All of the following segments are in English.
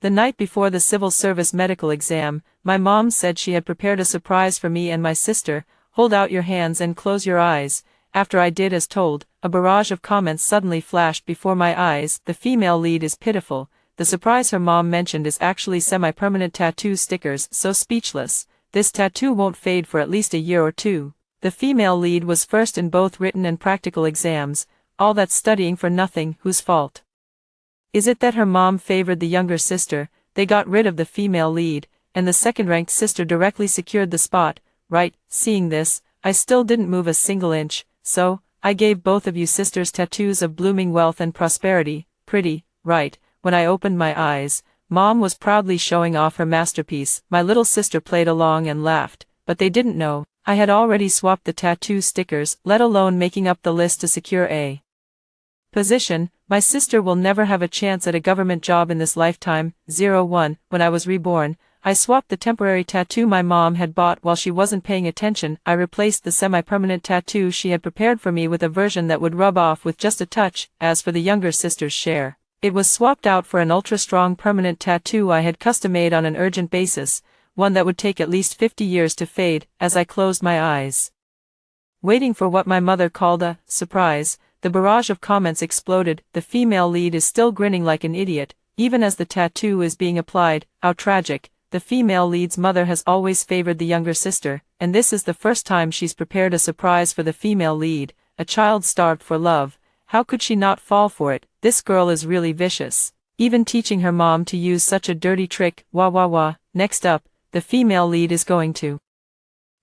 The night before the civil service medical exam, my mom said she had prepared a surprise for me and my sister. Hold out your hands and close your eyes. After I did as told, a barrage of comments suddenly flashed before my eyes. The female lead is pitiful. The surprise her mom mentioned is actually semi-permanent tattoo stickers, so speechless. This tattoo won't fade for at least a year or two. The female lead was first in both written and practical exams. All that studying for nothing. Whose fault? Is it that her mom favored the younger sister? They got rid of the female lead, and the second-ranked sister directly secured the spot, right? Seeing this, I still didn't move a single inch, so I gave both of you sisters tattoos of blooming wealth and prosperity. Pretty, right? When I opened my eyes, Mom was proudly showing off her masterpiece. My little sister played along and laughed, but they didn't know I had already swapped the tattoo stickers, let alone making up the list to secure a position. My sister will never have a chance at a government job in this lifetime. 01. When I was reborn, I swapped the temporary tattoo my mom had bought while she wasn't paying attention. I replaced the semi-permanent tattoo she had prepared for me with a version that would rub off with just a touch. As for the younger sister's share, it was swapped out for an ultra-strong permanent tattoo I had custom-made on an urgent basis, one that would take at least 50 years to fade. As I closed my eyes, waiting for what my mother called a surprise, the barrage of comments exploded. The female lead is still grinning like an idiot, even as the tattoo is being applied. How tragic. The female lead's mother has always favored the younger sister, and this is the first time she's prepared a surprise for the female lead, a child starved for love. How could she not fall for it? This girl is really vicious. Even teaching her mom to use such a dirty trick. Wah wah wah. Next up, the female lead is going to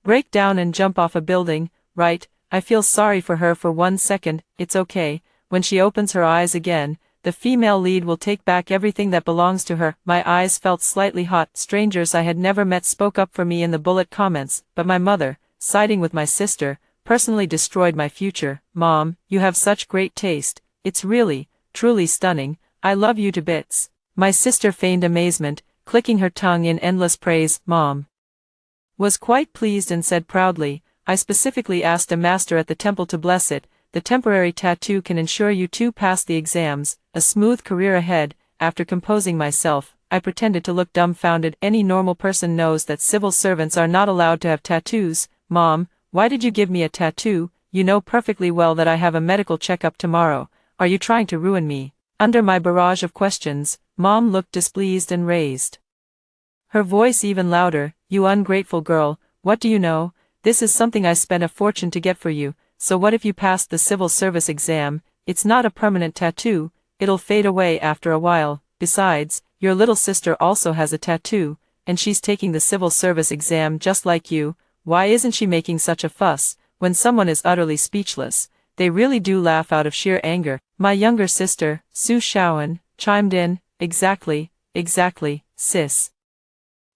break down and jump off a building, right? I feel sorry for her for 1 second. It's okay. When she opens her eyes again, the female lead will take back everything that belongs to her. My eyes felt slightly hot. Strangers I had never met spoke up for me in the bullet comments, but my mother, siding with my sister, personally destroyed my future. Mom, you have such great taste. It's really, truly stunning. I love you to bits. My sister feigned amazement, clicking her tongue in endless praise. Mom was quite pleased and said proudly, I specifically asked a master at the temple to bless it. The temporary tattoo can ensure you two pass the exams, a smooth career ahead. After composing myself, I pretended to look dumbfounded. Any normal person knows that civil servants are not allowed to have tattoos. Mom, why did you give me a tattoo? You know perfectly well that I have a medical checkup tomorrow. Are you trying to ruin me? Under my barrage of questions, Mom looked displeased and raised her voice even louder. You ungrateful girl, what do you know? This is something I spent a fortune to get for you. So what if you passed the civil service exam? It's not a permanent tattoo, it'll fade away after a while. Besides, your little sister also has a tattoo, and she's taking the civil service exam just like you. Why isn't she making such a fuss? When someone is utterly speechless, they really do laugh out of sheer anger. My younger sister, Su Shaoan, chimed in, exactly, sis.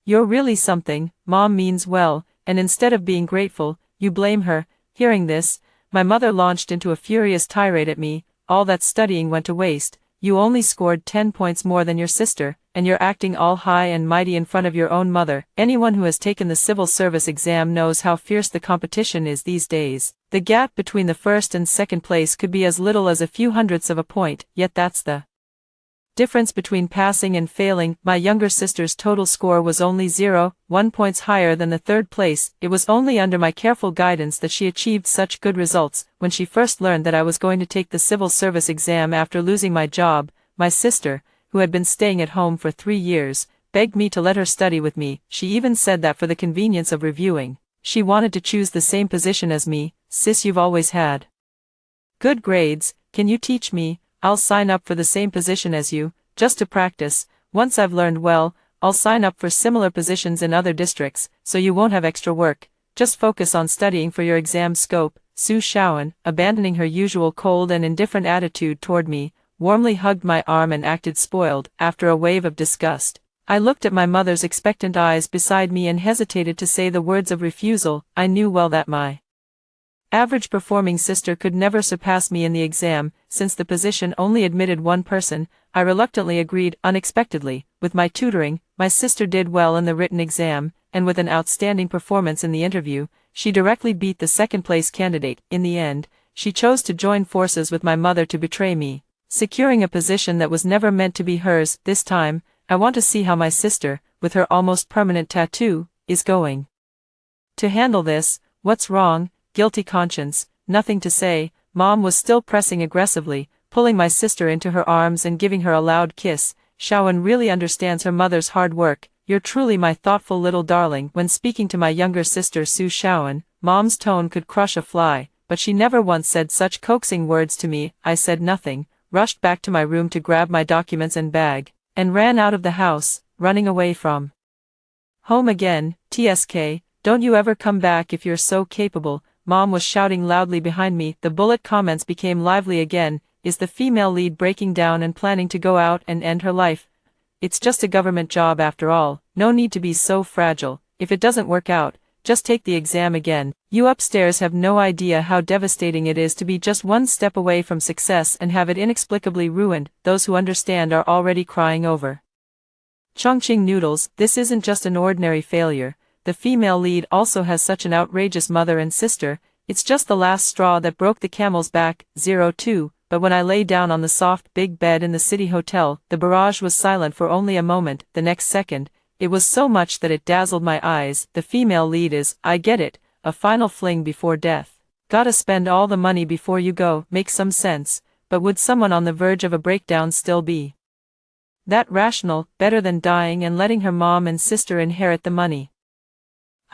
You're really something. Mom means well, and instead of being grateful, you blame her. Hearing this, my mother launched into a furious tirade at me. All that studying went to waste. You only scored 10 points more than your sister, and you're acting all high and mighty in front of your own mother. Anyone who has taken the civil service exam knows how fierce the competition is these days. The gap between the first and second place could be as little as a few hundredths of a point, yet that's the difference between passing and failing. My younger sister's total score was only 0.1 points higher than the third place. It was only under my careful guidance that she achieved such good results. When she first learned that I was going to take the civil service exam after losing my job, my sister, who had been staying at home for 3 years, begged me to let her study with me. She even said that for the convenience of reviewing, she wanted to choose the same position as me. Sis, you've always had good grades, can you teach me? I'll sign up for the same position as you, just to practice. Once I've learned well, I'll sign up for similar positions in other districts, so you won't have extra work. Just focus on studying for your exam scope. Su Shaoan, abandoning her usual cold and indifferent attitude toward me, warmly hugged my arm and acted spoiled. After a wave of disgust, I looked at my mother's expectant eyes beside me and hesitated to say the words of refusal. I knew well that my average performing sister could never surpass me in the exam. Since the position only admitted one person, I reluctantly agreed. Unexpectedly, with my tutoring, my sister did well in the written exam, and with an outstanding performance in the interview, she directly beat the second-place candidate. In the end, she chose to join forces with my mother to betray me, securing a position that was never meant to be hers. This time, I want to see how my sister, with her almost permanent tattoo, is going to handle this. What's wrong? Guilty conscience, nothing to say. Mom was still pressing aggressively, pulling my sister into her arms and giving her a loud kiss. Shawan really understands her mother's hard work. You're truly my thoughtful little darling. When speaking to my younger sister Su Shawan, Mom's tone could crush a fly, but she never once said such coaxing words to me. I said nothing, rushed back to my room to grab my documents and bag, and ran out of the house, running away from home again. TSK, don't you ever come back if you're so capable, Mom was shouting loudly behind me. The bullet comments became lively again. Is the female lead breaking down and planning to go out and end her life? It's just a government job after all, no need to be so fragile. If it doesn't work out, just take the exam again. You upstairs have no idea how devastating it is to be just one step away from success and have it inexplicably ruined. Those who understand are already crying over Chongqing noodles. This isn't just an ordinary failure. The female lead also has such an outrageous mother and sister. It's just the last straw that broke the camel's back. 02. But when I lay down on the soft big bed in the city hotel, the barrage was silent for only a moment. The next second, it was so much that it dazzled my eyes. The female lead is, I get it, a final fling before death. Gotta spend all the money before you go. Makes some sense, but would someone on the verge of a breakdown still be that rational? Better than dying and letting her mom and sister inherit the money.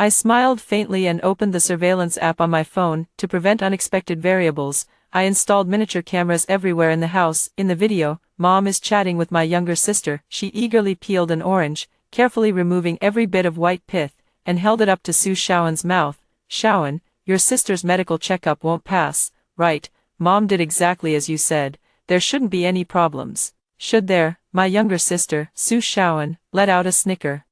I smiled faintly and opened the surveillance app on my phone. To prevent unexpected variables, I installed miniature cameras everywhere in the house. In the video, Mom is chatting with my younger sister. She eagerly peeled an orange, carefully removing every bit of white pith, and held it up to Su Shawan's mouth. Shawan, your sister's medical checkup won't pass, right? Mom did exactly as you said. There shouldn't be any problems. Should there? My younger sister, Su Shawan, let out a snicker,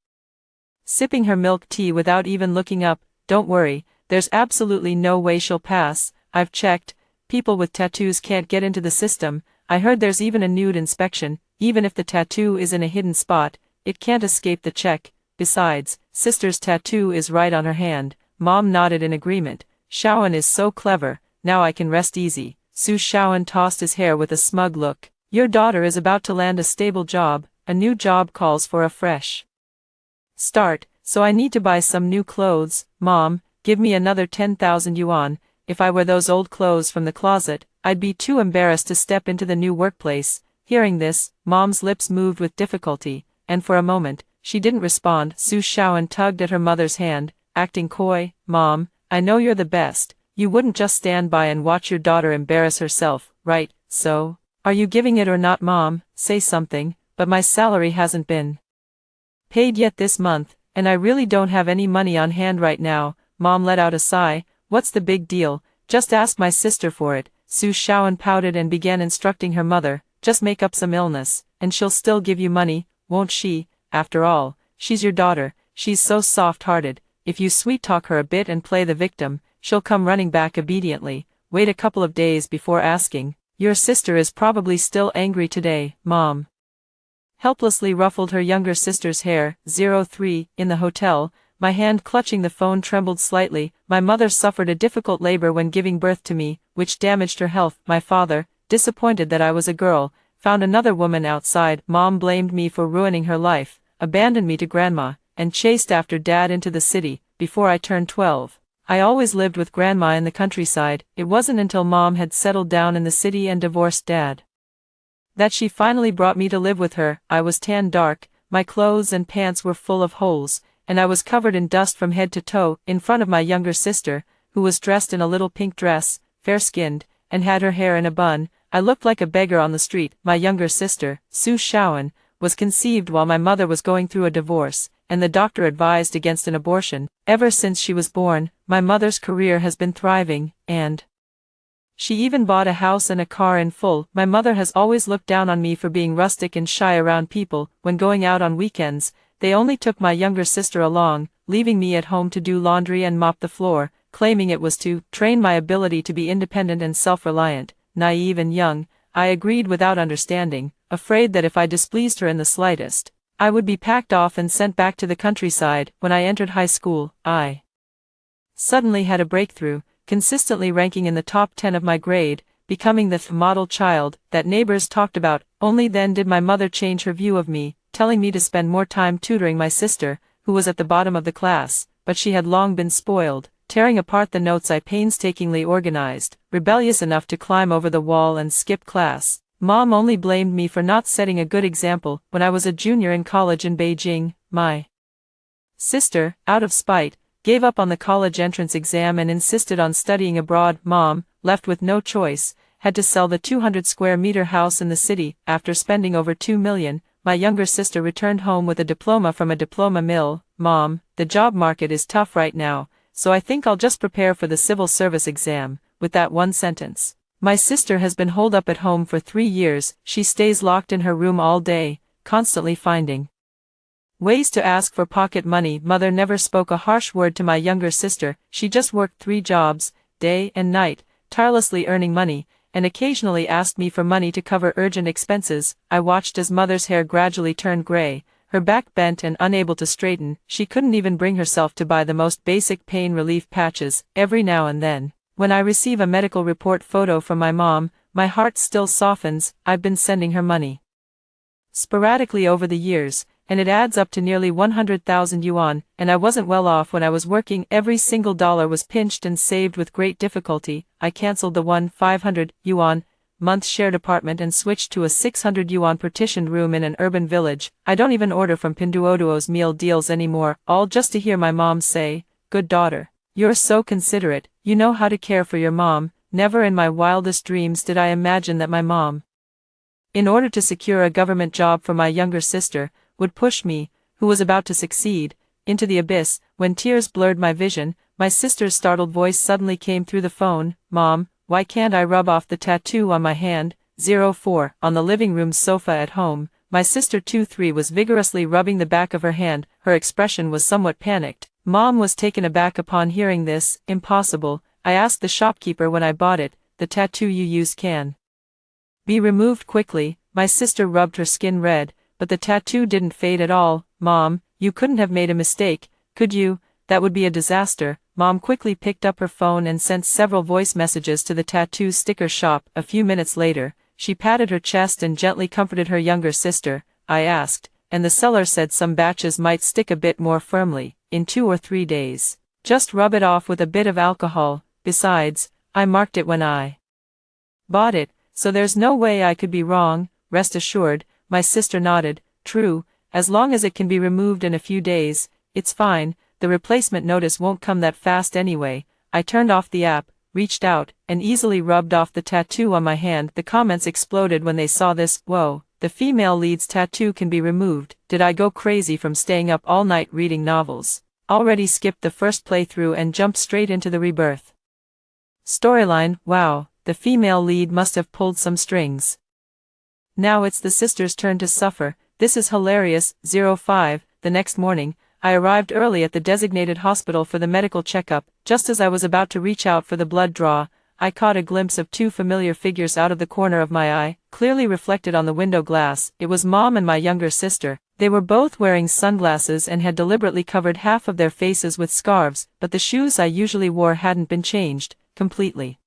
sipping her milk tea without even looking up. Don't worry, there's absolutely no way she'll pass. I've checked. People with tattoos can't get into the system. I heard there's even a nude inspection. Even if the tattoo is in a hidden spot, it can't escape the check. Besides, sister's tattoo is right on her hand. Mom nodded in agreement. Shawan is so clever, now I can rest easy. Su Shawan tossed his hair with a smug look. Your daughter is about to land a stable job. A new job calls for a fresh start, so I need to buy some new clothes. Mom, give me another 10,000 yuan. If I wear those old clothes from the closet, I'd be too embarrassed to step into the new workplace. Hearing this, Mom's lips moved with difficulty, and for a moment, she didn't respond. Su Shawan tugged at her mother's hand, acting coy. Mom, I know you're the best. You wouldn't just stand by and watch your daughter embarrass herself, right? So, are you giving it or not? Mom, say something. But my salary hasn't been paid yet this month, and I really don't have any money on hand right now. Mom let out a sigh. What's the big deal? Just ask my sister for it. Su Shawan pouted and began instructing her mother. Just make up some illness, and she'll still give you money, won't she? After all, she's your daughter. She's so soft-hearted. If you sweet-talk her a bit and play the victim, she'll come running back obediently. Wait a couple of days before asking. Your sister is probably still angry today. Mom helplessly ruffled her younger sister's hair. 03. In the hotel, my hand clutching the phone trembled slightly. My mother suffered a difficult labor when giving birth to me, which damaged her health. My father, disappointed that I was a girl, found another woman outside. Mom blamed me for ruining her life, abandoned me to grandma, and chased after dad into the city. Before I turned 12, I always lived with grandma in the countryside. It wasn't until Mom had settled down in the city and divorced dad that she finally brought me to live with her. I was tan dark, my clothes and pants were full of holes, and I was covered in dust from head to toe. In front of my younger sister, who was dressed in a little pink dress, fair-skinned, and had her hair in a bun, I looked like a beggar on the street. My younger sister, Su Shawan, was conceived while my mother was going through a divorce, and the doctor advised against an abortion. Ever since she was born, my mother's career has been thriving, and she even bought a house and a car in full. My mother has always looked down on me for being rustic and shy around people. When going out on weekends, they only took my younger sister along, leaving me at home to do laundry and mop the floor, claiming it was to train my ability to be independent and self-reliant. Naive and young, I agreed without understanding, afraid that if I displeased her in the slightest, I would be packed off and sent back to the countryside. When I entered high school, I suddenly had a breakthrough, consistently ranking in the top 10 of my grade, becoming the model child that neighbors talked about. Only then did my mother change her view of me. telling me to spend more time tutoring my sister, who was at the bottom of the class, but she had long been spoiled, tearing apart the notes I painstakingly organized, rebellious enough to climb over the wall and skip class. Mom only blamed me for not setting a good example when I was a junior in college in Beijing. My sister, out of spite, gave up on the college entrance exam and insisted on studying abroad. Mom, left with no choice, had to sell the 200-square-meter house in the city. After spending over $2 million, my younger sister returned home with a diploma from a diploma mill. Mom, the job market is tough right now, so I think I'll just prepare for the civil service exam. With that one sentence. My sister has been holed up at home for 3 years. She stays locked in her room all day, constantly finding ways to ask for pocket money. Mother never spoke a harsh word to my younger sister. She just worked 3 jobs, day and night, tirelessly earning money, and occasionally asked me for money to cover urgent expenses. I watched as Mother's hair gradually turned gray, her back bent and unable to straighten. She couldn't even bring herself to buy the most basic pain relief patches. Every now and then, when I receive a medical report photo from my mom, my heart still softens. I've been sending her money sporadically over the years, and it adds up to nearly 100,000 yuan, and I wasn't well off when I was working. Every single dollar was pinched and saved with great difficulty. I cancelled the 500 yuan month shared apartment and switched to a 600 yuan partitioned room in an urban village. I don't even order from Pinduoduo's meal deals anymore, all just to hear my mom say, "Good daughter. You're so considerate, you know how to care for your mom." Never in my wildest dreams did I imagine that my mom, in order to secure a government job for my younger sister, would push me, who was about to succeed, into the abyss. When tears blurred my vision, my sister's startled voice suddenly came through the phone. "Mom, why can't I rub off the tattoo on my hand?" 04. On the living room sofa at home, my sister 23 was vigorously rubbing the back of her hand. Her expression was somewhat panicked. Mom was taken aback upon hearing this. "Impossible. I asked the shopkeeper when I bought it. The tattoo you used can be removed quickly." My sister rubbed her skin red, but the tattoo didn't fade at all. "Mom, you couldn't have made a mistake, could you? That would be a disaster." Mom quickly picked up her phone and sent several voice messages to the tattoo sticker shop. A few minutes later, she patted her chest and gently comforted her younger sister. I asked, and the seller said some batches might stick a bit more firmly, in 2 or 3 days. Just rub it off with a bit of alcohol. Besides, I marked it when I bought it, so there's no way I could be wrong. Rest assured. My sister nodded. "True, as long as it can be removed in a few days, it's fine. The replacement notice won't come that fast anyway." I turned off the app, reached out, and easily rubbed off the tattoo on my hand. The comments exploded when they saw this. "Whoa, the female lead's tattoo can be removed. Did I go crazy from staying up all night reading novels? Already skipped the first playthrough and jumped straight into the Rebirth storyline. Wow, the female lead must have pulled some strings. Now it's the sister's turn to suffer. This is hilarious." 05. The next morning, I arrived early at the designated hospital for the medical checkup. Just as I was about to reach out for the blood draw, I caught a glimpse of 2 familiar figures out of the corner of my eye, clearly reflected on the window glass. It was Mom and my younger sister. They were both wearing sunglasses and had deliberately covered half of their faces with scarves, but the shoes I usually wore hadn't been changed, completely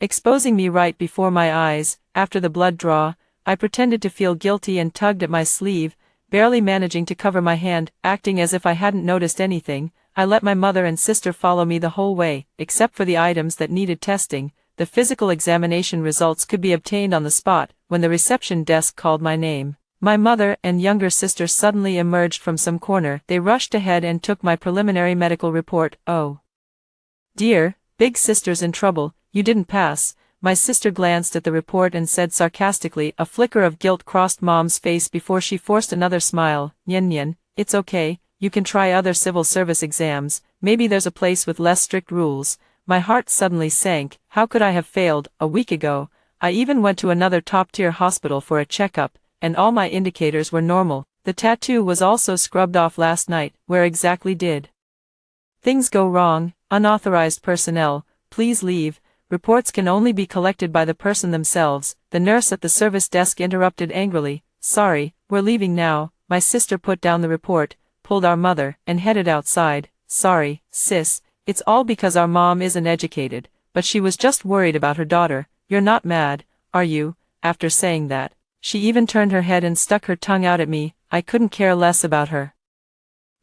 exposing me right before my eyes. After the blood draw, I pretended to feel guilty and tugged at my sleeve, barely managing to cover my hand. Acting as if I hadn't noticed anything, I let my mother and sister follow me the whole way. Except for the items that needed testing, the physical examination results could be obtained on the spot. When the reception desk called my name, my mother and younger sister suddenly emerged from some corner. They rushed ahead and took my preliminary medical report. "Oh dear, big sister's in trouble. You didn't pass." My sister glanced at the report and said sarcastically. A flicker of guilt crossed Mom's face before she forced another smile. "Nyen Nyen, it's okay, you can try other civil service exams, maybe there's a place with less strict rules." My heart suddenly sank. How could I have failed? A week ago, I even went to another top-tier hospital for a checkup, and all my indicators were normal. The tattoo was also scrubbed off last night. Where exactly did things go wrong? "Unauthorized personnel, please leave. Reports can only be collected by the person themselves." The nurse at the service desk interrupted angrily. "Sorry, we're leaving now." My sister put down the report, pulled our mother, and headed outside. "Sorry, sis, it's all because our mom isn't educated, but she was just worried about her daughter. You're not mad, are you?" After saying that, she even turned her head and stuck her tongue out at me. I couldn't care less about her.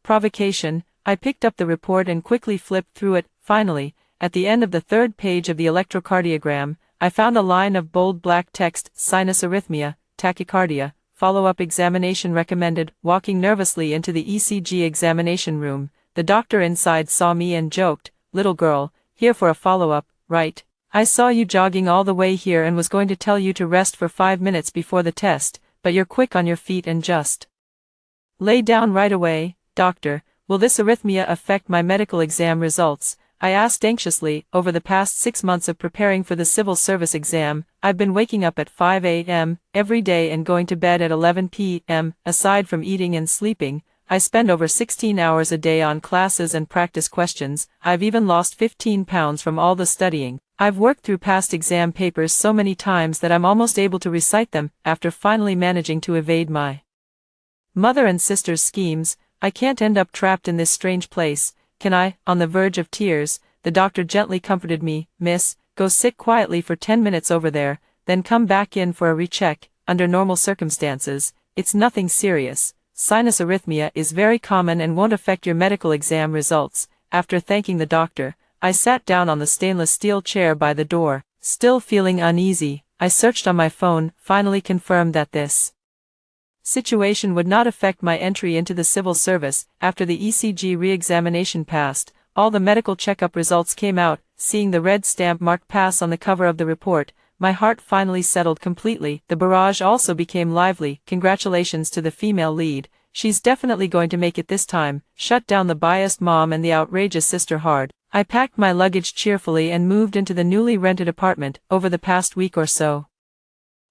Provocation, I picked up the report and quickly flipped through it. Finally, at the end of the third page of the electrocardiogram, I found a line of bold black text: sinus arrhythmia, tachycardia, follow-up examination recommended. Walking nervously into the ECG examination room, the doctor inside saw me and joked, "Little girl, here for a follow-up, right? I saw you jogging all the way here and was going to tell you to rest for 5 minutes before the test, but you're quick on your feet and just lay down right away." "Doctor, will this arrhythmia affect my medical exam results?" I asked anxiously. Over the past 6 months of preparing for the civil service exam, I've been waking up at 5 a.m. every day and going to bed at 11 p.m. Aside from eating and sleeping, I spend over 16 hours a day on classes and practice questions. I've even lost 15 pounds from all the studying. I've worked through past exam papers so many times that I'm almost able to recite them. After finally managing to evade my mother and sister's schemes, I can't end up trapped in this strange place, can I? On the verge of tears, the doctor gently comforted me. "Miss, go sit quietly for 10 minutes over there, then come back in for a recheck. Under normal circumstances, it's nothing serious. Sinus arrhythmia is very common and won't affect your medical exam results." After thanking the doctor, I sat down on the stainless steel chair by the door. Still feeling uneasy, I searched on my phone, finally confirmed that this situation would not affect my entry into the civil service. After the ECG re-examination passed, all the medical checkup results came out. Seeing the red stamp marked pass on the cover of the report, my heart finally settled completely. The barrage also became lively. "Congratulations to the female lead, she's definitely going to make it this time." Shut down the biased mom and the outrageous sister hard. I packed my luggage cheerfully and moved into the newly rented apartment. Over the past week or so,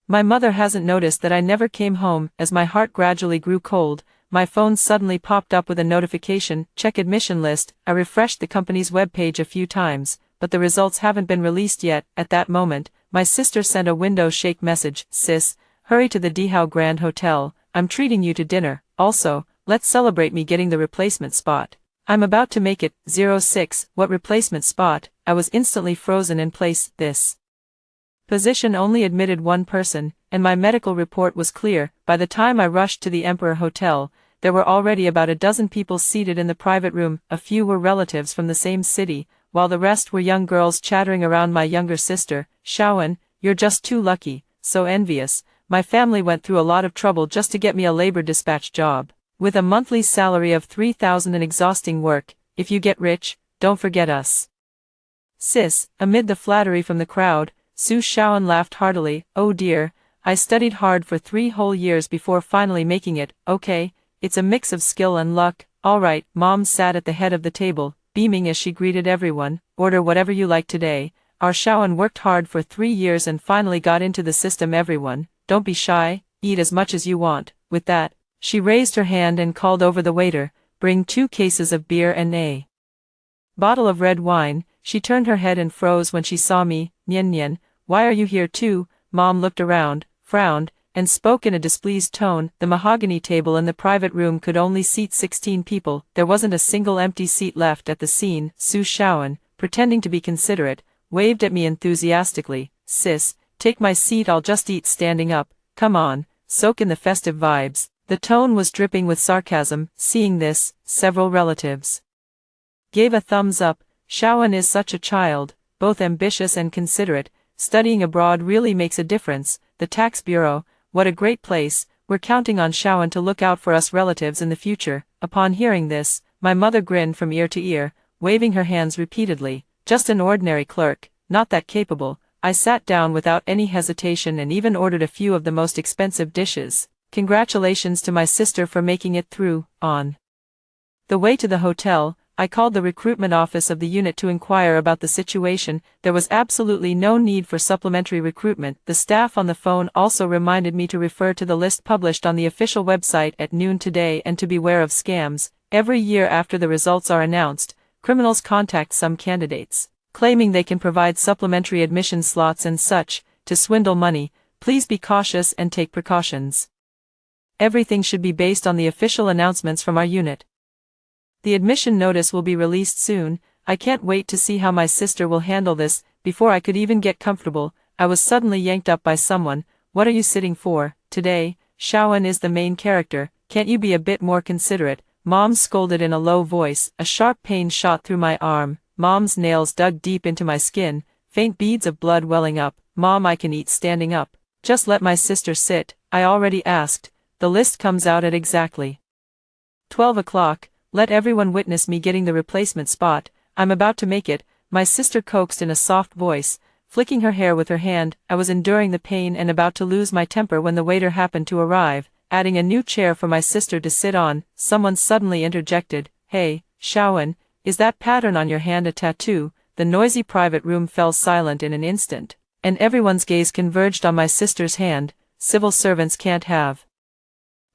my mother hasn't noticed that I never came home. As my heart gradually grew cold, my phone suddenly popped up with a notification: check admission list. I refreshed the company's webpage a few times, but the results haven't been released yet. At that moment, my sister sent a window shake message: "Sis, hurry to the Dehao Grand Hotel, I'm treating you to dinner. Also, let's celebrate me getting the replacement spot. I'm about to make it." 06, what replacement spot? I was instantly frozen in place. This position only admitted one person, and my medical report was clear. By the time I rushed to the Emperor Hotel, there were already about a dozen people seated in the private room. A few were relatives from the same city, while the rest were young girls chattering around my younger sister. "Shawan, you're just too lucky, so envious. My family went through a lot of trouble just to get me a labor dispatch job, with a monthly salary of 3,000 and exhausting work. If you get rich, don't forget us, sis." Amid the flattery from the crowd, Su Shawan laughed heartily. "Oh dear, I studied hard for 3 whole years before finally making it. Okay, it's a mix of skill and luck." "Alright." Mom sat at the head of the table, beaming as she greeted everyone. "Order whatever you like today. Our Shawan worked hard for 3 years and finally got into the system. Everyone, don't be shy, eat as much as you want." With that, she raised her hand and called over the waiter, "Bring 2 cases of beer and a bottle of red wine." She turned her head and froze when she saw me. "Nyen Nyen, why are you here too?" Mom looked around, frowned, and spoke in a displeased tone. The mahogany table in the private room could only seat 16 people. There wasn't a single empty seat left at the scene. Su Shawan, pretending to be considerate, waved at me enthusiastically. "Sis, take my seat, I'll just eat standing up. Come on, soak in the festive vibes." The tone was dripping with sarcasm. Seeing this, several relatives gave a thumbs up. "Shawan is such a child, both ambitious and considerate. Studying abroad really makes a difference." The tax bureau, what a great place. "We're counting on Shawan to look out for us relatives in the future." Upon hearing this, my mother grinned from ear to ear, waving her hands repeatedly. "Just an ordinary clerk, not that capable." I sat down without any hesitation and even ordered a few of the most expensive dishes. Congratulations to my sister for making it through. On the way to the hotel, I called the recruitment office of the unit to inquire about the situation. There was absolutely no need for supplementary recruitment. The staff on the phone also reminded me to refer to the list published on the official website at noon today and to beware of scams. Every year after the results are announced, criminals contact some candidates, claiming they can provide supplementary admission slots and such, to swindle money. Please be cautious and take precautions. Everything should be based on the official announcements from our unit. The admission notice will be released soon. I can't wait to see how my sister will handle this. Before I could even get comfortable, I was suddenly yanked up by someone. "What are you sitting for? Today, Shawan is the main character. Can't you be a bit more considerate? Mom scolded in a low voice. A sharp pain shot through my arm. Mom's nails dug deep into my skin, faint beads of blood welling up. Mom, I can eat standing up. Just let my sister sit. I already asked. The list comes out at exactly 12 o'clock. Let everyone witness me getting the replacement spot. I'm about to make it, my sister coaxed in a soft voice, flicking her hair with her hand. I was enduring the pain and about to lose my temper when the waiter happened to arrive, adding a new chair for my sister to sit on. Someone suddenly interjected, "Hey, Shaowen, is that pattern on your hand a tattoo?" The noisy private room fell silent in an instant, and everyone's gaze converged on my sister's hand. Civil servants can't have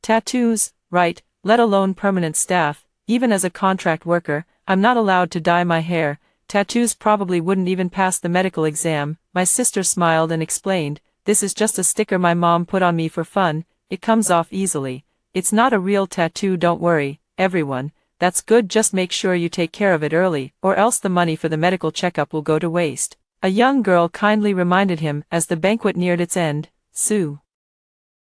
tattoos, right, let alone permanent staff. Even as a contract worker, I'm not allowed to dye my hair. Tattoos probably wouldn't even pass the medical exam. My sister smiled and explained, "This is just a sticker my mom put on me for fun. It comes off easily. It's not a real tattoo, don't worry, everyone. That's good, just make sure you take care of it early, or else the money for the medical checkup will go to waste." A young girl kindly reminded him as the banquet neared its end. Su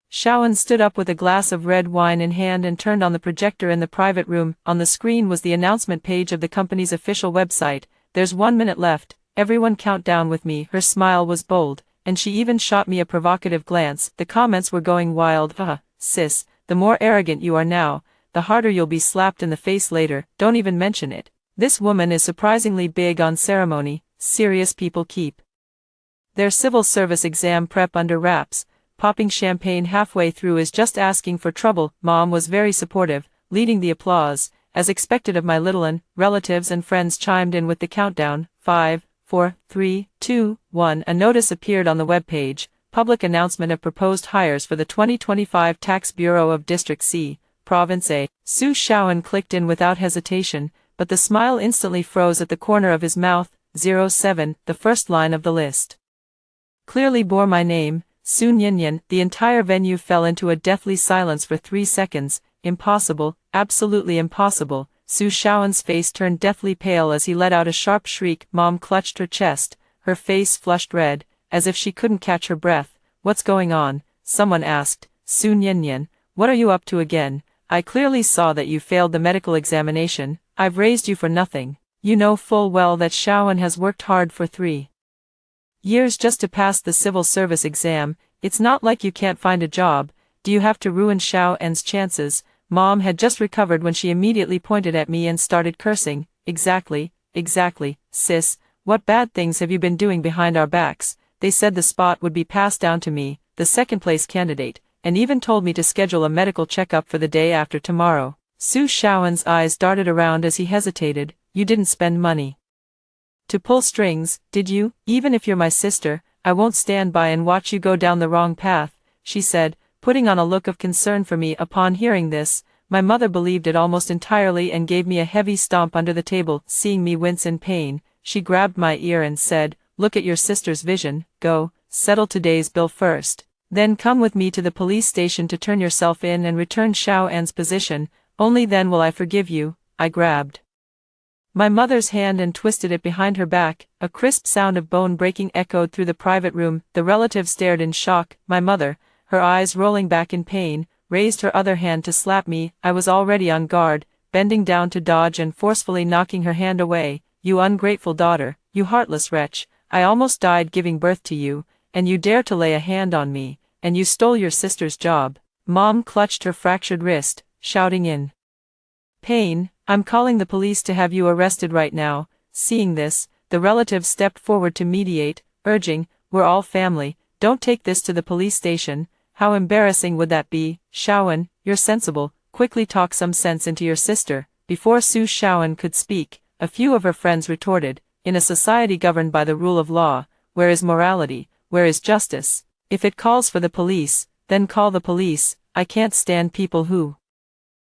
Shaowen stood up with a glass of red wine in hand and turned on the projector in the private room. On the screen was the announcement page of the company's official website. "There's 1 minute left, everyone count down with me." Her smile was bold, and she even shot me a provocative glance. The comments were going wild. Sis, the more arrogant you are now, the harder you'll be slapped in the face later. Don't even mention it. This woman is surprisingly big on ceremony. Serious people keep their civil service exam prep under wraps. Popping champagne halfway through is just asking for trouble. Mom was very supportive, leading the applause. As expected of my little one, relatives and friends chimed in with the countdown. 5, 4, 3, 2, 1. A notice appeared on the webpage. Public announcement of proposed hires for the 2025 Tax Bureau of District C, Province A. Su Shaowen clicked in without hesitation, but the smile instantly froze at the corner of his mouth. 07, the first line of the list clearly bore my name, Su Nyanyan. The entire venue fell into a deathly silence for 3 seconds. Impossible, absolutely impossible. Su Shaowen's face turned deathly pale as he let out a sharp shriek. Mom clutched her chest, her face flushed red, as if she couldn't catch her breath. "What's going on?" someone asked. "Su Nyanyan, what are you up to again? I clearly saw that you failed the medical examination. I've raised you for nothing. You know full well that Shaowen has worked hard for 3 years just to pass the civil service exam. It's not like you can't find a job. Do you have to ruin Shaowen's chances?" Mom had just recovered when she immediately pointed at me and started cursing. Exactly, sis, what bad things have you been doing behind our backs?" They said the spot would be passed down to me, the second-place candidate, and even told me to schedule a medical checkup for the day after tomorrow. Su Shaowen's eyes darted around as he hesitated. "You didn't spend money to pull strings, did you? Even if you're my sister, I won't stand by and watch you go down the wrong path," she said, putting on a look of concern for me. Upon hearing this, my mother believed it almost entirely and gave me a heavy stomp under the table. Seeing me wince in pain, she grabbed my ear and said, "Look at your sister's vision. Go, settle today's bill first. Then come with me to the police station to turn yourself in and return Shaowen's position. Only then will I forgive you." I grabbed my mother's hand and twisted it behind her back. A crisp sound of bone breaking echoed through the private room. The relative stared in shock. My mother, her eyes rolling back in pain, raised her other hand to slap me. I was already on guard, bending down to dodge and forcefully knocking her hand away. "You ungrateful daughter, you heartless wretch, I almost died giving birth to you, and you dare to lay a hand on me, and you stole your sister's job." Mom clutched her fractured wrist, shouting in pain, "I'm calling the police to have you arrested right now." Seeing this, the relative stepped forward to mediate, urging, "We're all family, don't take this to the police station. How embarrassing would that be? Shaowen, you're sensible, quickly talk some sense into your sister." Before Su Shaowen could speak, a few of her friends retorted, "In a society governed by the rule of law, where is morality, where is justice? If it calls for the police, then call the police. I can't stand people who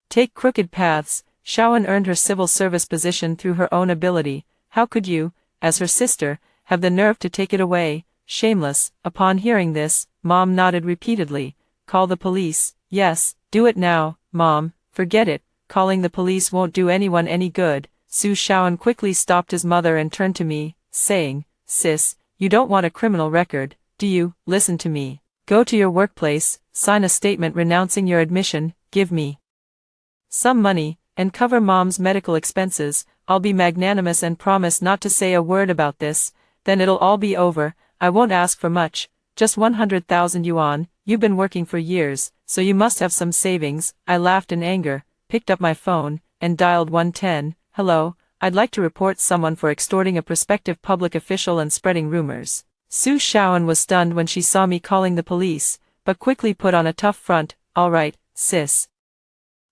take crooked paths." Shaowen earned her civil service position through her own ability. How could you, as her sister, have the nerve to take it away? Shameless. Upon hearing this, Mom nodded repeatedly. "Call the police." "Yes, do it now, Mom. Forget it, calling the police won't do anyone any good." Su Shaowen quickly stopped his mother and turned to me, saying, "Sis, you don't want a criminal record, do you? Listen to me. Go to your workplace, sign a statement renouncing your admission, give me some money, and cover mom's medical expenses. I'll be magnanimous and promise not to say a word about this, then it'll all be over. I won't ask for much, just 100,000 yuan, you've been working for years, so you must have some savings. I laughed in anger, picked up my phone, and dialed 110, hello, I'd like to report someone for extorting a prospective public official and spreading rumors. Su Shaoan was stunned when she saw me calling the police, but quickly put on a tough front, all right, sis.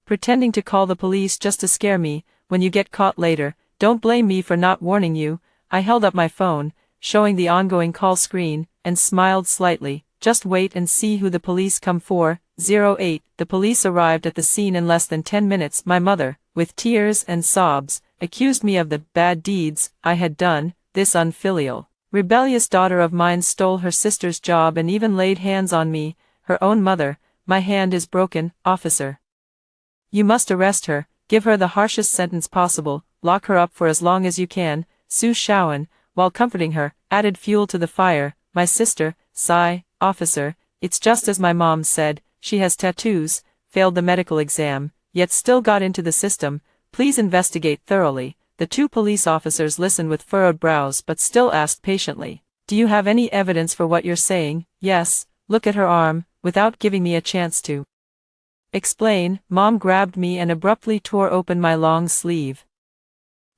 Pretending to call the police just to scare me, when you get caught later, don't blame me for not warning you. I held up my phone, showing the ongoing call screen, and smiled slightly. Just wait and see who the police come for. 08. The police arrived at the scene in less than 10 minutes. My mother, with tears and sobs, accused me of the bad deeds I had done. This unfilial, rebellious daughter of mine stole her sister's job and even laid hands on me, her own mother. My hand is broken, officer. You must arrest her, give her the harshest sentence possible, lock her up for as long as you can. Su Shaoan, while comforting her, added fuel to the fire. My sister, sigh, officer, it's just as my mom said, she has tattoos, failed the medical exam, yet still got into the system. Please investigate thoroughly. The two police officers listened with furrowed brows but still asked patiently, do you have any evidence for what you're saying? Yes, look at her arm. Without giving me a chance to explain, Mom grabbed me and abruptly tore open my long sleeve,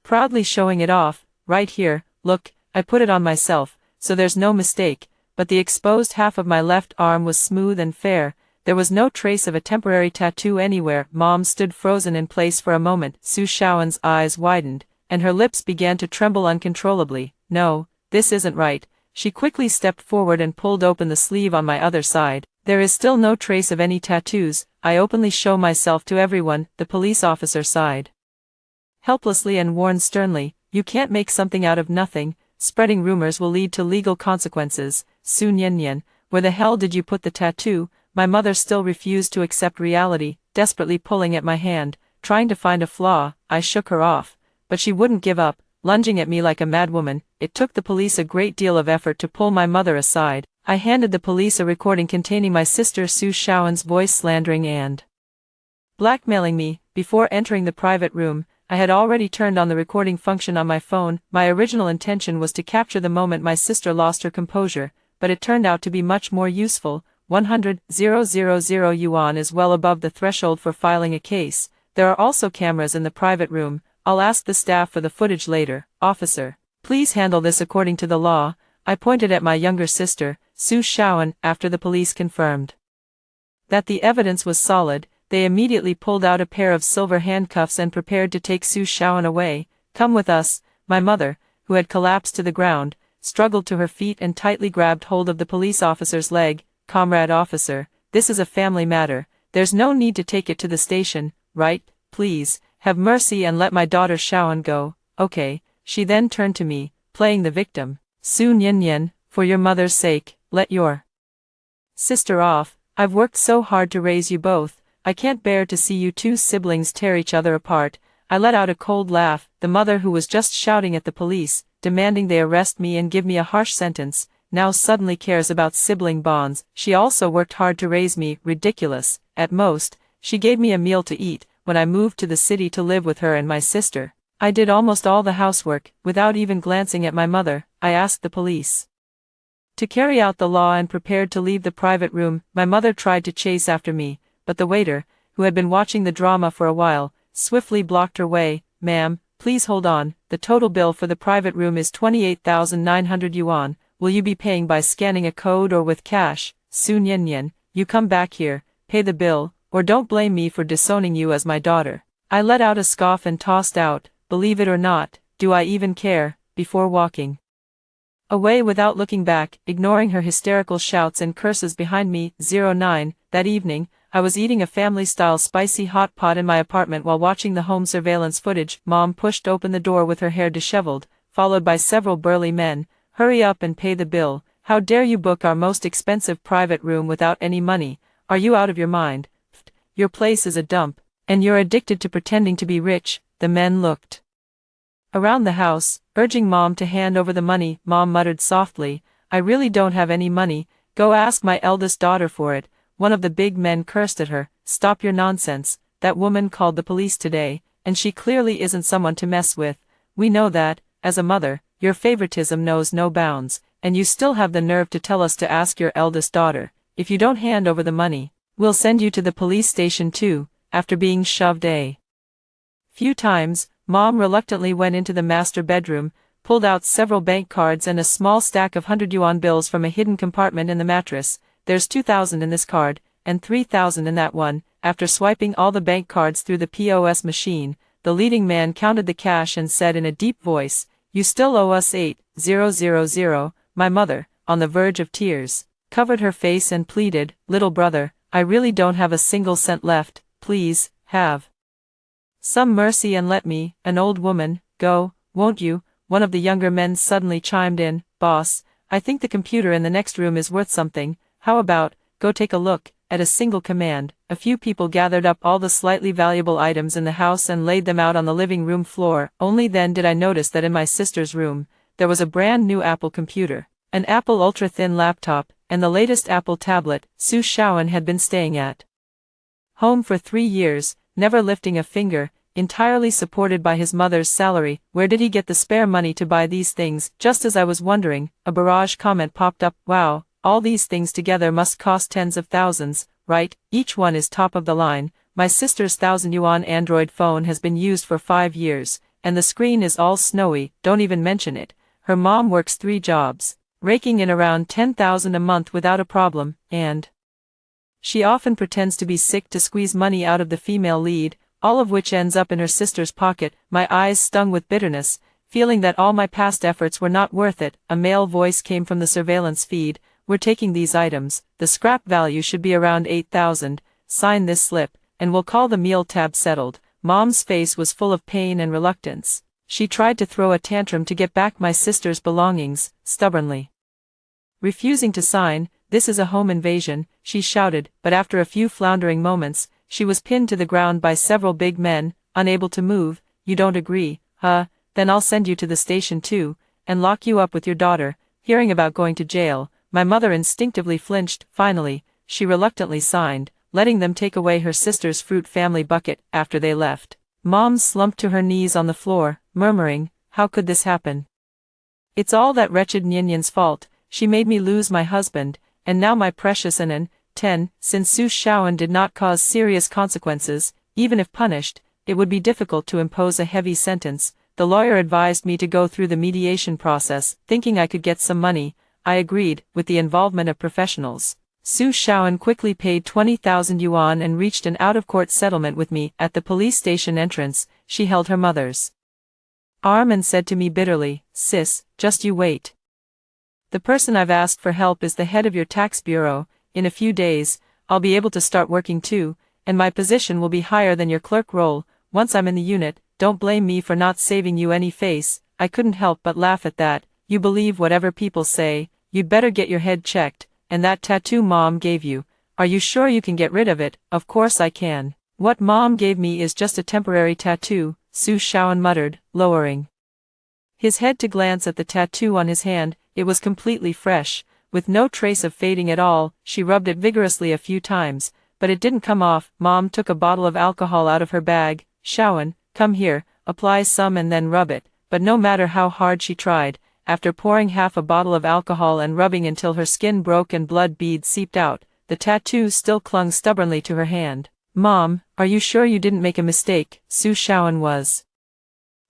proudly showing it off. Right here, look, I put it on myself, so there's no mistake, but the exposed half of my left arm was smooth and fair. There was no trace of a temporary tattoo anywhere. Mom stood frozen in place for a moment. Su Shaoan's eyes widened, and her lips began to tremble uncontrollably. No, this isn't right. She quickly stepped forward and pulled open the sleeve on my other side. There is still no trace of any tattoos. I openly show myself to everyone, the police officer sighed helplessly and warned sternly, you can't make something out of nothing. Spreading rumors will lead to legal consequences. Su Niannian, where the hell did you put the tattoo? My mother still refused to accept reality, desperately pulling at my hand, trying to find a flaw. I shook her off, but she wouldn't give up, lunging at me like a madwoman. It took the police a great deal of effort to pull my mother aside. I handed the police a recording containing my sister Su Shaoan's voice slandering and blackmailing me. Before entering the private room, I had already turned on the recording function on my phone. My original intention was to capture the moment my sister lost her composure, but it turned out to be much more useful. 100,000 yuan is well above the threshold for filing a case. There are also cameras in the private room. I'll ask the staff for the footage later. Officer, please handle this according to the law. I pointed at my younger sister, Su Shaoan. After the police confirmed that the evidence was solid, they immediately pulled out a pair of silver handcuffs and prepared to take Su Shaoan away. Come with us. My mother, who had collapsed to the ground, struggled to her feet and tightly grabbed hold of the police officer's leg. Comrade officer, this is a family matter. There's no need to take it to the station, right? Please, have mercy and let my daughter Shaoan go. Okay. She then turned to me, playing the victim. Su Niannian, for your mother's sake, let your sister off. I've worked so hard to raise you both. I can't bear to see you two siblings tear each other apart. I let out a cold laugh. The mother, who was just shouting at the police, demanding they arrest me and give me a harsh sentence, now suddenly cares about sibling bonds. She also worked hard to raise me. Ridiculous. At most, she gave me a meal to eat. When I moved to the city to live with her and my sister, I did almost all the housework. Without even glancing at my mother, I asked the police to carry out the law and prepared to leave the private room. My mother tried to chase after me, but the waiter, who had been watching the drama for a while, swiftly blocked her way. Ma'am, please hold on. The total bill for the private room is 28,900 yuan. Will you be paying by scanning a code or with cash? Su Niannian, you come back here, pay the bill, or don't blame me for disowning you as my daughter. I let out a scoff and tossed out, believe it or not, do I even care, before walking away without looking back, ignoring her hysterical shouts and curses behind me. 09. That evening, I was eating a family-style spicy hot pot in my apartment while watching the home surveillance footage. Mom pushed open the door with her hair disheveled, followed by several burly men. Hurry up and pay the bill. How dare you book our most expensive private room without any money? Are you out of your mind? Your place is a dump, and you're addicted to pretending to be rich. The men looked around the house, urging Mom to hand over the money. Mom muttered softly, I really don't have any money. Go ask my eldest daughter for it. One of the big men cursed at her. Stop your nonsense. that woman called the police today, and she clearly isn't someone to mess with. We know that, as a mother, your favoritism knows no bounds, and you still have the nerve to tell us to ask your eldest daughter, if you don't hand over the money, we'll send you to the police station too, after being shoved a few times. Mom reluctantly went into the master bedroom, pulled out several bank cards and a small stack of 100 yuan bills from a hidden compartment in the mattress. There's 2,000 in this card, and 3,000 in that one. After swiping all the bank cards through the POS machine, the leading man counted the cash and said in a deep voice, "You still owe us 8,000. My mother, on the verge of tears, covered her face and pleaded, "Little brother, I really don't have a single cent left, please, have some mercy and let me, an old woman, go, won't you?" One of the younger men suddenly chimed in, "Boss, I think the computer in the next room is worth something. How about, go take a look?" At a single command, a few people gathered up all the slightly valuable items in the house and laid them out on the living room floor. Only then did I notice that in my sister's room, there was a brand new Apple computer, an Apple ultra-thin laptop, and the latest Apple tablet. Su Shaoan had been staying at home for 3 years, never lifting a finger, entirely supported by his mother's salary. Where did he get the spare money to buy these things? Just as I was wondering, a barrage comment popped up. Wow, all these things together must cost tens of thousands, right? Each one is top of the line. My sister's 1,000 yuan Android phone has been used for 5 years, and the screen is all snowy. Don't even mention it. Her mom works 3 jobs, raking in around 10,000 a month without a problem, and she often pretends to be sick to squeeze money out of the female lead, all of which ends up in her sister's pocket. My eyes stung with bitterness, feeling that all my past efforts were not worth it. A male voice came from the surveillance feed, "We're taking these items, the scrap value should be around 8,000, sign this slip, and we'll call the meal tab settled." Mom's face was full of pain and reluctance. She tried to throw a tantrum to get back my sister's belongings, stubbornly refusing to sign. "This is a home invasion," she shouted, but after a few floundering moments, she was pinned to the ground by several big men, unable to move. "You don't agree, huh? Then I'll send you to the station too, and lock you up with your daughter." Hearing about going to jail, my mother instinctively flinched. Finally, she reluctantly signed, letting them take away her sister's fruit family bucket. After they left, Mom slumped to her knees on the floor, murmuring, "How could this happen? It's all that wretched Nyan's fault. She made me lose my husband, and now my precious Anan." 10. Since Su Shaoan did not cause serious consequences, even if punished, it would be difficult to impose a heavy sentence. The lawyer advised me to go through the mediation process, thinking I could get some money. I agreed, with the involvement of professionals. Su Shaoan quickly paid 20,000 yuan and reached an out-of-court settlement with me. At the police station entrance, she held her mother's arm and said to me bitterly, "Sis, just you wait. The person I've asked for help is the head of your tax bureau. In a few days, I'll be able to start working too, and my position will be higher than your clerk role. Once I'm in the unit, don't blame me for not saving you any face." I couldn't help but laugh at that. "You believe whatever people say, you'd better get your head checked. And that tattoo Mom gave you, are you sure you can get rid of it?" "Of course I can. What Mom gave me is just a temporary tattoo," Su Shaoan muttered, lowering his head to glance at the tattoo on his hand. It was completely fresh, with no trace of fading at all. She rubbed it vigorously a few times, but it didn't come off. Mom took a bottle of alcohol out of her bag. "Shaoan, come here, apply some and then rub it." But no matter how hard she tried, after pouring half a bottle of alcohol and rubbing until her skin broke and blood beads seeped out, the tattoo still clung stubbornly to her hand. "Mom, are you sure you didn't make a mistake?" Su Shaoan was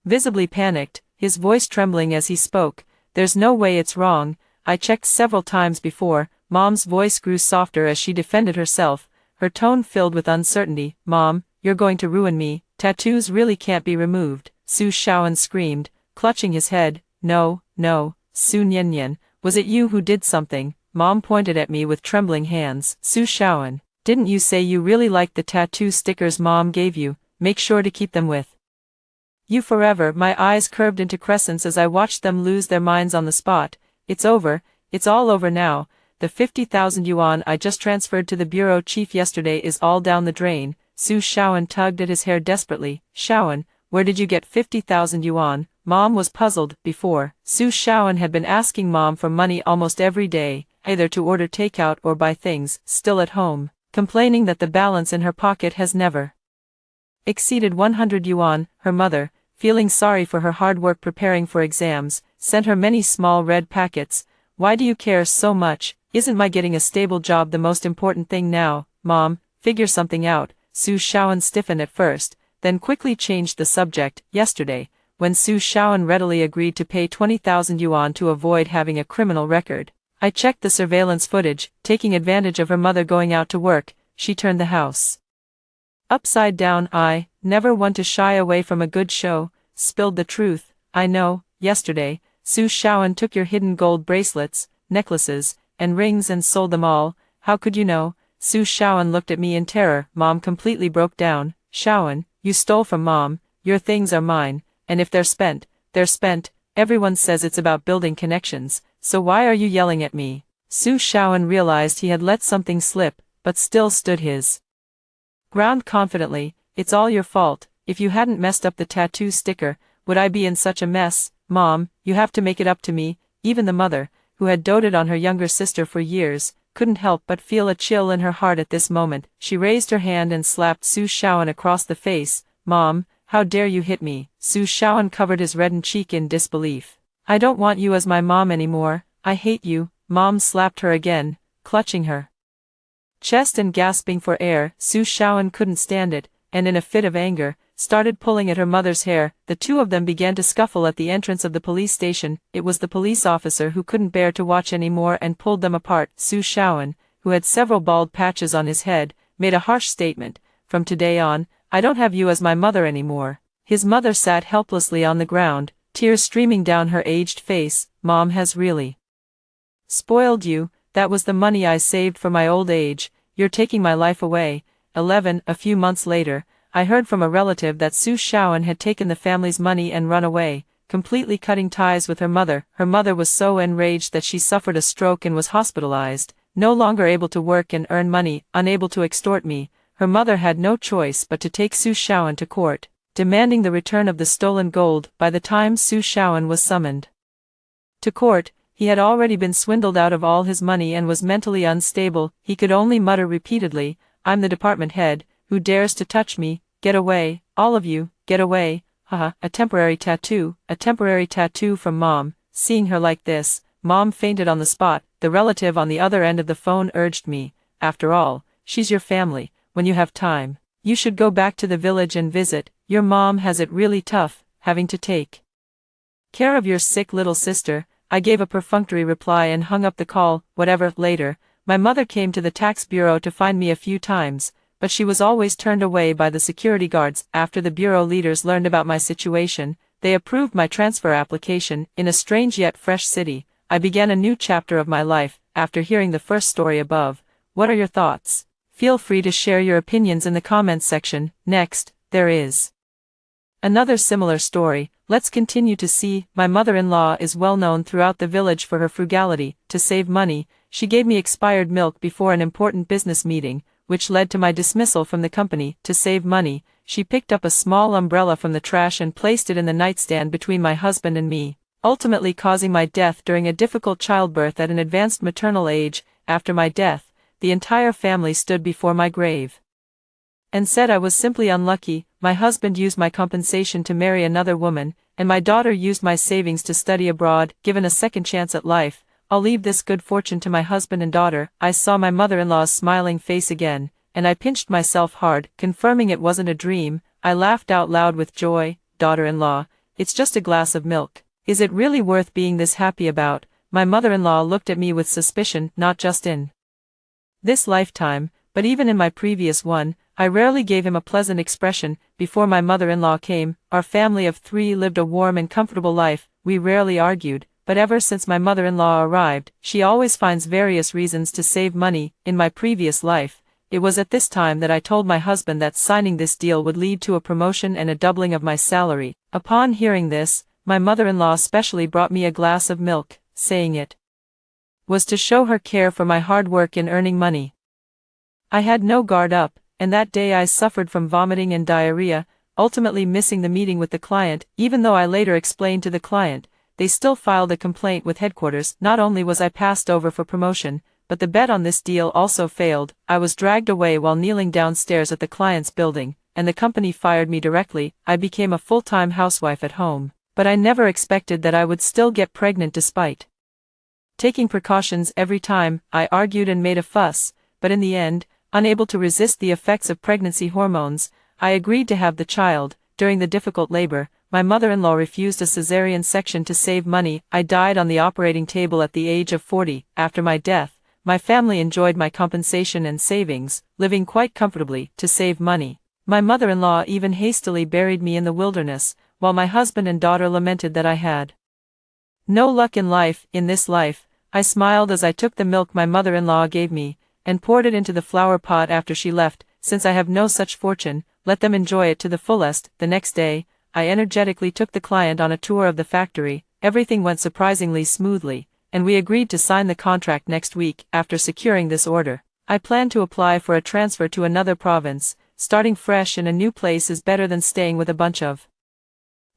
visibly panicked, his voice trembling as he spoke. "There's no way it's wrong. I checked several times before." Mom's voice grew softer as she defended herself, her tone filled with uncertainty. "Mom, you're going to ruin me. Tattoos really can't be removed," Su Shaoan screamed, clutching his head. No, Su Nyan, was it you who did something?" Mom pointed at me with trembling hands. "Su Shaoan, didn't you say you really liked the tattoo stickers Mom gave you? Make sure to keep them with you forever." My eyes curved into crescents as I watched them lose their minds on the spot. "It's over, it's all over now. The 50,000 yuan I just transferred to the bureau chief yesterday is all down the drain." Su Shaoan tugged at his hair desperately. "Shaoan, where did you get 50,000 yuan? Mom was puzzled. Before, Su Shaoan had been asking Mom for money almost every day, either to order takeout or buy things, still at home, complaining that the balance in her pocket has never exceeded 100 yuan. Her mother, feeling sorry for her hard work preparing for exams, sent her many small red packets. Why do you care so much? Isn't my getting a stable job the most important thing now, Mom? Figure something out. Su Shaoan stiffened at first, then quickly changed the subject. Yesterday, when Su Shaoan readily agreed to pay 20,000 yuan to avoid having a criminal record, I checked the surveillance footage. Taking advantage of her mother going out to work, she turned the house upside down. I, never one to shy away from a good show, spilled the truth. I know, yesterday, Su Shaoan took your hidden gold bracelets, necklaces, and rings and sold them all. How could you know? Su Shaoan looked at me in terror. Mom completely broke down. Shaoan, you stole from Mom. Your things are mine, and if they're spent, they're spent. Everyone says it's about building connections, so why are you yelling at me? Su Shaoan realized he had let something slip, but still stood his ground confidently. It's all your fault. If you hadn't messed up the tattoo sticker, would I be in such a mess? Mom, you have to make it up to me. Even the mother, who had doted on her younger sister for years, couldn't help but feel a chill in her heart at this moment. She raised her hand and slapped Su Shaoan across the face. Mom, how dare you hit me? Su Shaoan covered his reddened cheek in disbelief. I don't want you as my mom anymore. I hate you. Mom slapped her again, clutching her chest and gasping for air. Su Shaoan couldn't stand it, and in a fit of anger, started pulling at her mother's hair. The two of them began to scuffle at the entrance of the police station. It was the police officer who couldn't bear to watch anymore and pulled them apart. Su Shaoan, who had several bald patches on his head, made a harsh statement. From today on, I don't have you as my mother anymore. His mother sat helplessly on the ground, tears streaming down her aged face. Mom has really spoiled you. That was the money I saved for my old age. You're taking my life away. 11. A few months later, I heard from a relative that Su Shaoan had taken the family's money and run away, completely cutting ties with her mother. Her mother was so enraged that she suffered a stroke and was hospitalized. No longer able to work and earn money, unable to extort me, her mother had no choice but to take Su Shaoan to court, demanding the return of the stolen gold. By the time Su Shaoan was summoned to court, he had already been swindled out of all his money and was mentally unstable. He could only mutter repeatedly, I'm the department head. Who dares to touch me? Get away, all of you, get away. Haha, a temporary tattoo from Mom. Seeing her like this, Mom fainted on the spot. The relative on the other end of the phone urged me, after all, she's your family. When you have time, you should go back to the village and visit. Your mom has it really tough, having to take care of your sick little sister. I gave a perfunctory reply and hung up the call. Whatever. Later, my mother came to the tax bureau to find me a few times, but she was always turned away by the security guards. After the bureau leaders learned about my situation, they approved my transfer application. In a strange yet fresh city, I began a new chapter of my life. After hearing the first story above, what are your thoughts? Feel free to share your opinions in the comments section. Next, there is another similar story. Let's continue to see. My mother-in-law is well known throughout the village for her frugality. To save money, she gave me expired milk before an important business meeting, which led to my dismissal from the company. To save money, she picked up a small umbrella from the trash and placed it in the nightstand between my husband and me, ultimately causing my death during a difficult childbirth at an advanced maternal age. After my death, the entire family stood before my grave and said I was simply unlucky. My husband used my compensation to marry another woman, and my daughter used my savings to study abroad. Given a second chance at life, I'll leave this good fortune to my husband and daughter. I saw my mother-in-law's smiling face again, and I pinched myself hard, confirming it wasn't a dream. I laughed out loud with joy. Daughter-in-law, it's just a glass of milk. Is it really worth being this happy about? My mother-in-law looked at me with suspicion. Not just in this lifetime, but even in my previous one, I rarely gave him a pleasant expression. Before my mother-in-law came, our family of 3 lived a warm and comfortable life. We rarely argued, but ever since my mother-in-law arrived, she always finds various reasons to save money. In my previous life, it was at this time that I told my husband that signing this deal would lead to a promotion and a doubling of my salary. Upon hearing this, my mother-in-law specially brought me a glass of milk, saying it was to show her care for my hard work in earning money. I had no guard up, and that day I suffered from vomiting and diarrhea, ultimately missing the meeting with the client. Even though I later explained to the client, they still filed a complaint with headquarters. Not only was I passed over for promotion, but the bet on this deal also failed. I was dragged away while kneeling downstairs at the client's building, and the company fired me directly. I became a full-time housewife at home. But I never expected that I would still get pregnant despite taking precautions every time. I argued and made a fuss, but in the end, unable to resist the effects of pregnancy hormones, I agreed to have the child. During the difficult labor, my mother-in-law refused a cesarean section to save money. I died on the operating table at the age of 40. After my death, my family enjoyed my compensation and savings, living quite comfortably to save money. My mother-in-law even hastily buried me in the wilderness, while my husband and daughter lamented that I had no luck in life. In this life, I smiled as I took the milk my mother-in-law gave me, and poured it into the flower pot after she left. Since I have no such fortune, let them enjoy it to the fullest. The next day, I energetically took the client on a tour of the factory. Everything went surprisingly smoothly, and we agreed to sign the contract next week. After securing this order, I plan to apply for a transfer to another province. Starting fresh in a new place is better than staying with a bunch of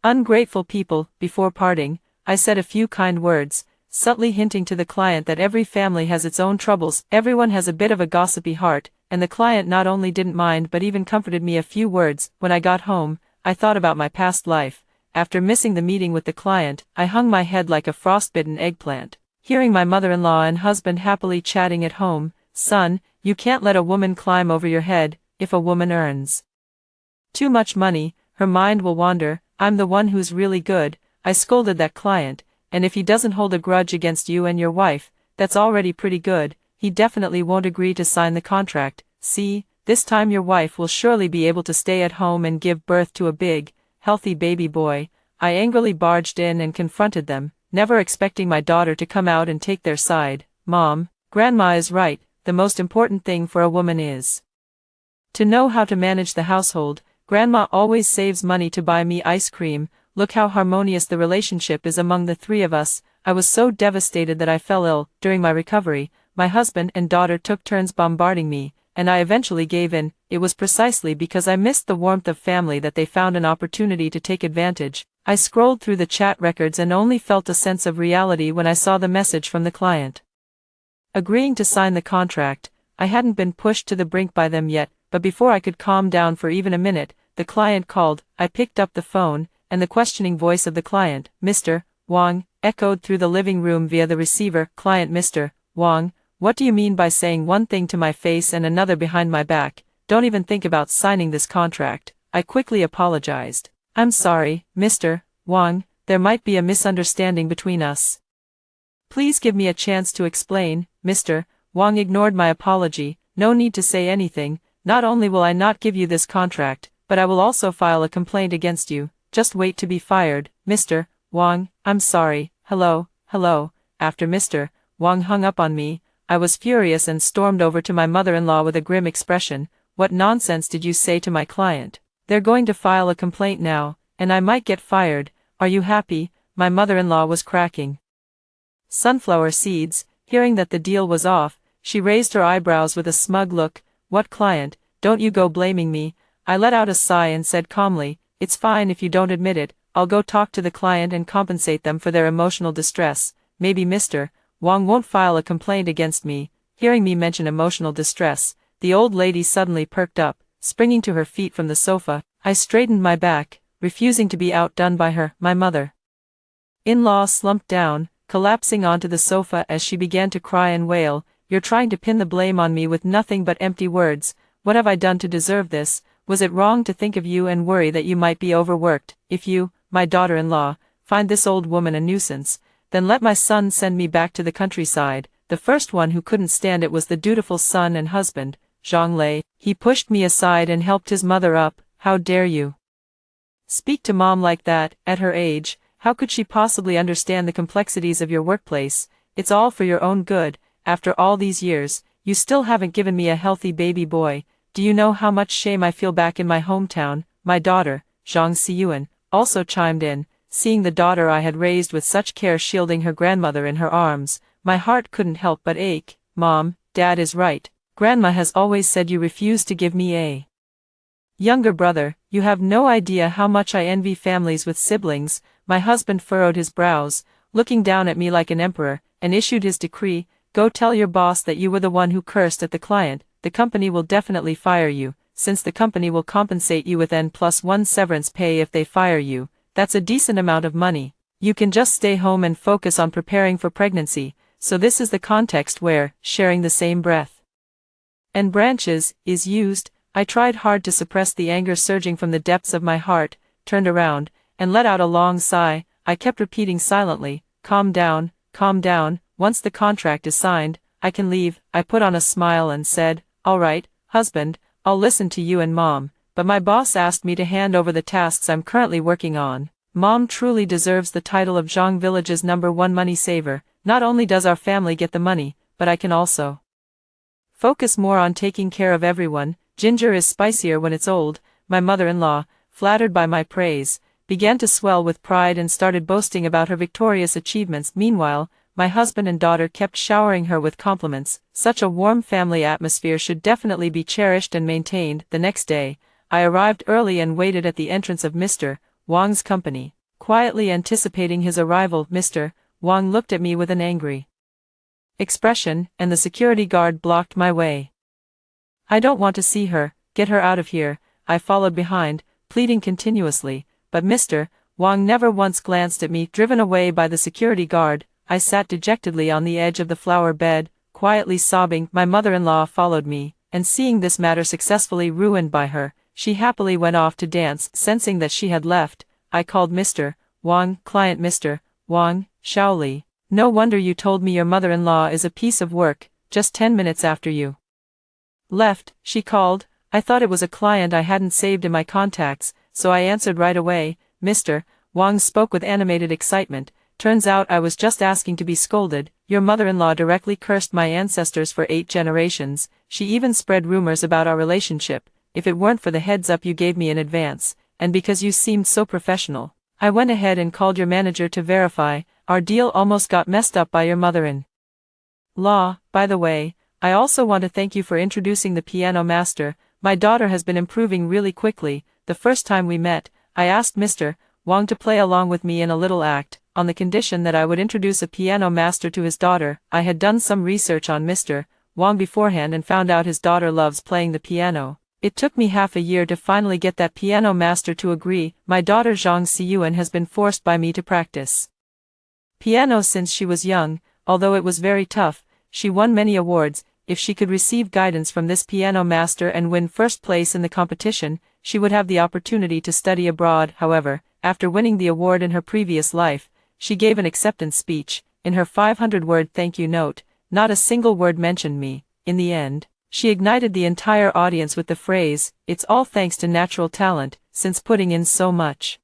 ungrateful people. Before parting, I said a few kind words, subtly hinting to the client that every family has its own troubles. Everyone has a bit of a gossipy heart, and the client not only didn't mind but even comforted me. A few words. When I got home, I thought about my past life. After missing the meeting with the client, I hung my head like a frostbitten eggplant, hearing my mother-in-law and husband happily chatting at home. Son, you can't let a woman climb over your head. If a woman earns too much money, her mind will wander. I'm the one who's really good. I scolded that client, and if he doesn't hold a grudge against you and your wife, that's already pretty good. He definitely won't agree to sign the contract. See, this time your wife will surely be able to stay at home and give birth to a big, healthy baby boy. I angrily barged in and confronted them, never expecting my daughter to come out and take their side. Mom, Grandma is right. The most important thing for a woman is to know how to manage the household. Grandma always saves money to buy me ice cream. Look how harmonious the relationship is among the three of us. I was so devastated that I fell ill. During my recovery, my husband and daughter took turns bombarding me, and I eventually gave in. It was precisely because I missed the warmth of family that they found an opportunity to take advantage. I scrolled through the chat records and only felt a sense of reality when I saw the message from the client agreeing to sign the contract. I hadn't been pushed to the brink by them yet, but before I could calm down for even a minute, the client called. I picked up the phone, and the questioning voice of the client, Mr. Wang, echoed through the living room via the receiver. Client: Mr. Wang, what do you mean by saying one thing to my face and another behind my back? Don't even think about signing this contract. I quickly apologized. I'm sorry, Mr. Wang, there might be a misunderstanding between us. Please give me a chance to explain. Mr. Wang ignored my apology. No need to say anything. Not only will I not give you this contract, but I will also file a complaint against you. Just wait to be fired. Mr. Wang, I'm sorry. Hello. After Mr. Wang hung up on me, I was furious and stormed over to my mother-in-law with a grim expression. What nonsense did you say to my client? They're going to file a complaint now, and I might get fired. Are you happy? My mother-in-law was cracking sunflower seeds. Hearing that the deal was off, she raised her eyebrows with a smug look. What client? Don't you go blaming me. I let out a sigh and said calmly, it's fine if you don't admit it. I'll go talk to the client and compensate them for their emotional distress. Maybe Mr. Wang won't file a complaint against me. Hearing me mention emotional distress, the old lady suddenly perked up, springing to her feet from the sofa. I straightened my back, refusing to be outdone by her. My mother-in-law slumped down, collapsing onto the sofa as she began to cry and wail. You're trying to pin the blame on me with nothing but empty words. What have I done to deserve this? Was it wrong to think of you and worry that you might be overworked? If you, my daughter-in-law, find this old woman a nuisance, then let my son send me back to the countryside. The first one who couldn't stand it was the dutiful son and husband, Zhang Lei. He pushed me aside and helped his mother up. How dare you speak to Mom like that, at her age? How could she possibly understand the complexities of your workplace? It's all for your own good. After all these years, you still haven't given me a healthy baby boy. Do you know how much shame I feel back in my hometown? My daughter, Zhang Xiyuan, also chimed in. Seeing the daughter I had raised with such care shielding her grandmother in her arms, my heart couldn't help but ache. Mom, Dad is right. Grandma has always said you refuse to give me a younger brother. You have no idea how much I envy families with siblings. My husband furrowed his brows, looking down at me like an emperor, and issued his decree. Go tell your boss that you were the one who cursed at the client. The company will definitely fire you. since the company will compensate you with N+1 severance pay if they fire you. That's a decent amount of money. You can just stay home and focus on preparing for pregnancy. So this is the context where sharing the same breath and branches is used. I tried hard to suppress the anger surging from the depths of my heart, turned around, and let out a long sigh. I kept repeating silently, calm down, once the contract is signed, I can leave. I put on a smile and said, all right, husband, I'll listen to you and mom, but my boss asked me to hand over the tasks I'm currently working on. Mom truly deserves the title of Zhang Village's #1 money saver. Not only does our family get the money, but I can also focus more on taking care of everyone. Ginger is spicier when it's old. My mother-in-law, flattered by my praise, began to swell with pride and started boasting about her victorious achievements. Meanwhile, my husband and daughter kept showering her with compliments. Such a warm family atmosphere should definitely be cherished and maintained. The next day, I arrived early and waited at the entrance of Mr. Wang's company. Quietly anticipating his arrival, Mr. Wang looked at me with an angry expression, and the security guard blocked my way. I don't want to see her, get her out of here. I followed behind, pleading continuously, but Mr. Wang never once glanced at me. Driven away by the security guard, I sat dejectedly on the edge of the flower bed, quietly sobbing. My mother-in-law followed me, and seeing this matter successfully ruined by her, she happily went off to dance. Sensing that she had left, I called Mr. Wang, client Mr. Wang, Shaoli. No wonder you told me your mother-in-law is a piece of work, just 10 minutes after you left, she called. I thought it was a client I hadn't saved in my contacts, so I answered right away. Mr. Wang spoke with animated excitement. Turns out I was just asking to be scolded. Your mother-in-law directly cursed my ancestors for 8 generations. She even spread rumors about our relationship. If it weren't for the heads up you gave me in advance, and because you seemed so professional, I went ahead and called your manager to verify. Our deal almost got messed up by your mother-in-law. By the way, I also want to thank you for introducing the piano master. My daughter has been improving really quickly. The first time we met, I asked Mr. Wang to play along with me in a little act, on the condition that I would introduce a piano master to his daughter. I had done some research on Mr. Wang beforehand and found out his daughter loves playing the piano. It took me half a year to finally get that piano master to agree. My daughter Zhang Xiyuan has been forced by me to practice piano since she was young. Although it was very tough, she won many awards. If she could receive guidance from this piano master and win first place in the competition, she would have the opportunity to study abroad. However, after winning the award in her previous life, she gave an acceptance speech. In her 500-word thank you note, not a single word mentioned me. In the end, she ignited the entire audience with the phrase, "It's all thanks to natural talent," since putting in so much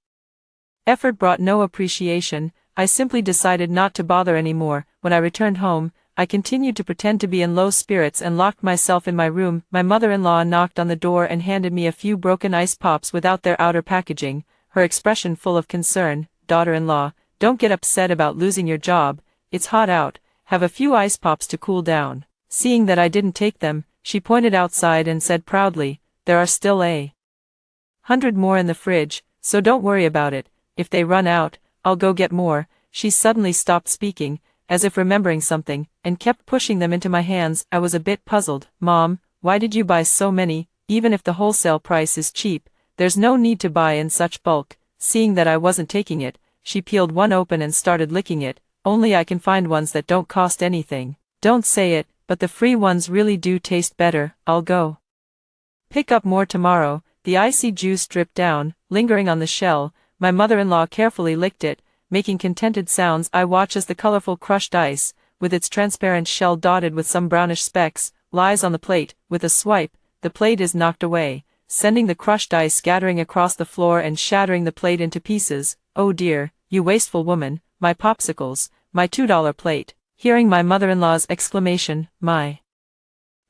effort brought no appreciation. I simply decided not to bother anymore. When I returned home, I continued to pretend to be in low spirits and locked myself in my room. My mother-in-law knocked on the door and handed me a few broken ice pops without their outer packaging, her expression full of concern. Daughter-in-law, don't get upset about losing your job. It's hot out. Have a few ice pops to cool down. Seeing that I didn't take them, she pointed outside and said proudly, there are still 100 more in the fridge, so don't worry about it. If they run out, I'll go get more. She suddenly stopped speaking, as if remembering something, and kept pushing them into my hands. I was a bit puzzled. Mom, why did you buy so many? Even if the wholesale price is cheap, there's no need to buy in such bulk. Seeing that I wasn't taking it, she peeled one open and started licking it. Only I can find ones that don't cost anything. Don't say it, but the free ones really do taste better. I'll go pick up more tomorrow. The icy juice dripped down, lingering on the shell. My mother-in-law carefully licked it, making contented sounds. I watch as the colorful crushed ice, with its transparent shell dotted with some brownish specks, lies on the plate. With a swipe, the plate is knocked away, sending the crushed ice scattering across the floor and shattering the plate into pieces. Oh dear, you wasteful woman, my popsicles, my $2 plate. Hearing my mother-in-law's exclamation, my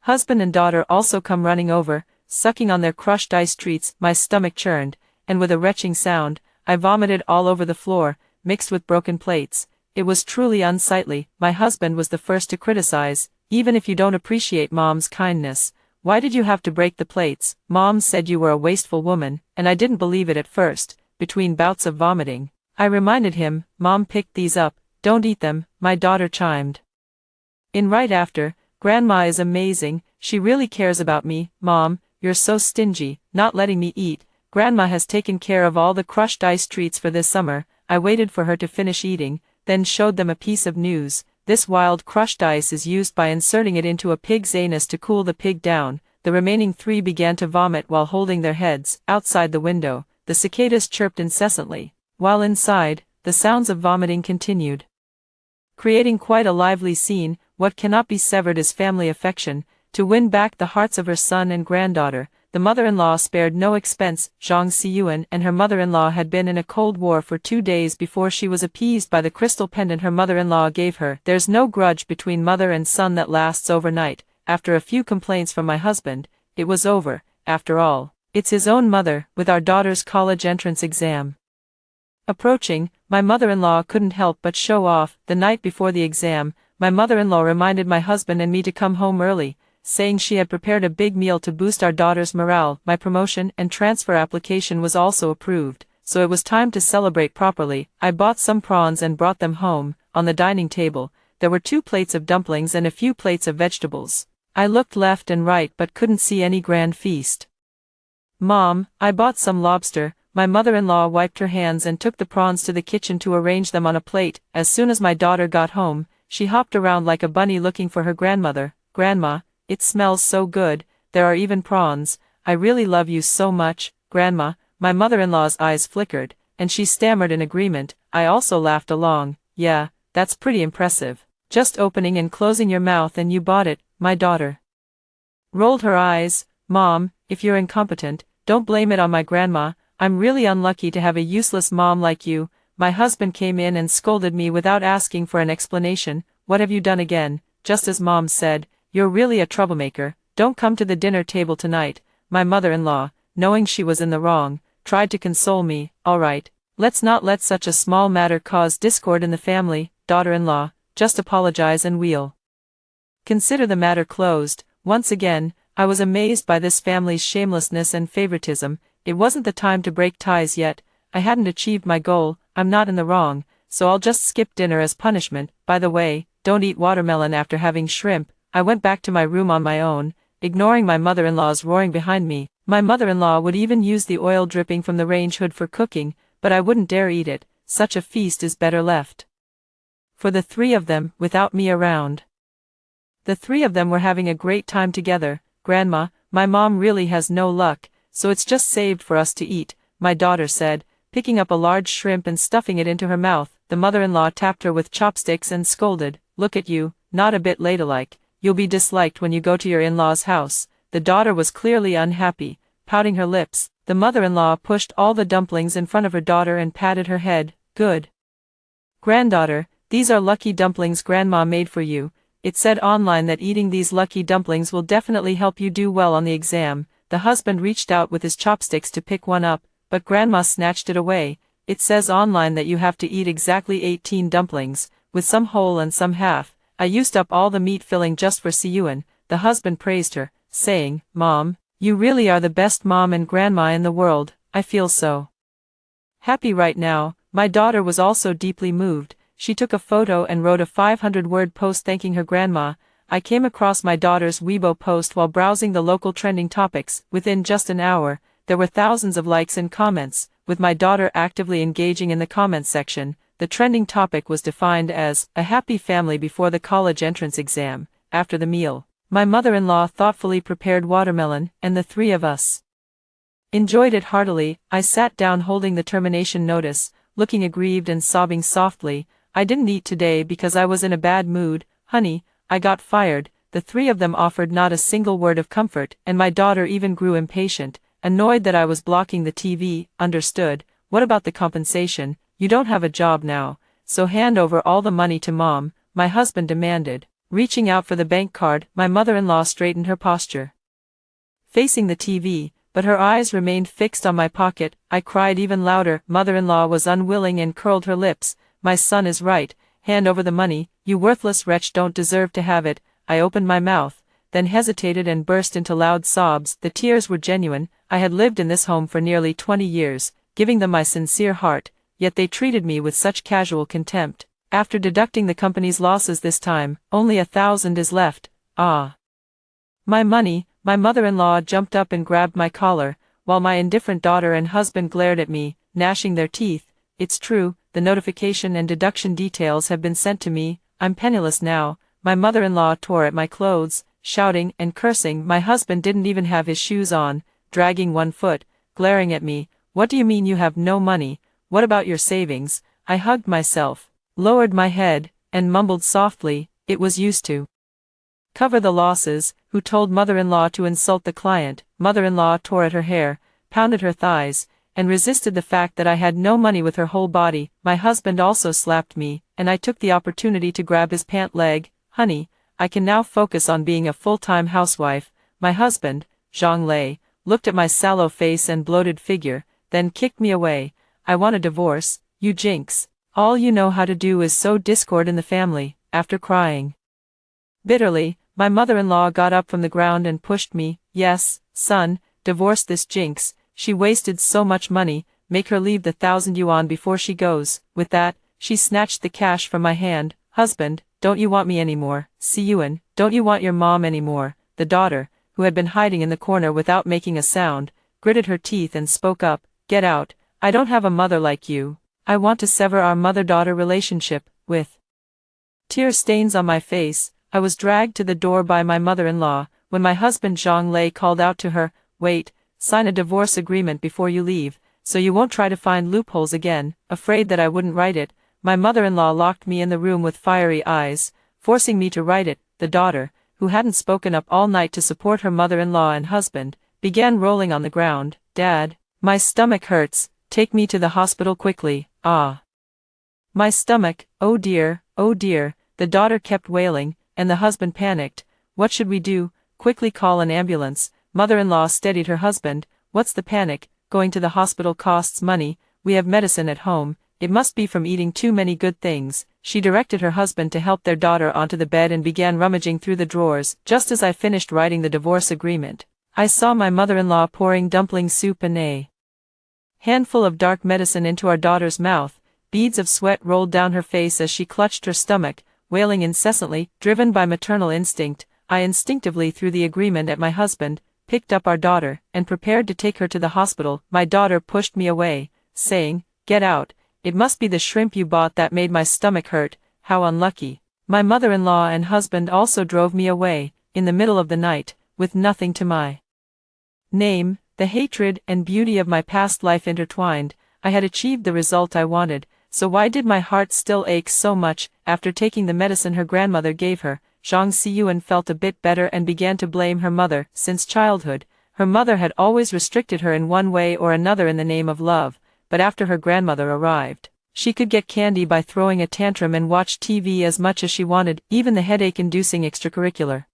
husband and daughter also come running over, sucking on their crushed ice treats. My stomach churned, and with a retching sound, I vomited all over the floor, mixed with broken plates. It was truly unsightly. My husband was the first to criticize. Even if you don't appreciate Mom's kindness, why did you have to break the plates? Mom said you were a wasteful woman, and I didn't believe it at first. Between bouts of vomiting, I reminded him, Mom picked these up, don't eat them. My daughter chimed in right after, Grandma is amazing, she really cares about me. Mom, you're so stingy, not letting me eat. Grandma has taken care of all the crushed ice treats for this summer." I waited for her to finish eating, then showed them a piece of news. "This wild crushed ice is used by inserting it into a pig's anus to cool the pig down." The remaining 3 began to vomit while holding their heads. Outside the window, the cicadas chirped incessantly, while inside, the sounds of vomiting continued, creating quite a lively scene. What cannot be severed is family affection. To win back the hearts of her son and granddaughter, the mother-in-law spared no expense. Zhang Xiyuan and her mother-in-law had been in a cold war for 2 days before she was appeased by the crystal pendant her mother-in-law gave her. There's no grudge between mother and son that lasts overnight. After a few complaints from my husband, it was over. After all, it's his own mother. With our daughter's college entrance exam approaching, my mother-in-law couldn't help but show off. The night before the exam, my mother-in-law reminded my husband and me to come home early, saying she had prepared a big meal to boost our daughter's morale. My promotion and transfer application was also approved, so it was time to celebrate properly. I bought some prawns and brought them home. On the dining table, there were 2 plates of dumplings and a few plates of vegetables. I looked left and right but couldn't see any grand feast. "Mom, I bought some lobster." My mother-in-law wiped her hands and took the prawns to the kitchen to arrange them on a plate. As soon as my daughter got home, she hopped around like a bunny looking for her grandmother. "Grandma, it smells so good, there are even prawns. I really love you so much, Grandma." My mother-in-law's eyes flickered, and she stammered in agreement. I also laughed along. "Yeah, that's pretty impressive. Just opening and closing your mouth and you bought it." My daughter rolled her eyes. "Mom, if you're incompetent, don't blame it on my grandma. I'm really unlucky to have a useless mom like you." My husband came in and scolded me without asking for an explanation. "What have you done again?" "Just as Mom said, you're really a troublemaker. Don't come to the dinner table tonight." My mother-in-law, knowing she was in the wrong, tried to console me. "All right, let's not let such a small matter cause discord in the family, daughter-in-law. Just apologize and we'll consider the matter closed." Once again, I was amazed by this family's shamelessness and favoritism. It wasn't the time to break ties yet. I hadn't achieved my goal. I'm not in the wrong, so I'll just skip dinner as punishment. By the way, don't eat watermelon after having shrimp. I went back to my room on my own, ignoring my mother-in-law's roaring behind me. My mother-in-law would even use the oil dripping from the range hood for cooking, but I wouldn't dare eat it. Such a feast is better left for the 3 of them, without me around. The 3 of them were having a great time together. "Grandma, my mom really has no luck, so it's just saved for us to eat," my daughter said, picking up a large shrimp and stuffing it into her mouth. The mother-in-law tapped her with chopsticks and scolded. "Look at you, not a bit ladylike. You'll be disliked when you go to your in-laws' house." The daughter was clearly unhappy, pouting her lips. The mother-in-law pushed all the dumplings in front of her daughter and patted her head. "Good granddaughter, these are lucky dumplings Grandma made for you. It said online that eating these lucky dumplings will definitely help you do well on the exam." The husband reached out with his chopsticks to pick one up, but Grandma snatched it away. "It says online that you have to eat exactly 18 dumplings, with some whole and some half. I used up all the meat filling just for Xiyuan." The husband praised her, saying, "Mom, you really are the best mom and grandma in the world. I feel so happy right now." My daughter was also deeply moved. She took a photo and wrote a 500-word post thanking her grandma. I came across my daughter's Weibo post while browsing the local trending topics. Within just an hour, there were thousands of likes and comments. With my daughter actively engaging in the comments section, the trending topic was defined as "a happy family before the college entrance exam." After the meal, my mother-in-law thoughtfully prepared watermelon, and the 3 of us enjoyed it heartily. I sat down holding the termination notice, looking aggrieved and sobbing softly. "I didn't eat today because I was in a bad mood, honey. I got fired." The 3 of them offered not a single word of comfort, and my daughter even grew impatient, annoyed that I was blocking the TV. "Understood. What about the compensation? You don't have a job now, so hand over all the money to Mom," my husband demanded. Reaching out for the bank card, my mother-in-law straightened her posture, facing the TV, but her eyes remained fixed on my pocket. I cried even louder. Mother-in-law was unwilling and curled her lips. "My son is right. Hand over the money. You worthless wretch don't deserve to have it." I opened my mouth, then hesitated and burst into loud sobs. The tears were genuine. I had lived in this home for nearly 20 years, giving them my sincere heart, yet they treated me with such casual contempt. After deducting the company's losses this time, only 1,000 is left. Ah. My money. My mother-in-law jumped up and grabbed my collar, while my indifferent daughter and husband glared at me, gnashing their teeth. It's true, the notification and deduction details have been sent to me. I'm penniless now. My mother-in-law tore at my clothes, shouting and cursing. My husband didn't even have his shoes on, dragging one foot, glaring at me. What do you mean you have no money? What about your savings? I hugged myself, lowered my head, and mumbled softly, it was used to cover the losses. Who told mother-in-law to insult the client? Mother-in-law tore at her hair, pounded her thighs, and resisted the fact that I had no money with her whole body. My husband also slapped me, and I took the opportunity to grab his pant leg. Honey, I can now focus on being a full-time housewife. My husband, Zhang Lei, looked at my sallow face and bloated figure, then kicked me away. I want a divorce, you jinx. All you know how to do is sow discord in the family. After crying bitterly, my mother-in-law got up from the ground and pushed me. Yes, son, divorce this jinx. She wasted so much money, make her leave the 1,000 yuan before she goes. With that, she snatched the cash from my hand. Husband, don't you want me anymore? Siyuan, don't you want your mom anymore? The daughter, who had been hiding in the corner without making a sound, gritted her teeth and spoke up. Get out, I don't have a mother like you. I want to sever our mother-daughter relationship. With tear stains on my face, I was dragged to the door by my mother-in-law. When my husband Zhang Lei called out to her, wait, sign a divorce agreement before you leave, so you won't try to find loopholes again. Afraid that I wouldn't write it, my mother-in-law locked me in the room with fiery eyes, forcing me to write it. The daughter, who hadn't spoken up all night to support her mother-in-law and husband, began rolling on the ground. Dad, my stomach hurts, take me to the hospital quickly. Ah. My stomach, oh dear, the daughter kept wailing, and the husband panicked. What should we do? Quickly call an ambulance. Mother-in-law steadied her husband. What's the panic? Going to the hospital costs money. We have medicine at home. It must be from eating too many good things. She directed her husband to help their daughter onto the bed and began rummaging through the drawers. Just as I finished writing the divorce agreement, I saw my mother-in-law pouring dumpling soup and a handful of dark medicine into our daughter's mouth. Beads of sweat rolled down her face as she clutched her stomach, wailing incessantly. Driven by maternal instinct, I instinctively threw the agreement at my husband, picked up our daughter, and prepared to take her to the hospital. My daughter pushed me away, saying, "Get out, it must be the shrimp you bought that made my stomach hurt, how unlucky." My mother-in-law and husband also drove me away, in the middle of the night, with nothing to my name. The hatred and beauty of my past life intertwined. I had achieved the result I wanted, so why did my heart still ache so much? After taking the medicine her grandmother gave her, Zhang Siyuan felt a bit better and began to blame her mother. Since childhood, her mother had always restricted her in one way or another in the name of love, but after her grandmother arrived, she could get candy by throwing a tantrum and watch TV as much as she wanted. Even the headache-inducing extracurricular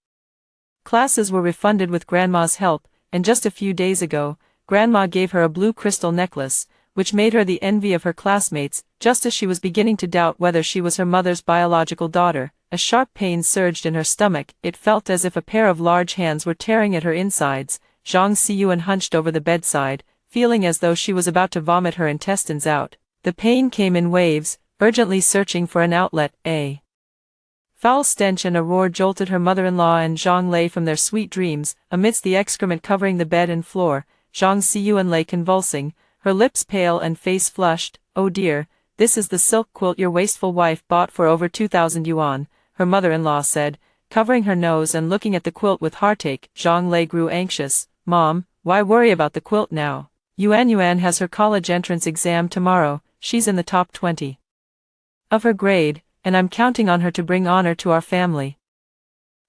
classes were refunded with Grandma's help, and just a few days ago, Grandma gave her a blue crystal necklace, which made her the envy of her classmates. Just as she was beginning to doubt whether she was her mother's biological daughter, a sharp pain surged in her stomach. It felt as if a pair of large hands were tearing at her insides. Zhang Siyuan hunched over the bedside, feeling as though she was about to vomit her intestines out. The pain came in waves, urgently searching for an outlet. A foul stench and a roar jolted her mother-in-law and Zhang Lei from their sweet dreams. Amidst the excrement covering the bed and floor, Zhang Siyuan lay convulsing, her lips pale and face flushed. "Oh dear, this is the silk quilt your wasteful wife bought for over 2,000 yuan, her mother-in-law said, covering her nose and looking at the quilt with heartache. Zhang Lei grew anxious. "Mom, why worry about the quilt now? Yuan has her college entrance exam tomorrow. She's in the top 20 of her grade, and I'm counting on her to bring honor to our family."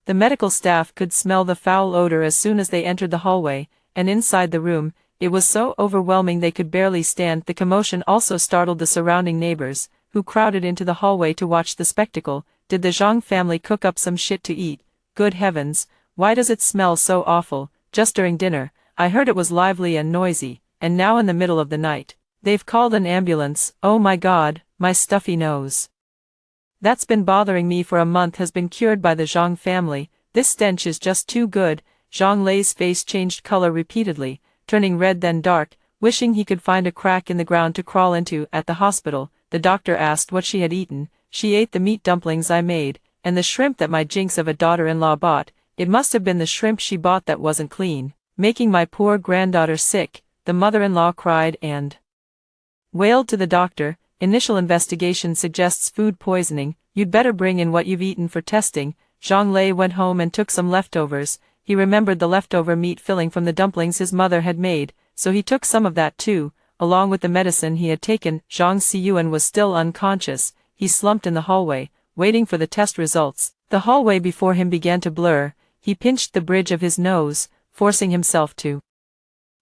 The medical staff could smell the foul odor as soon as they entered the hallway, and inside the room, it was so overwhelming they could barely stand. The commotion also startled the surrounding neighbors, who crowded into the hallway to watch the spectacle. Did the Zhang family cook up some shit to eat? Good heavens, why does it smell so awful? Just during dinner, I heard it was lively and noisy, and now in the middle of the night, they've called an ambulance. Oh my god, my stuffy nose that's been bothering me for a month has been cured by the Zhang family. This stench is just too good. Zhang Lei's face changed color repeatedly, turning red then dark, wishing he could find a crack in the ground to crawl into. At the hospital, the doctor asked what she had eaten. She ate the meat dumplings I made, and the shrimp that my jinx of a daughter-in-law bought. It must have been the shrimp she bought that wasn't clean, making my poor granddaughter sick, the mother-in-law cried and wailed to the doctor. Initial investigation suggests food poisoning. You'd better bring in what you've eaten for testing. Zhang Lei went home and took some leftovers. He remembered the leftover meat filling from the dumplings his mother had made, so he took some of that too, along with the medicine he had taken. Zhang Xiyuan was still unconscious. He slumped in the hallway, waiting for the test results. The hallway before him began to blur. He pinched the bridge of his nose, forcing himself to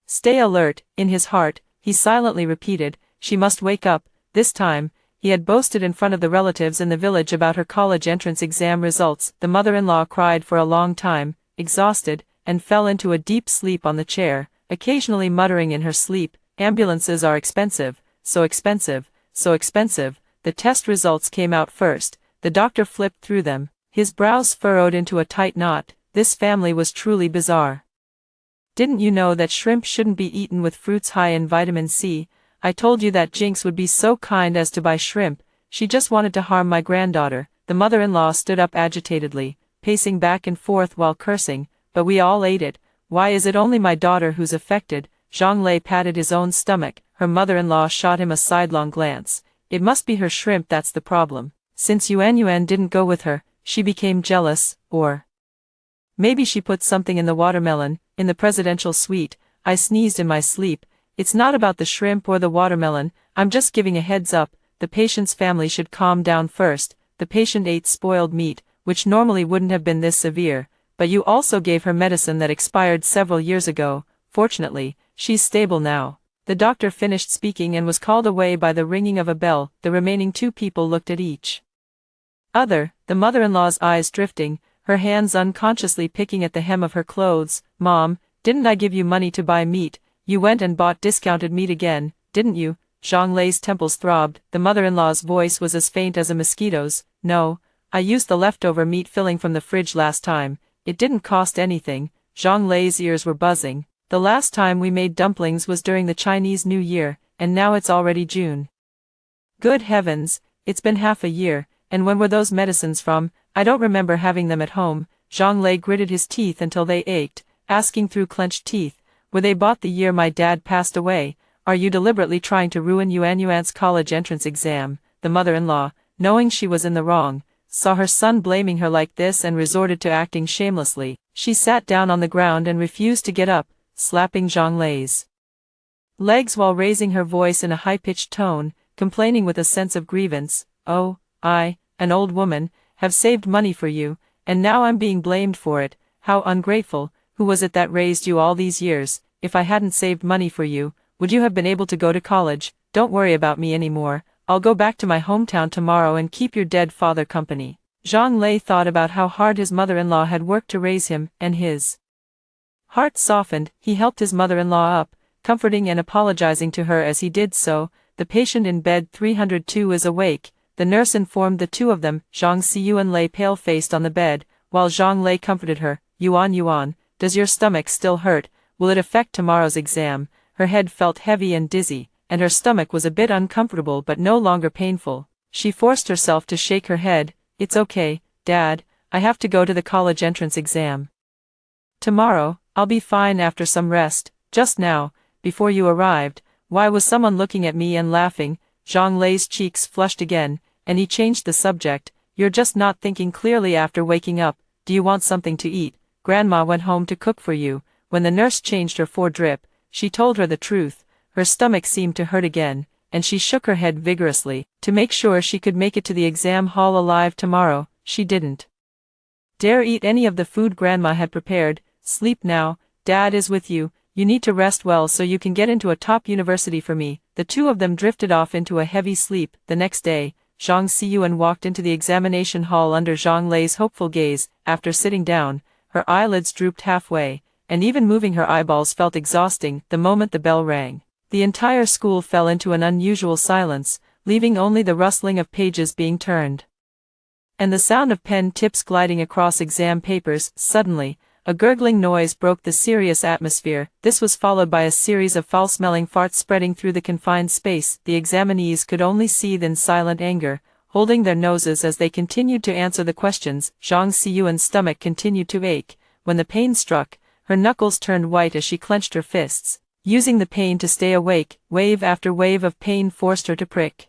stay alert. In his heart, he silently repeated, "She must wake up." This time, he had boasted in front of the relatives in the village about her college entrance exam results. The mother-in-law cried for a long time, exhausted, and fell into a deep sleep on the chair, occasionally muttering in her sleep, "Ambulances are expensive, so expensive, so expensive." The test results came out first. The doctor flipped through them, his brows furrowed into a tight knot. This family was truly bizarre. "Didn't you know that shrimp shouldn't be eaten with fruits high in vitamin C? I told you that Jinx would be so kind as to buy shrimp. She just wanted to harm my granddaughter." The mother-in-law stood up agitatedly, pacing back and forth while cursing, "But we all ate it. Why is it only my daughter who's affected?" Zhang Lei patted his own stomach. Her mother-in-law shot him a sidelong glance. "It must be her shrimp that's the problem. Since Yuan didn't go with her, she became jealous, or maybe she put something in the watermelon, in the presidential suite." I sneezed in my sleep. "It's not about the shrimp or the watermelon, I'm just giving a heads up. The patient's family should calm down first. The patient ate spoiled meat, which normally wouldn't have been this severe, but you also gave her medicine that expired several years ago. Fortunately, she's stable now." The doctor finished speaking and was called away by the ringing of a bell. The remaining two people looked at each other, the mother-in-law's eyes drifting, her hands unconsciously picking at the hem of her clothes. "Mom, didn't I give you money to buy meat? You went and bought discounted meat again, didn't you?" Zhang Lei's temples throbbed. The mother-in-law's voice was as faint as a mosquito's. "No, I used the leftover meat filling from the fridge last time. It didn't cost anything." Zhang Lei's ears were buzzing. "The last time we made dumplings was during the Chinese New Year, and now it's already June. Good heavens, it's been half a year, and when were those medicines from? I don't remember having them at home." Zhang Lei gritted his teeth until they ached, asking through clenched teeth, "Were they bought the year my dad passed away? Are you deliberately trying to ruin Yuan's college entrance exam?" The mother-in-law, knowing she was in the wrong, saw her son blaming her like this and resorted to acting shamelessly. She sat down on the ground and refused to get up, slapping Zhang Lei's legs while raising her voice in a high-pitched tone, complaining with a sense of grievance. "Oh, I, an old woman, have saved money for you, and now I'm being blamed for it. How ungrateful. Who was it that raised you all these years? If I hadn't saved money for you, would you have been able to go to college? Don't worry about me anymore. I'll go back to my hometown tomorrow and keep your dead father company." Zhang Lei thought about how hard his mother-in-law had worked to raise him, and his heart softened. He helped his mother-in-law up, comforting and apologizing to her as he did so. "The patient in bed 302 is awake," the nurse informed the two of them. Zhang Xiyuan lay pale-faced on the bed, while Zhang Lei comforted her. Yuan, does your stomach still hurt? Will it affect tomorrow's exam?" Her head felt heavy and dizzy, and her stomach was a bit uncomfortable but no longer painful. She forced herself to shake her head. "It's okay, Dad, I have to go to the college entrance exam tomorrow. I'll be fine after some rest. Just now, before you arrived, why was someone looking at me and laughing?" Zhang Lei's cheeks flushed again, and he changed the subject. "You're just not thinking clearly after waking up. Do you want something to eat? Grandma went home to cook for you." When the nurse changed her for drip, she told her the truth. Her stomach seemed to hurt again, and she shook her head vigorously. To make sure she could make it to the exam hall alive tomorrow, she didn't dare eat any of the food Grandma had prepared. "Sleep now, Dad is with you. You need to rest well so you can get into a top university for me." The two of them drifted off into a heavy sleep. The next day, Zhang Xiyuan walked into the examination hall under Zhang Lei's hopeful gaze. After sitting down, her eyelids drooped halfway, and even moving her eyeballs felt exhausting. The moment the bell rang, the entire school fell into an unusual silence, leaving only the rustling of pages being turned and the sound of pen tips gliding across exam papers. Suddenly, a gurgling noise broke the serious atmosphere. This was followed by a series of foul-smelling farts spreading through the confined space. The examinees could only seethe in silent anger, holding their noses as they continued to answer the questions. Zhang Xiyuan's stomach continued to ache, when the pain struck, her knuckles turned white as she clenched her fists. Using the pain to stay awake, wave after wave of pain forced her to prick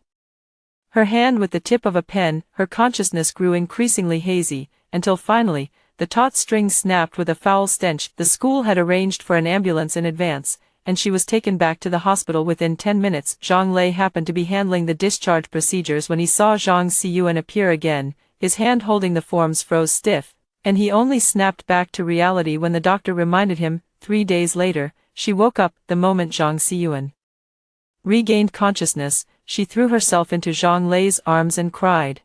her hand with the tip of a pen. Her consciousness grew increasingly hazy, until finally, the taut strings snapped with a foul stench. The school had arranged for an ambulance in advance, and she was taken back to the hospital within 10 minutes. Zhang Lei happened to be handling the discharge procedures when he saw Zhang Xiyuan appear again. His hand holding the forms froze stiff, and he only snapped back to reality when the doctor reminded him. 3 days later, she woke up. The moment Zhang Xiyuan regained consciousness, she threw herself into Zhang Lei's arms and cried,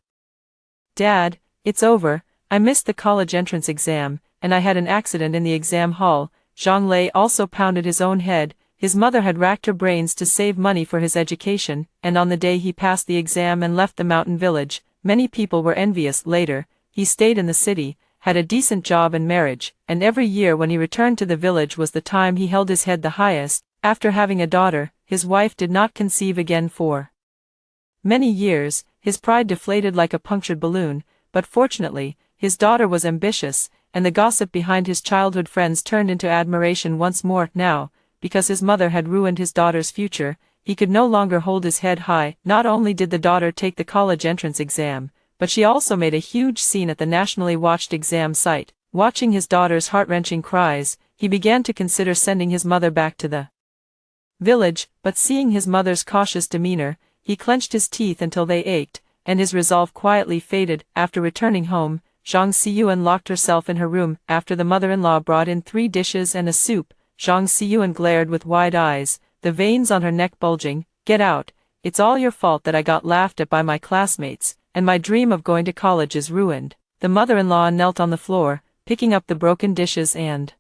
"Dad, it's over. I missed the college entrance exam, and I had an accident in the exam hall." Zhang Lei also pounded his own head. His mother had racked her brains to save money for his education, and on the day he passed the exam and left the mountain village, many people were envious. Later, he stayed in the city, had a decent job and marriage, and every year when he returned to the village was the time he held his head the highest. After having a daughter, his wife did not conceive again for many years. His pride deflated like a punctured balloon, but fortunately, his daughter was ambitious, and the gossip behind his childhood friends turned into admiration once more. Now, because his mother had ruined his daughter's future, he could no longer hold his head high. Not only did the daughter take the college entrance exam, but she also made a huge scene at the nationally watched exam site. Watching his daughter's heart-wrenching cries, he began to consider sending his mother back to the village, but seeing his mother's cautious demeanor, he clenched his teeth until they ached, and his resolve quietly faded. After returning home, Zhang Xiyuan locked herself in her room. After the mother-in-law brought in 3 dishes and a soup, Zhang Xiyuan glared with wide eyes, the veins on her neck bulging. "Get out, it's all your fault that I got laughed at by my classmates, and my dream of going to college is ruined." The mother-in-law knelt on the floor, picking up the broken dishes and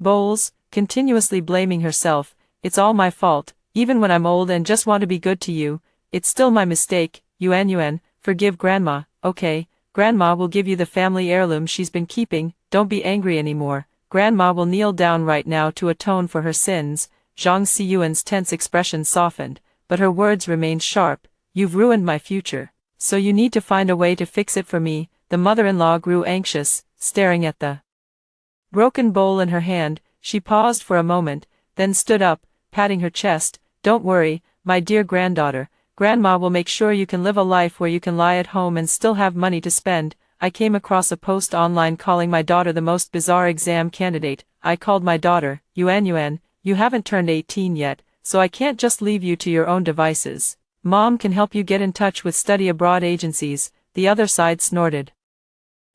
bowls, continuously blaming herself. "It's all my fault, even when I'm old and just want to be good to you. It's still my mistake. Yuan, forgive Grandma, okay? Grandma will give you the family heirloom she's been keeping. Don't be angry anymore. Grandma will kneel down right now to atone for her sins." Zhang Xiyuan's tense expression softened, but her words remained sharp. "You've ruined my future, so you need to find a way to fix it for me." The mother-in-law grew anxious, staring at the broken bowl in her hand. She paused for a moment, then stood up, patting her chest. "Don't worry, my dear granddaughter. Grandma will make sure you can live a life where you can lie at home and still have money to spend." I came across a post online calling my daughter the most bizarre exam candidate. I called my daughter, Yuan, you haven't turned 18 yet, so I can't just leave you to your own devices. Mom can help you get in touch with study abroad agencies. The other side snorted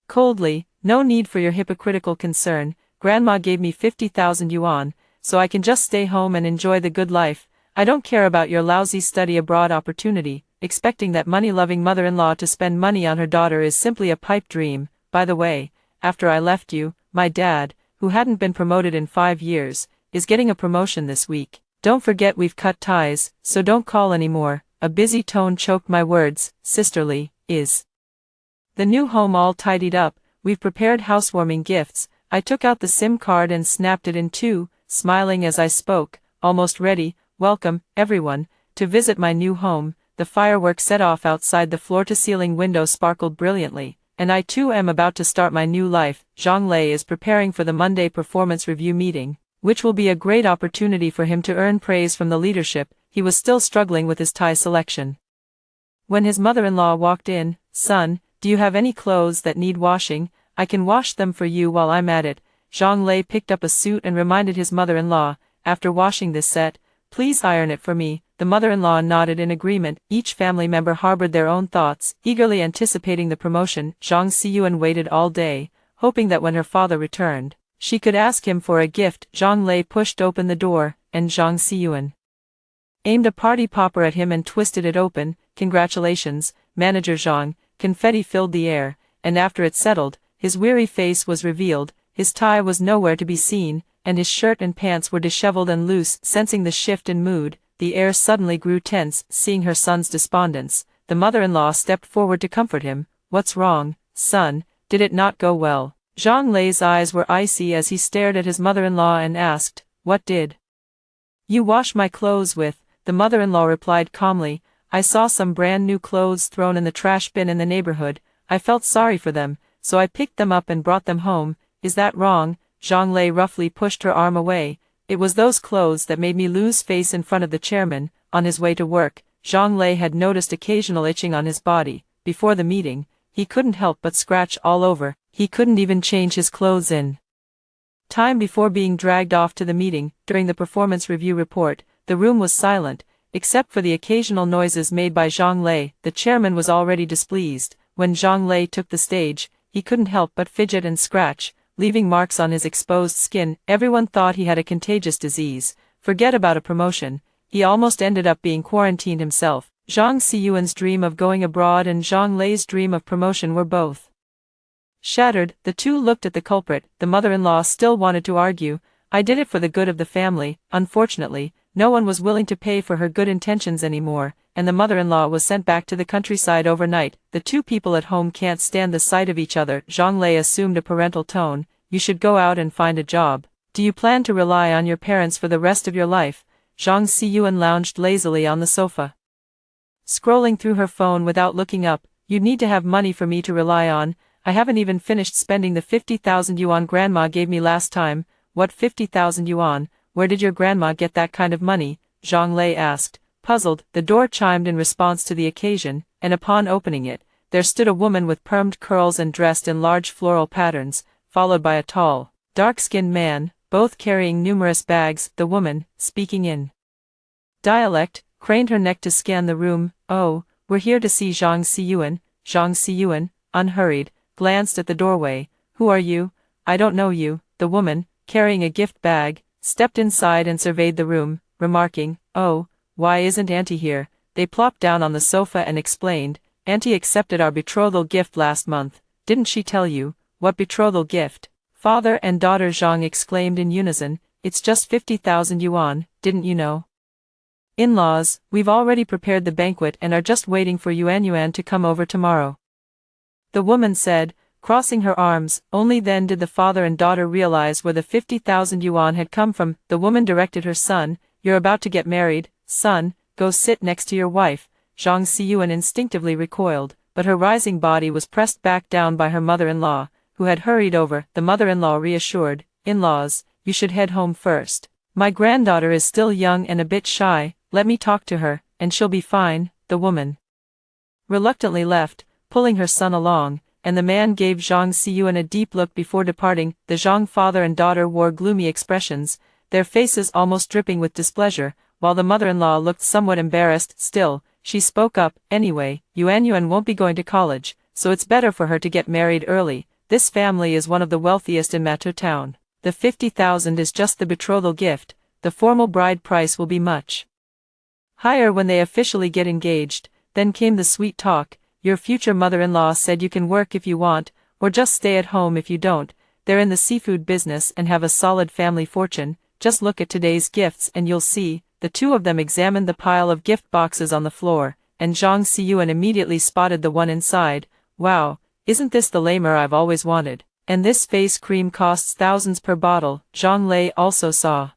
coldly, "No need for your hypocritical concern. Grandma gave me 50,000 yuan, so I can just stay home and enjoy the good life. I don't care about your lousy study abroad opportunity." Expecting that money-loving mother-in-law to spend money on her daughter is simply a pipe dream. By the way, after I left you, my dad, who hadn't been promoted in 5 years, is getting a promotion this week. Don't forget we've cut ties, so don't call anymore. A busy tone choked my words. "Sisterly, is the new home all tidied up? We've prepared housewarming gifts." I took out the SIM card and snapped it in two, smiling as I spoke. "Almost ready. Welcome, everyone, to visit my new home." The fireworks set off outside. The floor-to-ceiling window sparkled brilliantly, and I too am about to start my new life. Zhang Lei is preparing for the Monday performance review meeting, which will be a great opportunity for him to earn praise from the leadership. He was still struggling with his tie selection when his mother-in-law walked in. "Son, do you have any clothes that need washing? I can wash them for you while I'm at it." Zhang Lei picked up a suit and reminded his mother-in-law, "After washing this set, please iron it for me." The mother-in-law nodded in agreement. Each family member harbored their own thoughts, eagerly anticipating the promotion. Zhang Xiyuan waited all day, hoping that when her father returned, she could ask him for a gift. Zhang Lei pushed open the door, and Zhang Xiyuan aimed a party popper at him and twisted it open. "Congratulations, Manager Zhang." Confetti filled the air, and after it settled, his weary face was revealed. His tie was nowhere to be seen, and his shirt and pants were disheveled and loose. Sensing the shift in mood, the air suddenly grew tense. Seeing her son's despondence, the mother-in-law stepped forward to comfort him. "What's wrong, son? Did it not go well?" Zhang Lei's eyes were icy as he stared at his mother-in-law and asked, "What did you wash my clothes with?" The mother-in-law replied calmly, "I saw some brand new clothes thrown in the trash bin in the neighborhood. I felt sorry for them, so I picked them up and brought them home." is that wrong? Zhang Lei roughly pushed her arm away. It was those clothes that made me lose face in front of the chairman. On his way to work, Zhang Lei had noticed occasional itching on his body. Before the meeting, he couldn't help but scratch all over. He couldn't even change his clothes in time before being dragged off to the meeting. During the performance review report, the room was silent, except for the occasional noises made by Zhang Lei. The chairman was already displeased. When Zhang Lei took the stage, he couldn't help but fidget and scratch, leaving marks on his exposed skin. Everyone thought he had a contagious disease. Forget about a promotion. He almost ended up being quarantined himself. Zhang Xiyuan's dream of going abroad and Zhang Lei's dream of promotion were both shattered. The two looked at the culprit. The mother-in-law still wanted to argue. I did it for the good of the family. Unfortunately, no one was willing to pay for her good intentions anymore, and the mother-in-law was sent back to the countryside overnight. The two people at home can't stand the sight of each other. Zhang Lei assumed a parental tone. You should go out and find a job. Do you plan to rely on your parents for the rest of your life? Zhang Xiyuan lounged lazily on the sofa, scrolling through her phone without looking up. You need to have money for me to rely on. I haven't even finished spending the 50,000 yuan grandma gave me last time. What 50,000 yuan? Where did your grandma get that kind of money? Zhang Lei asked, puzzled. The door chimed in response to the occasion, and upon opening it, there stood a woman with permed curls and dressed in large floral patterns, followed by a tall, dark-skinned man, both carrying numerous bags. The woman, speaking in dialect, craned her neck to scan the room. Oh, we're here to see Zhang Xiyuan. Zhang Xiyuan, unhurried, glanced at the doorway. Who are you? I don't know you. The woman, carrying a gift bag, stepped inside and surveyed the room, remarking, oh, why isn't Auntie here? They plopped down on the sofa and explained, Auntie accepted our betrothal gift last month. Didn't she tell you? What betrothal gift? Father and daughter Zhang exclaimed in unison. It's just 50,000 yuan, didn't you know? In-laws, we've already prepared the banquet and are just waiting for Yuan to come over tomorrow, the woman said, crossing her arms. Only then did the father and daughter realize where the 50,000 yuan had come from. The woman directed her son, you're about to get married, son, go sit next to your wife. Zhang Xiyuan instinctively recoiled, but her rising body was pressed back down by her mother-in-law, who had hurried over. The mother-in-law reassured, in-laws, you should head home first. My granddaughter is still young and a bit shy, let me talk to her, and she'll be fine. The woman reluctantly left, pulling her son along, and the man gave Zhang Xiyuan a deep look before departing. The Zhang father and daughter wore gloomy expressions, their faces almost dripping with displeasure, while the mother-in-law looked somewhat embarrassed. Still, she spoke up, anyway, Yuan won't be going to college, so it's better for her to get married early. This family is one of the wealthiest in Mato town. The 50,000 is just the betrothal gift. The formal bride price will be much higher when they officially get engaged. Then came the sweet talk. Your future mother-in-law said you can work if you want, or just stay at home if you don't. They're in the seafood business and have a solid family fortune. Just look at today's gifts and you'll see. The two of them examined the pile of gift boxes on the floor, and Zhang Xiyuan immediately spotted the one inside. Wow, isn't this the lamer I've always wanted? And this face cream costs thousands per bottle. Zhang Lei also saw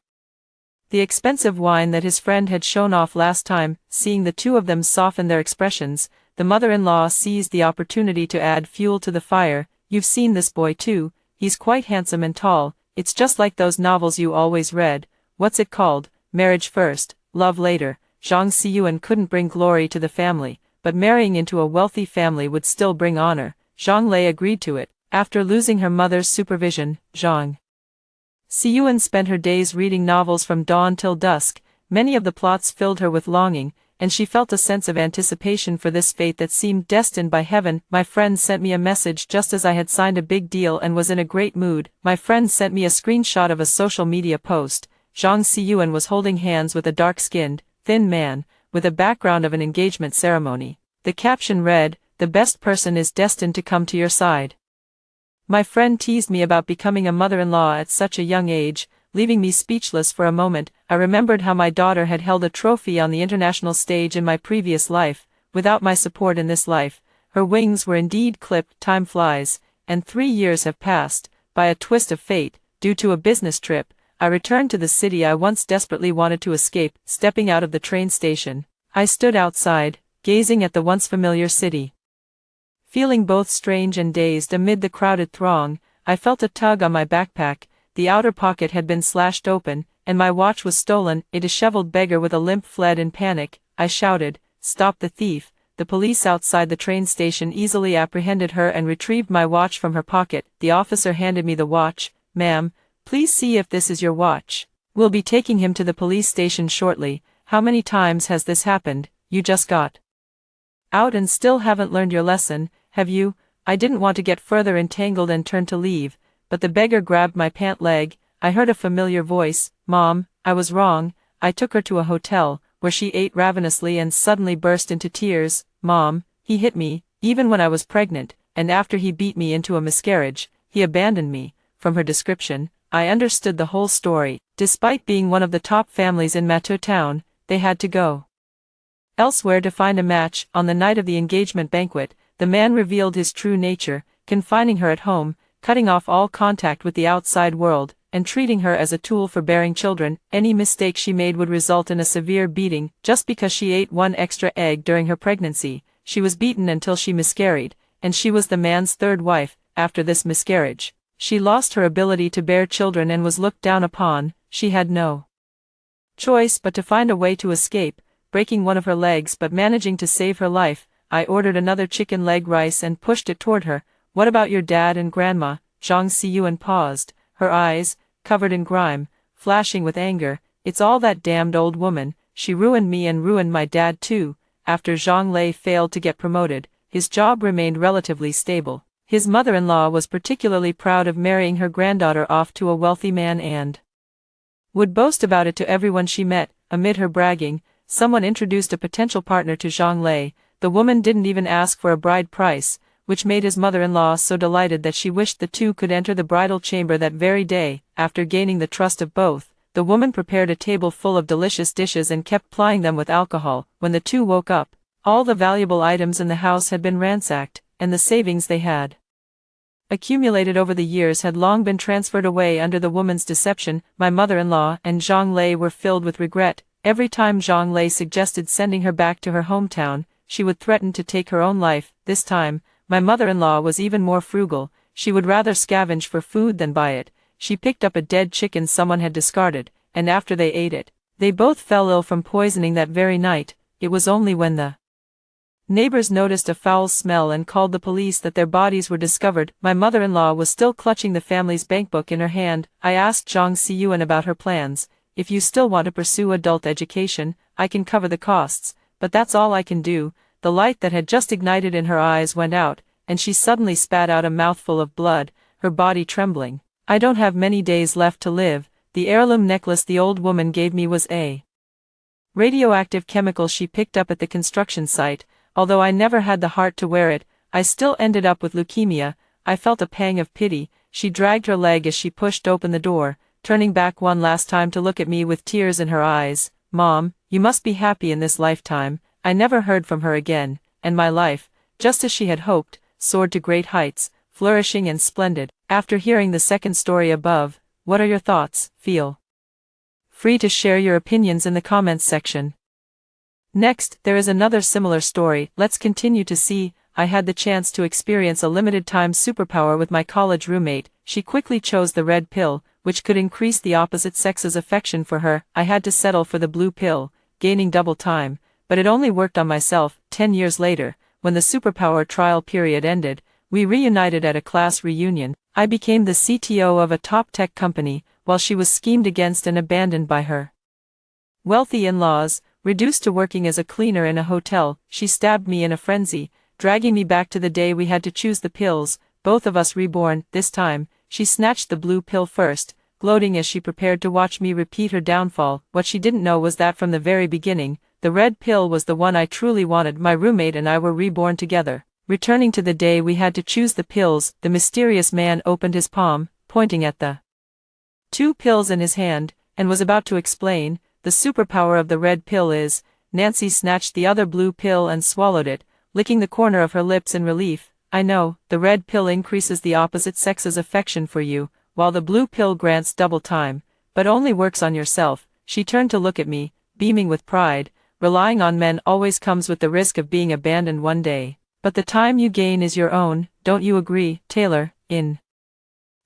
the expensive wine that his friend had shown off last time. Seeing the two of them soften their expressions, the mother-in-law seized the opportunity to add fuel to the fire. You've seen this boy too, he's quite handsome and tall. It's just like those novels you always read. What's it called? Marriage first, love later. Zhang Xiyuan couldn't bring glory to the family, but marrying into a wealthy family would still bring honor. Zhang Lei agreed to it. After losing her mother's supervision, Zhang Xiyuan spent her days reading novels from dawn till dusk. Many of the plots filled her with longing, and she felt a sense of anticipation for this fate that seemed destined by heaven. My friend sent me a message just as I had signed a big deal and was in a great mood. My friend sent me a screenshot of a social media post. Zhang Xiyuan was holding hands with a dark-skinned, thin man, with a background of an engagement ceremony. The caption read, the best person is destined to come to your side. My friend teased me about becoming a mother-in-law at such a young age, leaving me speechless for a moment. I remembered how my daughter had held a trophy on the international stage in my previous life. Without my support in this life, her wings were indeed clipped. Time flies, and 3 years have passed. By a twist of fate, due to a business trip, I returned to the city I once desperately wanted to escape. Stepping out of the train station, I stood outside, gazing at the once familiar city. Feeling both strange and dazed amid the crowded throng, I felt a tug on my backpack, the outer pocket had been slashed open, and my watch was stolen. A disheveled beggar with a limp fled in panic. I shouted, "Stop the thief!" The police outside the train station easily apprehended her and retrieved my watch from her pocket. The officer handed me the watch. "Ma'am, please see if this is your watch. We'll be taking him to the police station shortly." "How many times has this happened? You just got out and still haven't learned your lesson, have you?" I didn't want to get further entangled and turned to leave, but the beggar grabbed my pant leg. I heard a familiar voice. "Mom, I was wrong." I took her to a hotel, where she ate ravenously and suddenly burst into tears. "Mom, he hit me, even when I was pregnant, and after he beat me into a miscarriage, he abandoned me." From her description, I understood the whole story. Despite being one of the top families in Matteau Town, they had to go elsewhere to find a match. On the night of the engagement banquet, the man revealed his true nature, confining her at home, cutting off all contact with the outside world, and treating her as a tool for bearing children. Any mistake she made would result in a severe beating. Just because she ate one extra egg during her pregnancy, she was beaten until she miscarried, and she was the man's third wife. After this miscarriage, she lost her ability to bear children and was looked down upon. She had no choice but to find a way to escape, breaking one of her legs but managing to save her life. I ordered another chicken leg rice and pushed it toward her. "What about your dad and grandma?" Zhang Xiyuan paused, her eyes, covered in grime, flashing with anger. "It's all that damned old woman. She ruined me and ruined my dad too." After Zhang Lei failed to get promoted, his job remained relatively stable. His mother-in-law was particularly proud of marrying her granddaughter off to a wealthy man and would boast about it to everyone she met. Amid her bragging, someone introduced a potential partner to Zhang Lei. The woman didn't even ask for a bride price, which made his mother-in-law so delighted that she wished the two could enter the bridal chamber that very day. After gaining the trust of both, the woman prepared a table full of delicious dishes and kept plying them with alcohol. When the two woke up, all the valuable items in the house had been ransacked, and the savings they had accumulated over the years had long been transferred away under the woman's deception. My mother-in-law and Zhang Lei were filled with regret. Every time Zhang Lei suggested sending her back to her hometown, she would threaten to take her own life. This time, my mother-in-law was even more frugal. She would rather scavenge for food than buy it. She picked up a dead chicken someone had discarded, and after they ate it, they both fell ill from poisoning that very night. It was only when the neighbors noticed a foul smell and called the police that their bodies were discovered. My mother-in-law was still clutching the family's bankbook in her hand. I asked Zhang Xiyuan about her plans. "If you still want to pursue adult education, I can cover the costs, but that's all I can do." The light that had just ignited in her eyes went out, and she suddenly spat out a mouthful of blood, her body trembling. "I don't have many days left to live." The heirloom necklace the old woman gave me was a radioactive chemical she picked up at the construction site. Although I never had the heart to wear it, I still ended up with leukemia. I felt a pang of pity. She dragged her leg as she pushed open the door, turning back one last time to look at me with tears in her eyes. "Mom, you must be happy in this lifetime." I never heard from her again, and my life, just as she had hoped, soared to great heights, flourishing and splendid. After hearing the second story above, what are your thoughts? Feel free to share your opinions in the comments section. Next, there is another similar story. Let's continue to see. I had the chance to experience a limited-time superpower with my college roommate. She quickly chose the red pill, which could increase the opposite sex's affection for her. I had to settle for the blue pill, gaining double time, but it only worked on myself. 10 years later, when the superpower trial period ended, we reunited at a class reunion. I became the CTO of a top tech company, while she was schemed against and abandoned by her wealthy in-laws. Reduced to working as a cleaner in a hotel, she stabbed me in a frenzy, dragging me back to the day we had to choose the pills, both of us reborn. This time, she snatched the blue pill first, gloating as she prepared to watch me repeat her downfall. What she didn't know was that from the very beginning, the red pill was the one I truly wanted. My roommate and I were reborn together. Returning to the day we had to choose the pills, the mysterious man opened his palm, pointing at the 2 pills in his hand, and was about to explain. "The superpower of the red pill is..." Nancy snatched the other blue pill and swallowed it, licking the corner of her lips in relief. "I know, the red pill increases the opposite sex's affection for you, while the blue pill grants double time, but only works on yourself." She turned to look at me, beaming with pride. "Relying on men always comes with the risk of being abandoned one day, but the time you gain is your own, don't you agree, Taylor?" In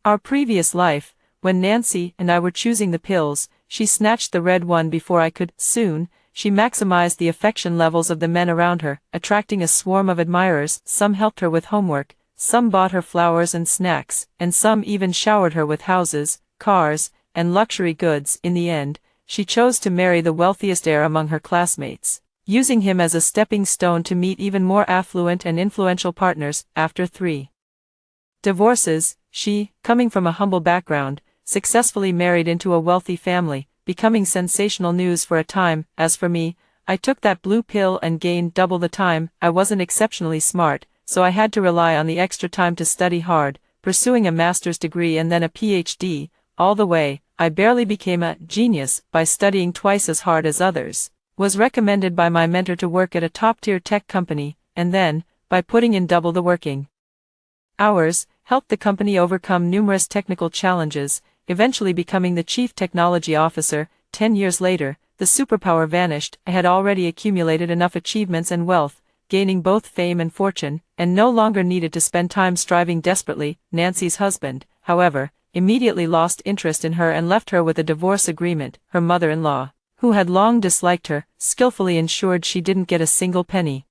Our previous life, when Nancy and I were choosing the pills, she snatched the red one before I could. Soon, she maximized the affection levels of the men around her, attracting a swarm of admirers. Some helped her with homework, some bought her flowers and snacks, and some even showered her with houses, cars, and luxury goods. In the end, she chose to marry the wealthiest heir among her classmates, using him as a stepping stone to meet even more affluent and influential partners. After 3 divorces, she, coming from a humble background, successfully married into a wealthy family, becoming sensational news for a time. As for me, I took that blue pill and gained double the time. I wasn't exceptionally smart, so I had to rely on the extra time to study hard, pursuing a master's degree and then a PhD. All the way, I barely became a genius by studying twice as hard as others, was recommended by my mentor to work at a top-tier tech company, and then, by putting in double the working hours, helped the company overcome numerous technical challenges, eventually becoming the chief technology officer. 10 years later, the superpower vanished. I had already accumulated enough achievements and wealth, gaining both fame and fortune, and no longer needed to spend time striving desperately. Nancy's husband, however, immediately lost interest in her and left her with a divorce agreement. Her mother-in-law, who had long disliked her, skillfully ensured she didn't get a single penny,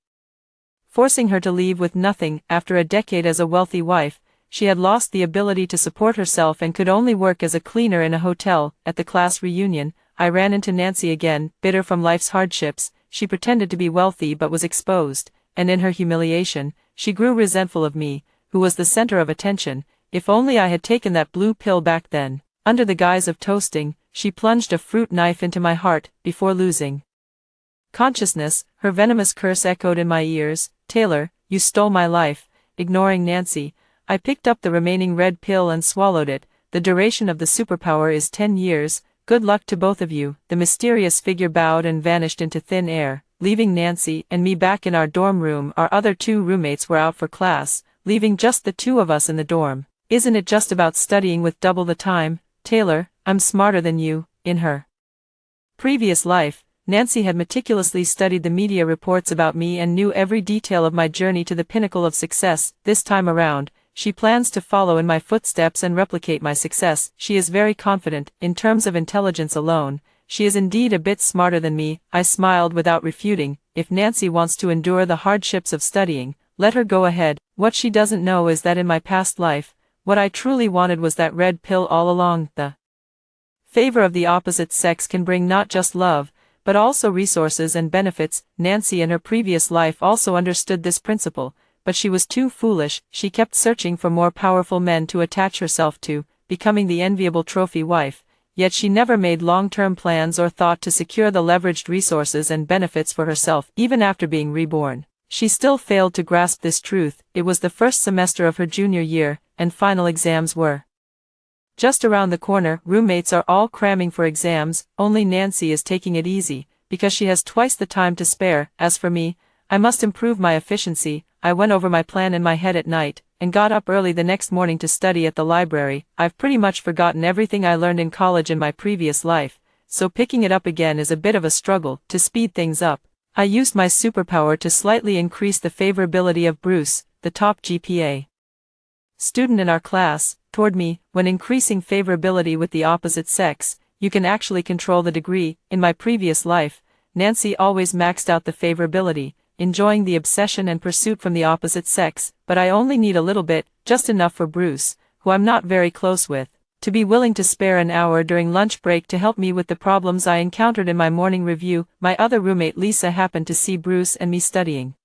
forcing her to leave with nothing. After a decade as a wealthy wife, she had lost the ability to support herself and could only work as a cleaner in a hotel. At the class reunion, I ran into Nancy again. Bitter from life's hardships, she pretended to be wealthy but was exposed, and in her humiliation, she grew resentful of me, who was the center of attention. If only I had taken that blue pill back then. Under the guise of toasting, she plunged a fruit knife into my heart. Before losing consciousness, her venomous curse echoed in my ears, "Taylor, you stole my life." Ignoring Nancy, I picked up the remaining red pill and swallowed it. "The duration of the superpower is 10 years, good luck to both of you." The mysterious figure bowed and vanished into thin air, leaving Nancy and me back in our dorm room. Our other 2 roommates were out for class, leaving just the 2 of us in the dorm. "Isn't it just about studying with double the time, Taylor? I'm smarter than you." In her previous life, Nancy had meticulously studied the media reports about me and knew every detail of my journey to the pinnacle of success. This time around, she plans to follow in my footsteps and replicate my success. She is very confident. In terms of intelligence alone, she is indeed a bit smarter than me. I smiled without refuting. If Nancy wants to endure the hardships of studying, let her go ahead. What she doesn't know is that in my past life, what I truly wanted was that red pill all along. The favor of the opposite sex can bring not just love, but also resources and benefits. Nancy in her previous life also understood this principle, but she was too foolish. She kept searching for more powerful men to attach herself to, becoming the enviable trophy wife, yet she never made long-term plans or thought to secure the leveraged resources and benefits for herself. Even after being reborn, she still failed to grasp this truth. It was the first semester of her junior year, and final exams were just around the corner. Roommates are all cramming for exams, only Nancy is taking it easy, because she has twice the time to spare. As for me, I must improve my efficiency. I went over my plan in my head at night, and got up early the next morning to study at the library. I've pretty much forgotten everything I learned in college in my previous life, so picking it up again is a bit of a struggle. To speed things up, I used my superpower to slightly increase the favorability of Bruce, the top GPA student in our class, toward me. When increasing favorability with the opposite sex, you can actually control the degree. In my previous life, Nancy always maxed out the favorability, enjoying the obsession and pursuit from the opposite sex, but I only need a little bit, just enough for Bruce, who I'm not very close with, to be willing to spare an hour during lunch break to help me with the problems I encountered in my morning review. My other roommate Lisa happened to see Bruce and me studying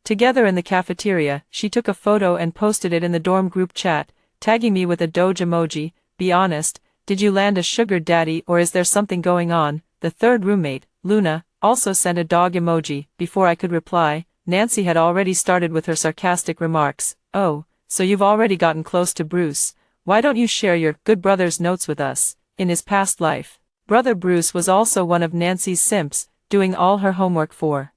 together in the cafeteria. She took a photo and posted it in the dorm group chat, tagging me with a Doge emoji. "Be honest, did you land a sugar daddy or is there something going on?" The third roommate, Luna, also sent a dog emoji. Before I could reply, Nancy had already started with her sarcastic remarks. "Oh, so you've already gotten close to Bruce. Why don't you share your good brother's notes with us?" In his past life, brother Bruce was also one of Nancy's simps, doing all her homework for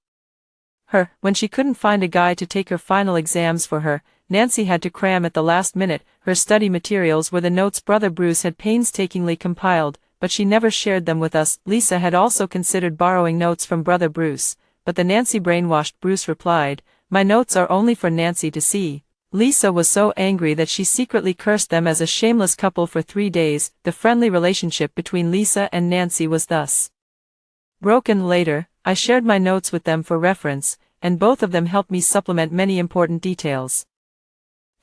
her. When she couldn't find a guy to take her final exams for her, Nancy had to cram at the last minute. Her study materials were the notes brother Bruce had painstakingly compiled, but she never shared them with us. Lisa had also considered borrowing notes from brother Bruce, but the Nancy brainwashed Bruce replied, "My notes are only for Nancy to see." Lisa was so angry that she secretly cursed them as a shameless couple for 3 days. The friendly relationship between Lisa and Nancy was thus broken. Later, I shared my notes with them for reference, and both of them helped me supplement many important details.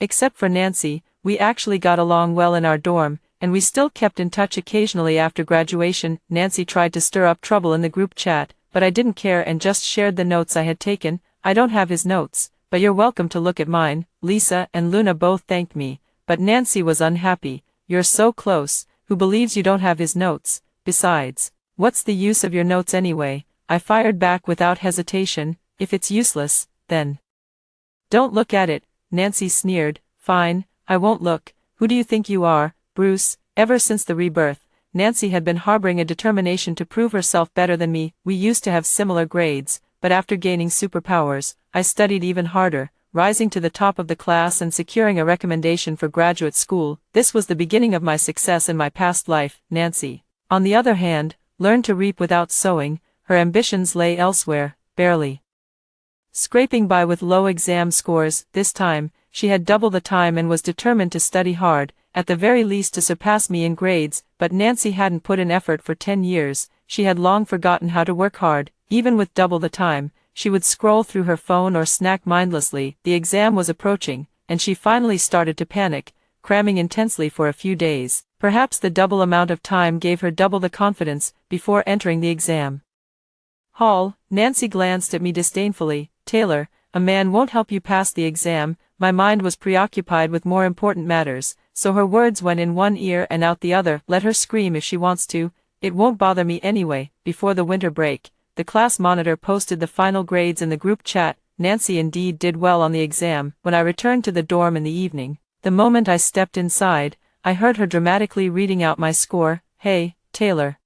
Except for Nancy, we actually got along well in our dorm, and we still kept in touch occasionally after graduation. Nancy tried to stir up trouble in the group chat, but I didn't care and just shared the notes I had taken. I don't have his notes, but you're welcome to look at mine. Lisa and Luna both thanked me, but Nancy was unhappy. You're so close, who believes you don't have his notes? Besides, what's the use of your notes anyway? I fired back without hesitation. If it's useless, then don't look at it, Nancy sneered. Fine, I won't look. Who do you think you are, Bruce? Ever since the rebirth, Nancy had been harboring a determination to prove herself better than me. We used to have similar grades, but after gaining superpowers, I studied even harder, rising to the top of the class and securing a recommendation for graduate school. This was the beginning of my success in my past life. Nancy, on the other hand, learned to reap without sowing. Her ambitions lay elsewhere, barely scraping by with low exam scores. This time, she had double the time and was determined to study hard, at the very least to surpass me in grades. But Nancy hadn't put in effort for 10 years, she had long forgotten how to work hard. Even with double the time, she would scroll through her phone or snack mindlessly. The exam was approaching, and she finally started to panic, cramming intensely for a few days. Perhaps the double amount of time gave her double the confidence. Before entering the exam hall, Nancy glanced at me disdainfully. Taylor, a man won't help you pass the exam. My mind was preoccupied with more important matters, so her words went in one ear and out the other. Let her scream if she wants to, it won't bother me anyway. Before the winter break, the class monitor posted the final grades in the group chat. Nancy indeed did well on the exam. When I returned to the dorm in the evening, the moment I stepped inside, I heard her dramatically reading out my score. Hey, Taylor.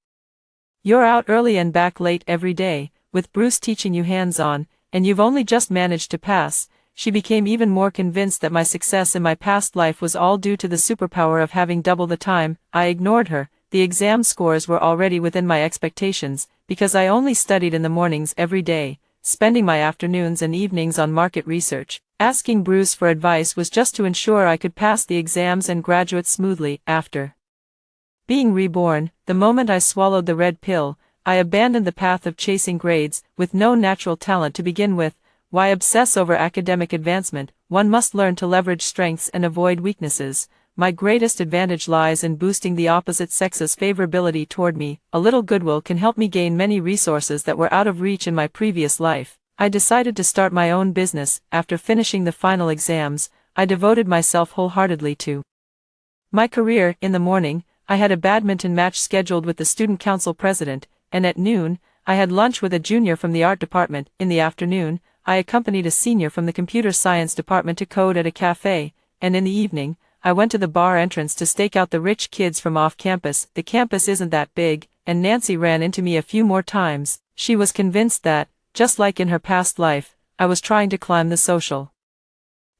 You're out early and back late every day, with Bruce teaching you hands-on, and you've only just managed to pass. She became even more convinced that my success in my past life was all due to the superpower of having double the time. I ignored her. The exam scores were already within my expectations, because I only studied in the mornings every day, spending my afternoons and evenings on market research. Asking Bruce for advice was just to ensure I could pass the exams and graduate smoothly. After being reborn, the moment I swallowed the red pill, I abandoned the path of chasing grades. With no natural talent to begin with, why obsess over academic advancement? One must learn to leverage strengths and avoid weaknesses. My greatest advantage lies in boosting the opposite sex's favorability toward me. A little goodwill can help me gain many resources that were out of reach in my previous life. I decided to start my own business. After finishing the final exams, I devoted myself wholeheartedly to my career. In the morning, I had a badminton match scheduled with the student council president, and at noon, I had lunch with a junior from the art department. In the afternoon, I accompanied a senior from the computer science department to code at a cafe, and in the evening, I went to the bar entrance to stake out the rich kids from off campus. The campus isn't that big, and Nancy ran into me a few more times. She was convinced that, just like in her past life, I was trying to climb the social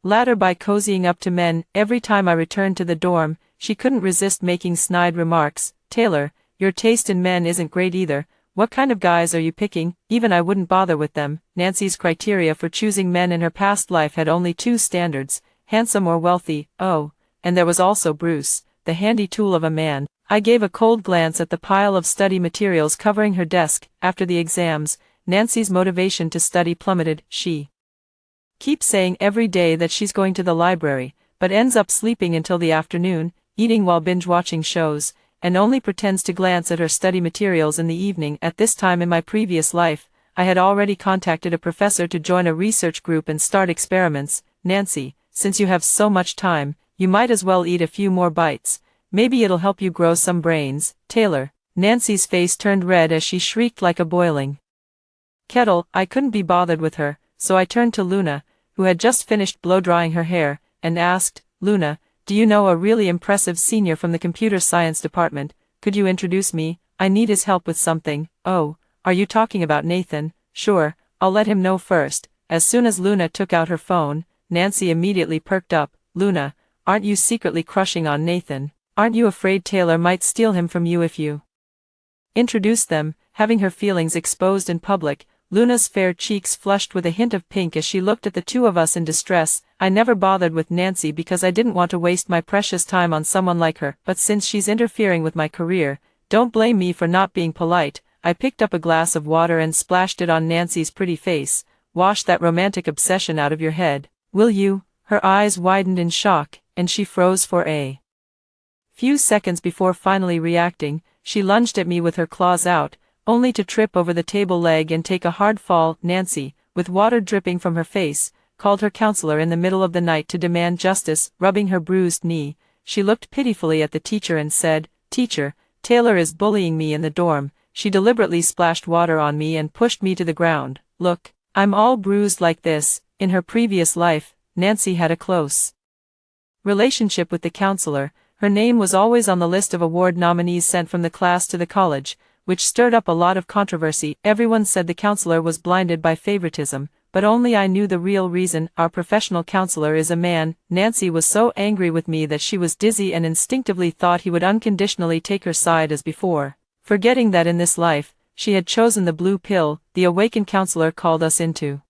ladder by cozying up to men. Every time I returned to the dorm, she couldn't resist making snide remarks. Taylor, your taste in men isn't great either. What kind of guys are you picking? Even I wouldn't bother with them. Nancy's criteria for choosing men in her past life had only two standards, handsome or wealthy. Oh, and there was also Bruce, the handy tool of a man. I gave a cold glance at the pile of study materials covering her desk. After the exams, Nancy's motivation to study plummeted. She keeps saying every day that she's going to the library, but ends up sleeping until the afternoon, eating while binge-watching shows, and only pretends to glance at her study materials in the evening. At this time in my previous life, I had already contacted a professor to join a research group and start experiments. Nancy, since you have so much time, you might as well eat a few more bites. Maybe it'll help you grow some brains. Taylor. Nancy's face turned red as she shrieked like a boiling kettle. I couldn't be bothered with her, so I turned to Luna, who had just finished blow-drying her hair, and asked, Luna, do you know a really impressive senior from the computer science department? Could you introduce me? I need his help with something. Oh, are you talking about Nathan? Sure, I'll let him know first. As soon as Luna took out her phone, Nancy immediately perked up. Luna, aren't you secretly crushing on Nathan? Aren't you afraid Taylor might steal him from you if you introduce them? Having her feelings exposed in public Luna's fair cheeks flushed with a hint of pink as she looked at the two of us in distress. I never bothered with Nancy because I didn't want to waste my precious time on someone like her, but since she's interfering with my career, don't blame me for not being polite. I picked up a glass of water and splashed it on Nancy's pretty face. Wash that romantic obsession out of your head, will you? Her eyes widened in shock, and she froze for a few seconds before finally reacting. She lunged at me with her claws out, only to trip over the table leg and take a hard fall. Nancy, with water dripping from her face, called her counselor in the middle of the night to demand justice. Rubbing her bruised knee, she looked pitifully at the teacher and said, "Teacher, Taylor is bullying me in the dorm." She deliberately splashed water on me and pushed me to the ground. "Look, I'm all bruised like this." In her previous life, Nancy had a close relationship with the counselor. Her name was always on the list of award nominees sent from the class to the college, which stirred up a lot of controversy. Everyone said the counselor was blinded by favoritism, but only I knew the real reason. Our professional counselor is a man. Nancy was so angry with me that she was dizzy and instinctively thought he would unconditionally take her side as before, forgetting that in this life, she had chosen the blue pill. The awakened counselor called us into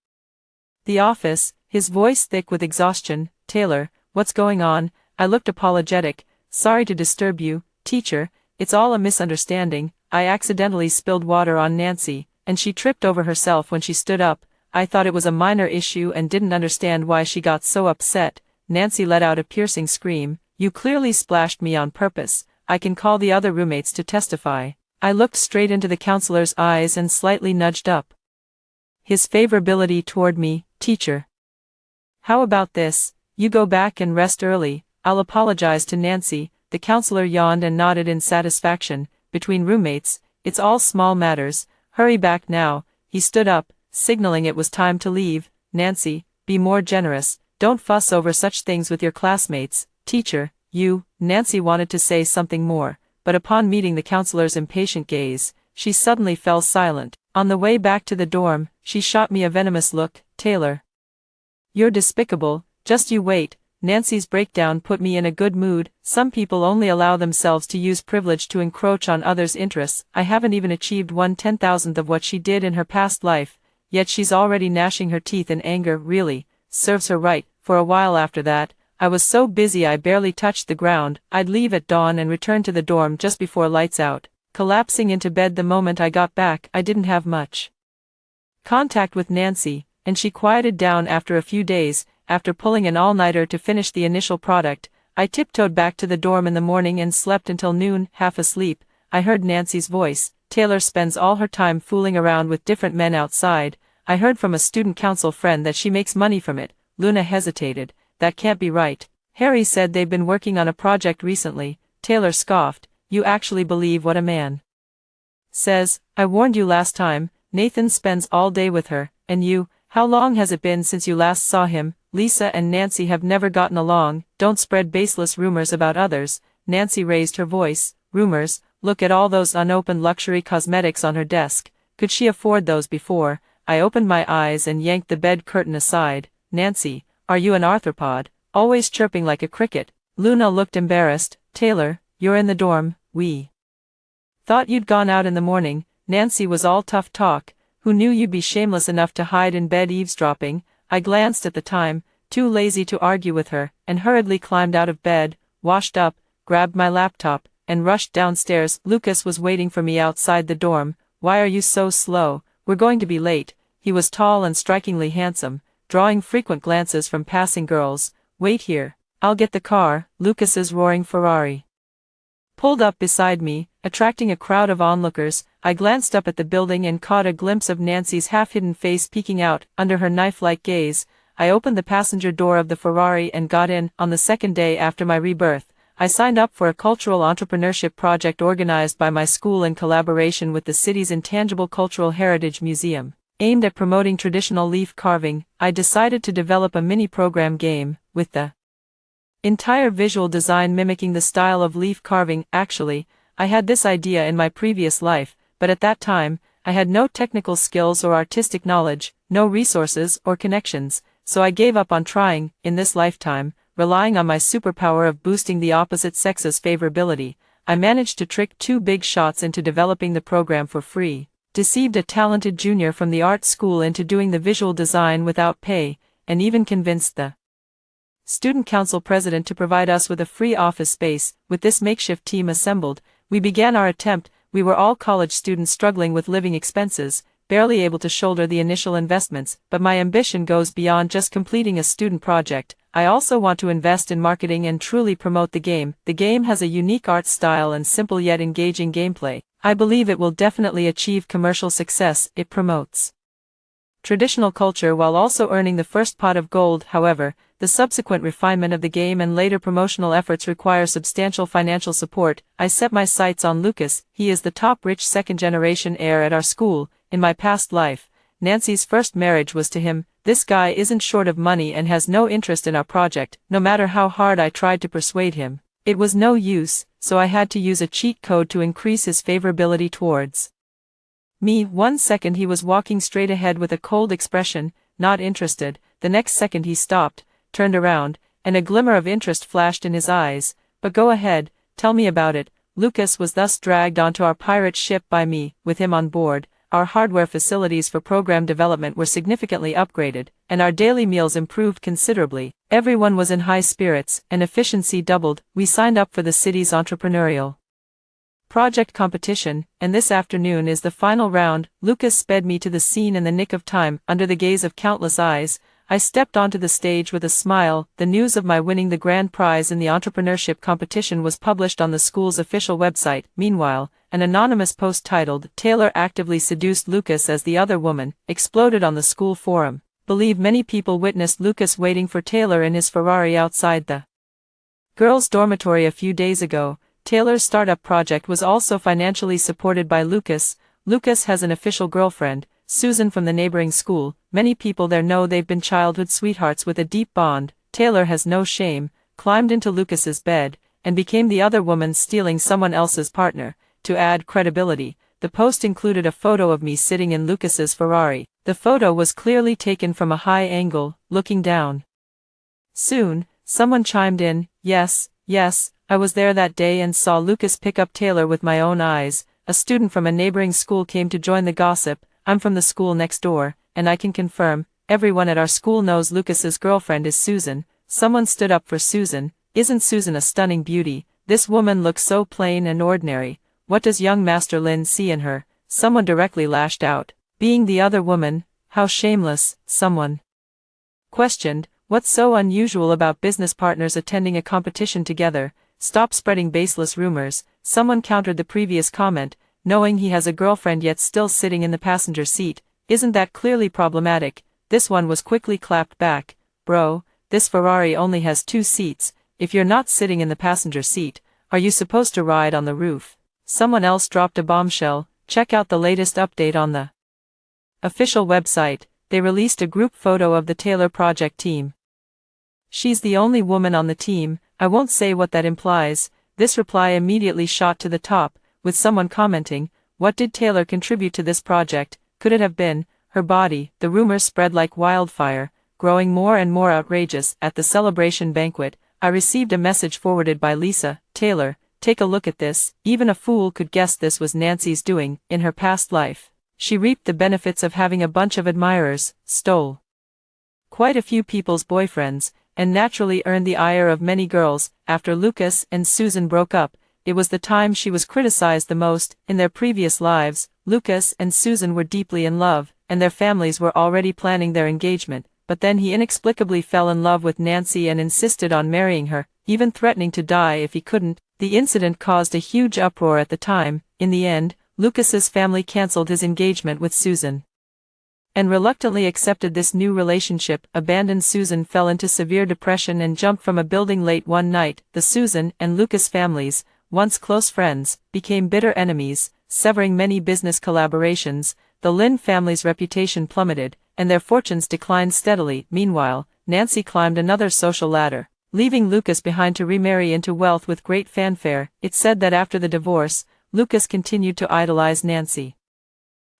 the office, his voice thick with exhaustion. "Taylor, what's going on?" I looked apologetic. "Sorry to disturb you, teacher, it's all a misunderstanding. I accidentally spilled water on Nancy, and she tripped over herself when she stood up. I thought it was a minor issue and didn't understand why she got so upset." Nancy let out a piercing scream. "You clearly splashed me on purpose. I can call the other roommates to testify." I looked straight into the counselor's eyes and slightly nudged up his favorability toward me. "Teacher, how about this? You go back and rest early. I'll apologize to Nancy." The counselor yawned and nodded in satisfaction. "Between roommates, it's all small matters. Hurry back now." He stood up, signaling it was time to leave. "Nancy, be more generous. Don't fuss over such things with your classmates." "Teacher, you..." Nancy wanted to say something more, but upon meeting the counselor's impatient gaze, she suddenly fell silent. On the way back to the dorm, she shot me a venomous look. "Taylor, you're despicable, just you wait." Nancy's breakdown put me in a good mood. Some people only allow themselves to use privilege to encroach on others' interests. I haven't even achieved 1/10,000th of what she did in her past life, yet she's already gnashing her teeth in anger. Really, serves her right. For a while after that, I was so busy I barely touched the ground. I'd leave at dawn and return to the dorm just before lights out, collapsing into bed the moment I got back. I didn't have much contact with Nancy, and she quieted down after a few days. After pulling an all-nighter to finish the initial product, I tiptoed back to the dorm in the morning and slept until noon. Half asleep, I heard Nancy's voice. "Taylor spends all her time fooling around with different men outside. I heard from a student council friend that she makes money from it." Luna hesitated. "That can't be right. Harry said they've been working on a project recently." Taylor scoffed. "You actually believe what a man says? I warned you last time. Nathan spends all day with her, and you, how long has it been since you last saw him?" "Lisa and Nancy have never gotten along. Don't spread baseless rumors about others." Nancy raised her voice. "Rumors? Look at all those unopened luxury cosmetics on her desk. Could she afford those before?" I opened my eyes and yanked the bed curtain aside. "Nancy, are you an arthropod, always chirping like a cricket?" Luna looked embarrassed. "Taylor, you're in the dorm. We thought you'd gone out in the morning." Nancy was all tough talk. "Who knew you'd be shameless enough to hide in bed eavesdropping?" I glanced at the time, too lazy to argue with her, and hurriedly climbed out of bed, washed up, grabbed my laptop, and rushed downstairs. Lucas was waiting for me outside the dorm. "Why are you so slow? We're going to be late." He was tall and strikingly handsome, drawing frequent glances from passing girls. "Wait here. I'll get the car." Lucas's roaring Ferrari pulled up beside me, attracting a crowd of onlookers. I glanced up at the building and caught a glimpse of Nancy's half-hidden face peeking out under her knife-like gaze. I opened the passenger door of the Ferrari and got in. On the second day after my rebirth, I signed up for a cultural entrepreneurship project organized by my school in collaboration with the city's Intangible Cultural Heritage Museum. Aimed at promoting traditional leaf carving, I decided to develop a mini-program game, with the entire visual design mimicking the style of leaf carving. Actually, I had this idea in my previous life, but at that time, I had no technical skills or artistic knowledge, no resources or connections, so I gave up on trying. In this lifetime, relying on my superpower of boosting the opposite sex's favorability, I managed to trick two big shots into developing the program for free. deceived a talented junior from the art school into doing the visual design without pay, and even convinced the student council president to provide us with a free office space. With this makeshift team assembled, we began our attempt. We were all college students struggling with living expenses, barely able to shoulder the initial investments, but my ambition goes beyond just completing a student project. I also want to invest in marketing and truly promote the game. The game has a unique art style and simple yet engaging gameplay. I believe it will definitely achieve commercial success. It promotes traditional culture while also earning the first pot of gold. However, the subsequent refinement of the game and later promotional efforts require substantial financial support. I set my sights on Lucas. He is the top rich second-generation heir at our school. In my past life, Nancy's first marriage was to him. This guy isn't short of money and has no interest in our project. No matter how hard I tried to persuade him, it was no use, so I had to use a cheat code to increase his favorability towards me. 1 second he was walking straight ahead with a cold expression, not interested. The next second he stopped, turned around, and a glimmer of interest flashed in his eyes. But go ahead, tell me about it. Lucas was thus dragged onto our pirate ship by me. With him on board, our hardware facilities for program development were significantly upgraded, and our daily meals improved considerably. Everyone was in high spirits, and efficiency doubled. We signed up for the city's entrepreneurial project competition, and this afternoon is the final round. Lucas sped me to the scene in the nick of time. Under the gaze of countless eyes, I stepped onto the stage with a smile. The news of my winning the grand prize in the entrepreneurship competition was published on the school's official website. Meanwhile, an anonymous post titled, "Taylor actively seduced Lucas as the other woman," exploded on the school forum. Believe many people witnessed Lucas waiting for Taylor in his Ferrari outside the girls' dormitory a few days ago. Taylor's startup project was also financially supported by Lucas. Lucas has an official girlfriend, Susan, from the neighboring school. Many people there know they've been childhood sweethearts with a deep bond. Taylor has no shame, climbed into Lucas's bed, and became the other woman stealing someone else's partner. To add credibility, the post included a photo of me sitting in Lucas's Ferrari. The photo was clearly taken from a high angle, looking down. Soon, someone chimed in, yes, I was there that day and saw Lucas pick up Taylor with my own eyes." A student from a neighboring school came to join the gossip. "I'm from the school next door, and I can confirm, everyone at our school knows Lucas's girlfriend is Susan." Someone stood up for Susan. "Isn't Susan a stunning beauty? This woman looks so plain and ordinary. What does young Master Lin see in her?" Someone directly lashed out. "Being the other woman, how shameless," someone questioned. "What's so unusual about business partners attending a competition together? Stop spreading baseless rumors." Someone countered the previous comment. "Knowing he has a girlfriend yet still sitting in the passenger seat, isn't that clearly problematic?" This one was quickly clapped back. "Bro, this Ferrari only has 2 seats. If you're not sitting in the passenger seat, are you supposed to ride on the roof?" Someone else dropped a bombshell. "Check out the latest update on the official website. They released a group photo of the Taylor project team. She's the only woman on the team. I won't say what that implies." This reply immediately shot to the top, with someone commenting, "What did Taylor contribute to this project? Could it have been her body?" The rumors spread like wildfire, growing more and more outrageous. At the celebration banquet, I received a message forwarded by Lisa. "Taylor, take a look at this. Even a fool could guess this was Nancy's doing. In her past life, she reaped the benefits of having a bunch of admirers, stole quite a few people's boyfriends, and naturally earned the ire of many girls. After Lucas and Susan broke up, it was the time she was criticized the most. In their previous lives, Lucas and Susan were deeply in love, and their families were already planning their engagement, but then he inexplicably fell in love with Nancy and insisted on marrying her, even threatening to die if he couldn't. The incident caused a huge uproar at the time. In the end, Lucas's family cancelled his engagement with Susan and reluctantly accepted this new relationship. Abandoned Susan fell into severe depression and jumped from a building late one night. The Susan and Lucas families, once close friends, became bitter enemies, severing many business collaborations. The Lin family's reputation plummeted, and their fortunes declined steadily. Meanwhile, Nancy climbed another social ladder, leaving Lucas behind to remarry into wealth with great fanfare. It's said that after the divorce, Lucas continued to idolize Nancy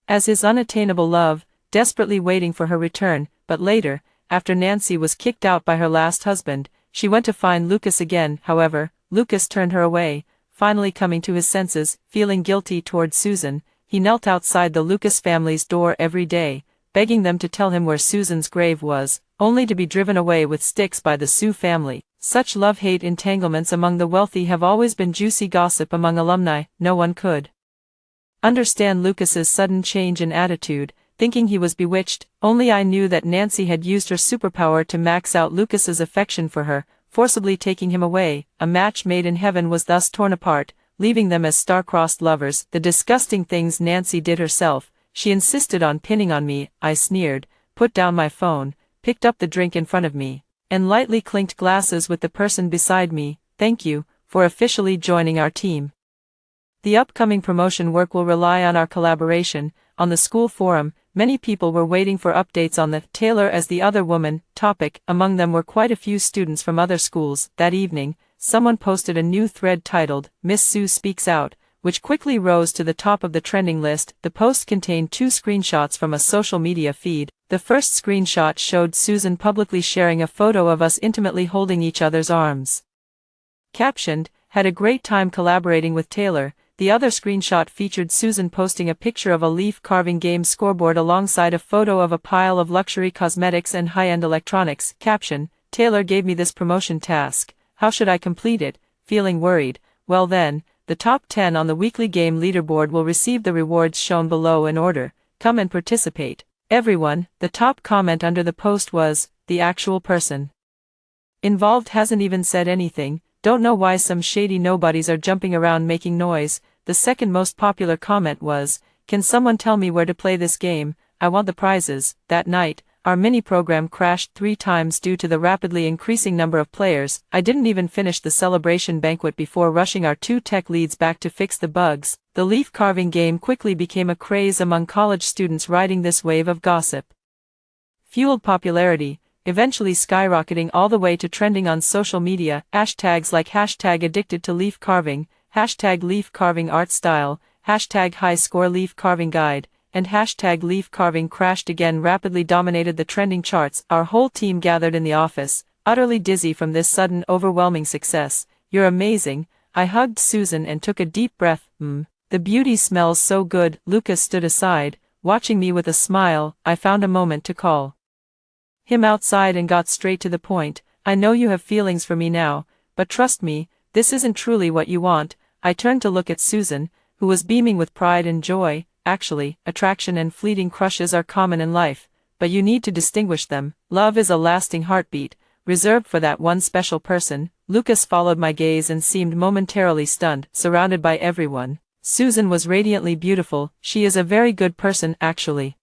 as his unattainable love, desperately waiting for her return. But later, after Nancy was kicked out by her last husband, she went to find Lucas again. However, Lucas turned her away, finally coming to his senses, feeling guilty toward Susan. he knelt outside the Lucas family's door every day, begging them to tell him where Susan's grave was, only to be driven away with sticks by the Sue family. Such love-hate entanglements among the wealthy have always been juicy gossip among alumni. No one could understand Lucas's sudden change in attitude, thinking he was bewitched. Only I knew that Nancy had used her superpower to max out Lucas's affection for her, forcibly taking him away. A match made in heaven was thus torn apart, leaving them as star-crossed lovers. The disgusting things Nancy did herself. She insisted on pinning on me. I sneered, put down my phone, picked up the drink in front of me, and lightly clinked glasses with the person beside me. Thank you for officially joining our team. The upcoming promotion work will rely on our collaboration. On the school forum, many people were waiting for updates on the Taylor as the other woman topic. Among them were quite a few students from other schools. That evening, someone posted a new thread titled, Miss Sue Speaks Out, which quickly rose to the top of the trending list. The post contained 2 screenshots from a social media feed. The first screenshot showed Susan publicly sharing a photo of us intimately holding each other's arms. Captioned, "Had a great time collaborating with Taylor." The other screenshot featured Susan posting a picture of a leaf carving game scoreboard alongside a photo of a pile of luxury cosmetics and high-end electronics. Caption, "Taylor gave me this promotion task. How should I complete it? Feeling worried. Well then, the top 10 on the weekly game leaderboard will receive the rewards shown below in order. Come and participate. Everyone." The top comment under the post was, "The actual person involved hasn't even said anything. Don't know why some shady nobodies are jumping around making noise." The second most popular comment was, "Can someone tell me where to play this game? I want the prizes." That night, our mini-program crashed 3 times due to the rapidly increasing number of players. I didn't even finish the celebration banquet before rushing our 2 tech leads back to fix the bugs. The leaf carving game quickly became a craze among college students, riding this wave of gossip fueled popularity, eventually skyrocketing all the way to trending on social media. Hashtags like hashtag addicted to leaf carving, hashtag leaf carving art style, hashtag high score leaf carving guide, and hashtag leaf carving crashed again rapidly dominated the trending charts. Our whole team gathered in the office, utterly dizzy from this sudden overwhelming success. "You're amazing." I hugged Susan and took a deep breath. The beauty smells so good." Lucas stood aside, watching me with a smile. I found a moment to call him outside and got straight to the point. "I know you have feelings for me now, but trust me, this isn't truly what you want." I turned to look at Susan, who was beaming with pride and joy. "Actually, attraction and fleeting crushes are common in life, but you need to distinguish them. Love is a lasting heartbeat, reserved for that one special person." Lucas followed my gaze and seemed momentarily stunned. Surrounded by everyone, Susan was radiantly beautiful. "She is a very good person, actually."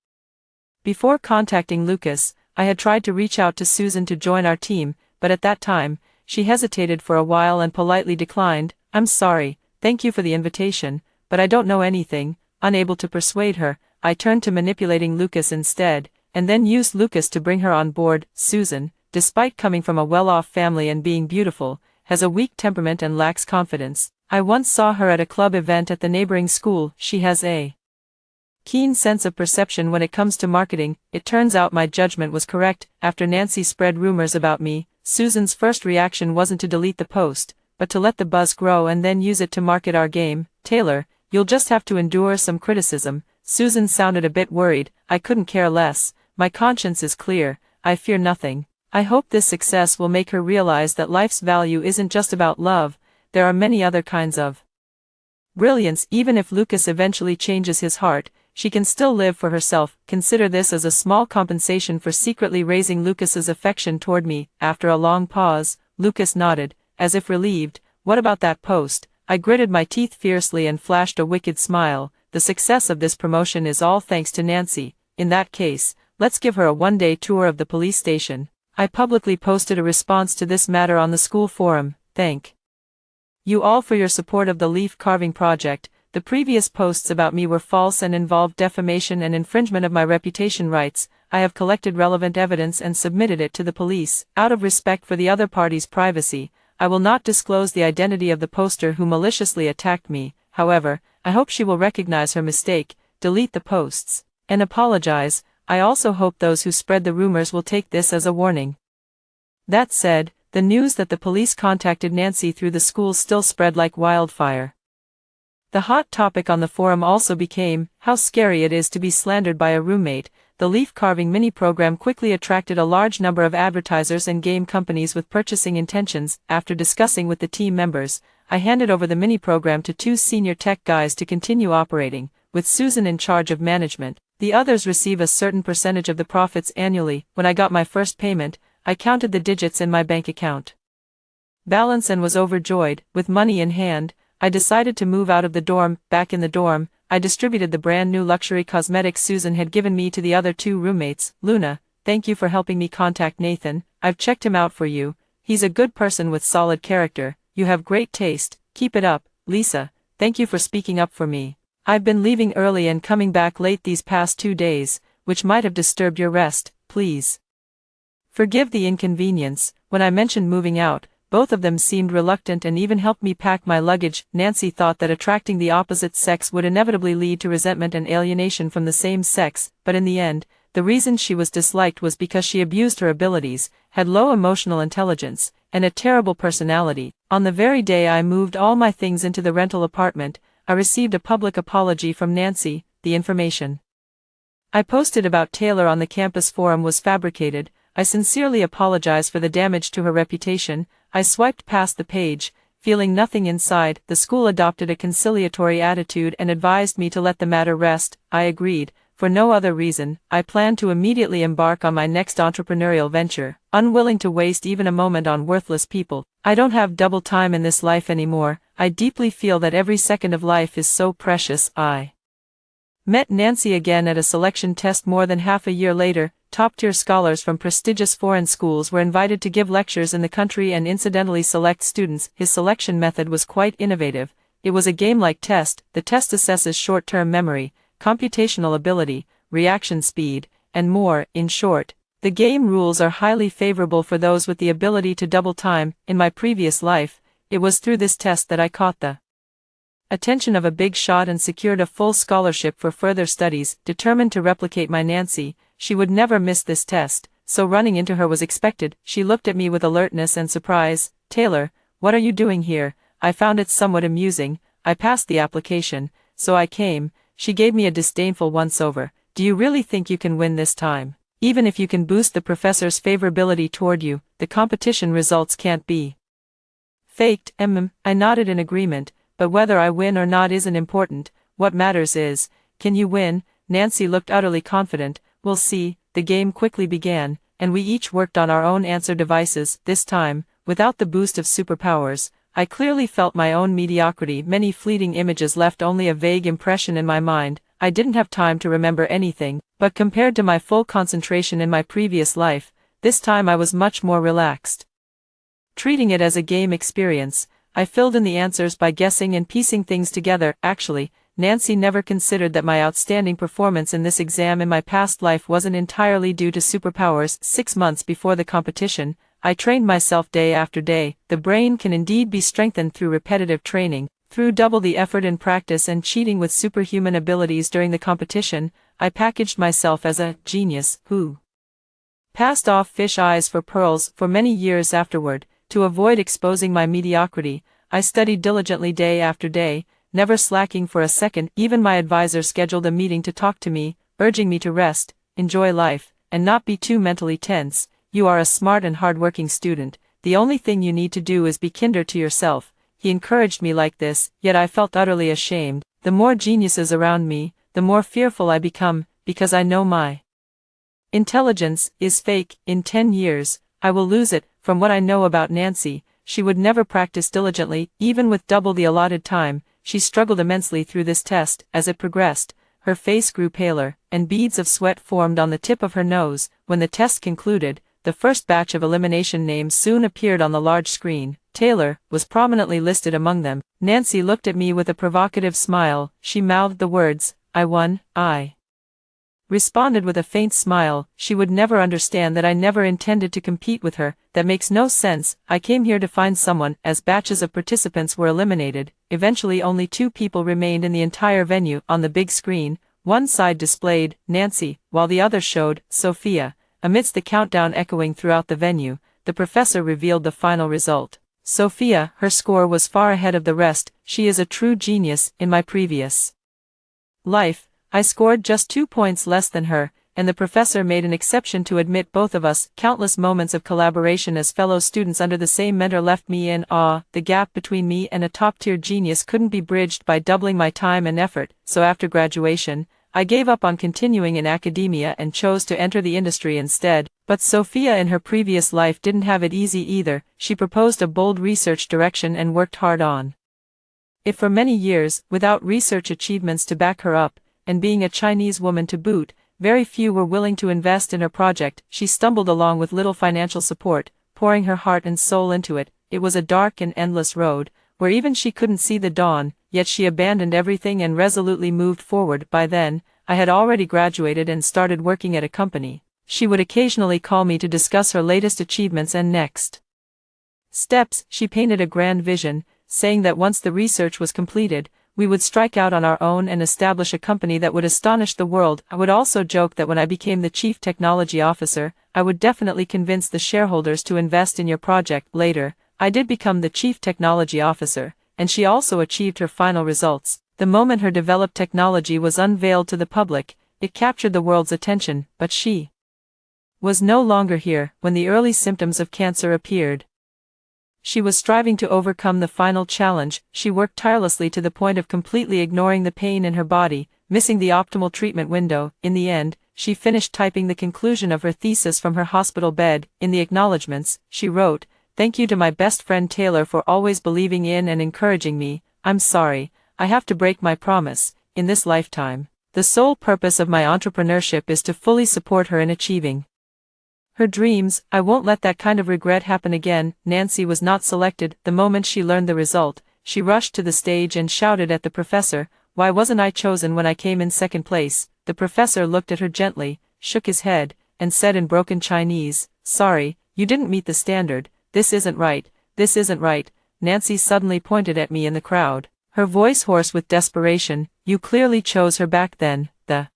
Before contacting Lucas, I had tried to reach out to Susan to join our team, but at that time, she hesitated for a while and politely declined. "I'm sorry, thank you for the invitation, but I don't know anything." Unable to persuade her, I turned to manipulating Lucas instead, and then used Lucas to bring her on board. Susan, despite coming from a well-off family and being beautiful, has a weak temperament and lacks confidence. I once saw her at a club event at the neighboring school. She has a keen sense of perception when it comes to marketing. It turns out my judgment was correct. After Nancy spread rumors about me, Susan's first reaction wasn't to delete the post, but to let the buzz grow and then use it to market our game. "Taylor, you'll just have to endure some criticism." Susan sounded a bit worried. "I couldn't care less. My conscience is clear. I fear nothing." I hope this success will make her realize that life's value isn't just about love. There are many other kinds of brilliance. Even if Lucas eventually changes his heart, she can still live for herself. Consider this as a small compensation for secretly raising Lucas's affection toward me. After a long pause, Lucas nodded, as if relieved. "What about that post?" I gritted my teeth fiercely and flashed a wicked smile. "The success of this promotion is all thanks to Nancy. In that case, let's give her a one-day tour of the police station." I publicly posted a response to this matter on the school forum. "Thank you all for your support of the leaf carving project. The previous posts about me were false and involved defamation and infringement of my reputation rights. I have collected relevant evidence and submitted it to the police. Out of respect for the other party's privacy, I will not disclose the identity of the poster who maliciously attacked me. However, I hope she will recognize her mistake, delete the posts, and apologize. I also hope those who spread the rumors will take this as a warning." That said, the news that the police contacted Nancy through the school still spread like wildfire. The hot topic on the forum also became how scary it is to be slandered by a roommate. The leaf carving mini program quickly attracted a large number of advertisers and game companies with purchasing intentions. After discussing with the team members, I handed over the mini program to 2 senior tech guys to continue operating, with Susan in charge of management. The others receive a certain percentage of the profits annually. When I got my first payment, I counted the digits in my bank account balance and was overjoyed. With money in hand, I decided to move out of the dorm. Back in the dorm, I distributed the brand new luxury cosmetics Susan had given me to the other 2 roommates. Luna, thank you for helping me contact Nathan. I've checked him out for you. He's a good person with solid character. You have great taste. Keep it up. Lisa, thank you for speaking up for me. I've been leaving early and coming back late these past 2 days, which might have disturbed your rest. Please forgive the inconvenience. When I mentioned moving out, both of them seemed reluctant and even helped me pack my luggage. Nancy thought that attracting the opposite sex would inevitably lead to resentment and alienation from the same sex, but in the end, the reason she was disliked was because she abused her abilities, had low emotional intelligence, and a terrible personality. On the very day I moved all my things into the rental apartment, I received a public apology from Nancy. The information I posted about Taylor on the campus forum was fabricated. I sincerely apologize for the damage to her reputation. I swiped past the page, feeling nothing inside. The school adopted a conciliatory attitude and advised me to let the matter rest. I agreed. For no other reason, I planned to immediately embark on my next entrepreneurial venture, unwilling to waste even a moment on worthless people. I don't have double time in this life anymore. I deeply feel that every second of life is so precious. I met Nancy again at a selection test more than half a year later. Top-tier scholars from prestigious foreign schools were invited to give lectures in the country and incidentally select students. His selection method was quite innovative. It was a game-like test. The test assesses short-term memory, computational ability, reaction speed, and more. In short, the game rules are highly favorable for those with the ability to double time. In my previous life, it was through this test that I caught the attention of a big shot and secured a full scholarship for further studies. Determined to replicate my Nancy, she would never miss this test, so running into her was expected. She looked at me with alertness and surprise. Taylor, what are you doing here? I found it somewhat amusing. I passed the application, so I came. She gave me a disdainful once-over. Do you really think you can win this time? Even if you can boost the professor's favorability toward you, the competition results can't be faked. I nodded in agreement, but whether I win or not isn't important. What matters is, can you win? Nancy looked utterly confident. We'll see. The game quickly began, and we each worked on our own answer devices. This time, without the boost of superpowers, I clearly felt my own mediocrity. Many fleeting images left only a vague impression in my mind. I didn't have time to remember anything, but compared to my full concentration in my previous life, this time I was much more relaxed. Treating it as a game experience, I filled in the answers by guessing and piecing things together. Actually, Nancy never considered that my outstanding performance in this exam in my past life wasn't entirely due to superpowers. 6 months before the competition, I trained myself day after day. The brain can indeed be strengthened through repetitive training. Through double the effort in practice and cheating with superhuman abilities during the competition, I packaged myself as a genius who passed off fish eyes for pearls. For many years afterward, to avoid exposing my mediocrity, I studied diligently day after day, never slacking for a second. Even my advisor scheduled a meeting to talk to me, urging me to rest, enjoy life, and not be too mentally tense. You are a smart and hard-working student. The only thing you need to do is be kinder to yourself. He encouraged me like this, yet I felt utterly ashamed. The more geniuses around me, the more fearful I become, because I know my intelligence is fake. In 10 years, I will lose it. From what I know about Nancy, she would never practice diligently. Even with double the allotted time, she struggled immensely through this test. As it progressed, her face grew paler, and beads of sweat formed on the tip of her nose. When the test concluded, the first batch of elimination names soon appeared on the large screen. Taylor was prominently listed among them. Nancy looked at me with a provocative smile. She mouthed the words, "I won." I responded with a faint smile. She would never understand that I never intended to compete with her. That makes no sense. I came here to find someone. As batches of participants were eliminated, eventually only 2 people remained in the entire venue. On the big screen, one side displayed Nancy, while the other showed Sophia. Amidst the countdown echoing throughout the venue, the professor revealed the final result. Sophia, her score was far ahead of the rest. She is a true genius. In my previous life, I scored just 2 points less than her, and the professor made an exception to admit both of us. Countless moments of collaboration as fellow students under the same mentor left me in awe. The gap between me and a top-tier genius couldn't be bridged by doubling my time and effort, so after graduation, I gave up on continuing in academia and chose to enter the industry instead. But Sophia in her previous life didn't have it easy either. She proposed a bold research direction and worked hard on it for many years, without research achievements to back her up, and being a Chinese woman to boot, very few were willing to invest in her project. She stumbled along with little financial support, pouring her heart and soul into it. It was a dark and endless road, where even she couldn't see the dawn, yet she abandoned everything and resolutely moved forward. By then, I had already graduated and started working at a company. She would occasionally call me to discuss her latest achievements and next steps. She painted a grand vision, saying that once the research was completed, we would strike out on our own and establish a company that would astonish the world. I would also joke that when I became the chief technology officer, I would definitely convince the shareholders to invest in your project. Later, I did become the chief technology officer, and she also achieved her final results. The moment her developed technology was unveiled to the public, it captured the world's attention, but she was no longer here when the early symptoms of cancer appeared. She was striving to overcome the final challenge. She worked tirelessly to the point of completely ignoring the pain in her body, missing the optimal treatment window. In the end, she finished typing the conclusion of her thesis from her hospital bed. In the acknowledgments, she wrote, "Thank you to my best friend Taylor for always believing in and encouraging me. I'm sorry, I have to break my promise. In this lifetime, the sole purpose of my entrepreneurship is to fully support her in achieving her dreams. I won't let that kind of regret happen again." Nancy was not selected. The moment she learned the result, she rushed to the stage and shouted at the professor, "Why wasn't I chosen when I came in second place?" The professor looked at her gently, shook his head, and said in broken Chinese, "Sorry, you didn't meet the standard. This isn't right, this isn't right." Nancy suddenly pointed at me in the crowd, her voice hoarse with desperation. "You clearly chose her back then." The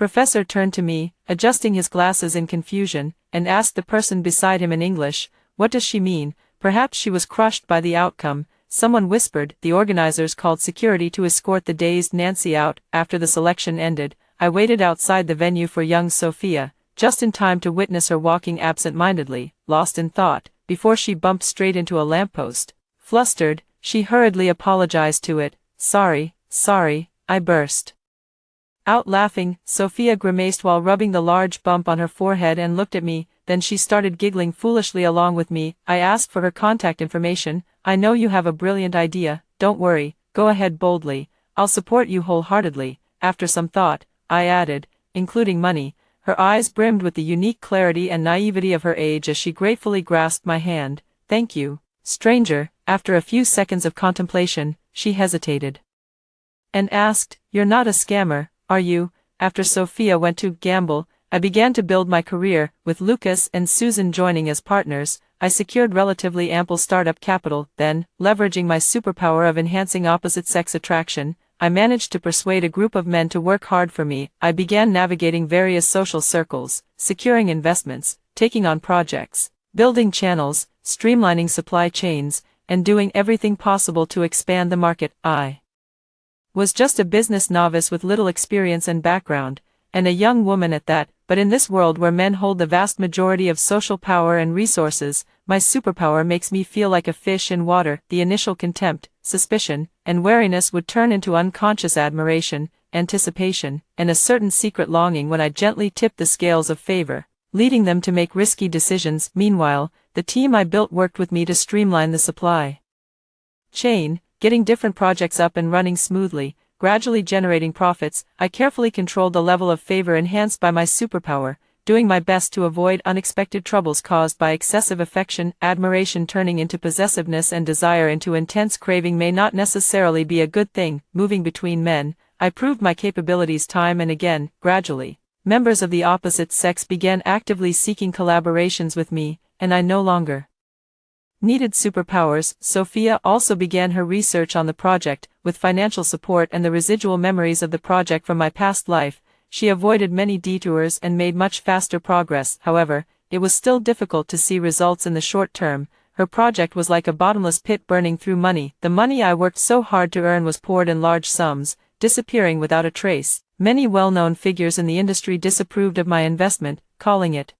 professor turned to me, adjusting his glasses in confusion, and asked the person beside him in English, "What does she mean?" Perhaps she was crushed by the outcome. Someone whispered. The organizers called security to escort the dazed Nancy out. After the selection ended, I waited outside the venue for young Sophia, just in time to witness her walking absent-mindedly, lost in thought, before she bumped straight into a lamppost. Flustered, she hurriedly apologized to it. Sorry, I burst out laughing. Sophia grimaced while rubbing the large bump on her forehead and looked at me, then she started giggling foolishly along with me. I asked for her contact information. "I know you have a brilliant idea, don't worry, go ahead boldly, I'll support you wholeheartedly." After some thought, I added, "including money." Her eyes brimmed with the unique clarity and naivety of her age as she gratefully grasped my hand. "Thank you, stranger." After a few seconds of contemplation, she hesitated and asked, "You're not a scammer, are you?" After Sophia went to gamble, I began to build my career. With Lucas and Susan joining as partners, I secured relatively ample startup capital. Then, leveraging my superpower of enhancing opposite-sex attraction, I managed to persuade a group of men to work hard for me. I began navigating various social circles, securing investments, taking on projects, building channels, streamlining supply chains, and doing everything possible to expand the market. I was just a business novice with little experience and background, and a young woman at that, but in this world where men hold the vast majority of social power and resources, my superpower makes me feel like a fish in water. The initial contempt, suspicion, and wariness would turn into unconscious admiration, anticipation, and a certain secret longing when I gently tipped the scales of favor, leading them to make risky decisions. Meanwhile, the team I built worked with me to streamline the supply chain, getting different projects up and running smoothly, gradually generating profits. I carefully controlled the level of favor enhanced by my superpower, doing my best to avoid unexpected troubles caused by excessive affection. Admiration turning into possessiveness and desire into intense craving may not necessarily be a good thing. Moving between men, I proved my capabilities time and again. Gradually, members of the opposite sex began actively seeking collaborations with me, and I no longer needed superpowers. Sophia also began her research on the project. With financial support and the residual memories of the project from my past life, she avoided many detours and made much faster progress. However, it was still difficult to see results in the short term. her project was like a bottomless pit burning through money. The money I worked so hard to earn was poured in large sums, disappearing without a trace. Many well-known figures in the industry disapproved of my investment, calling it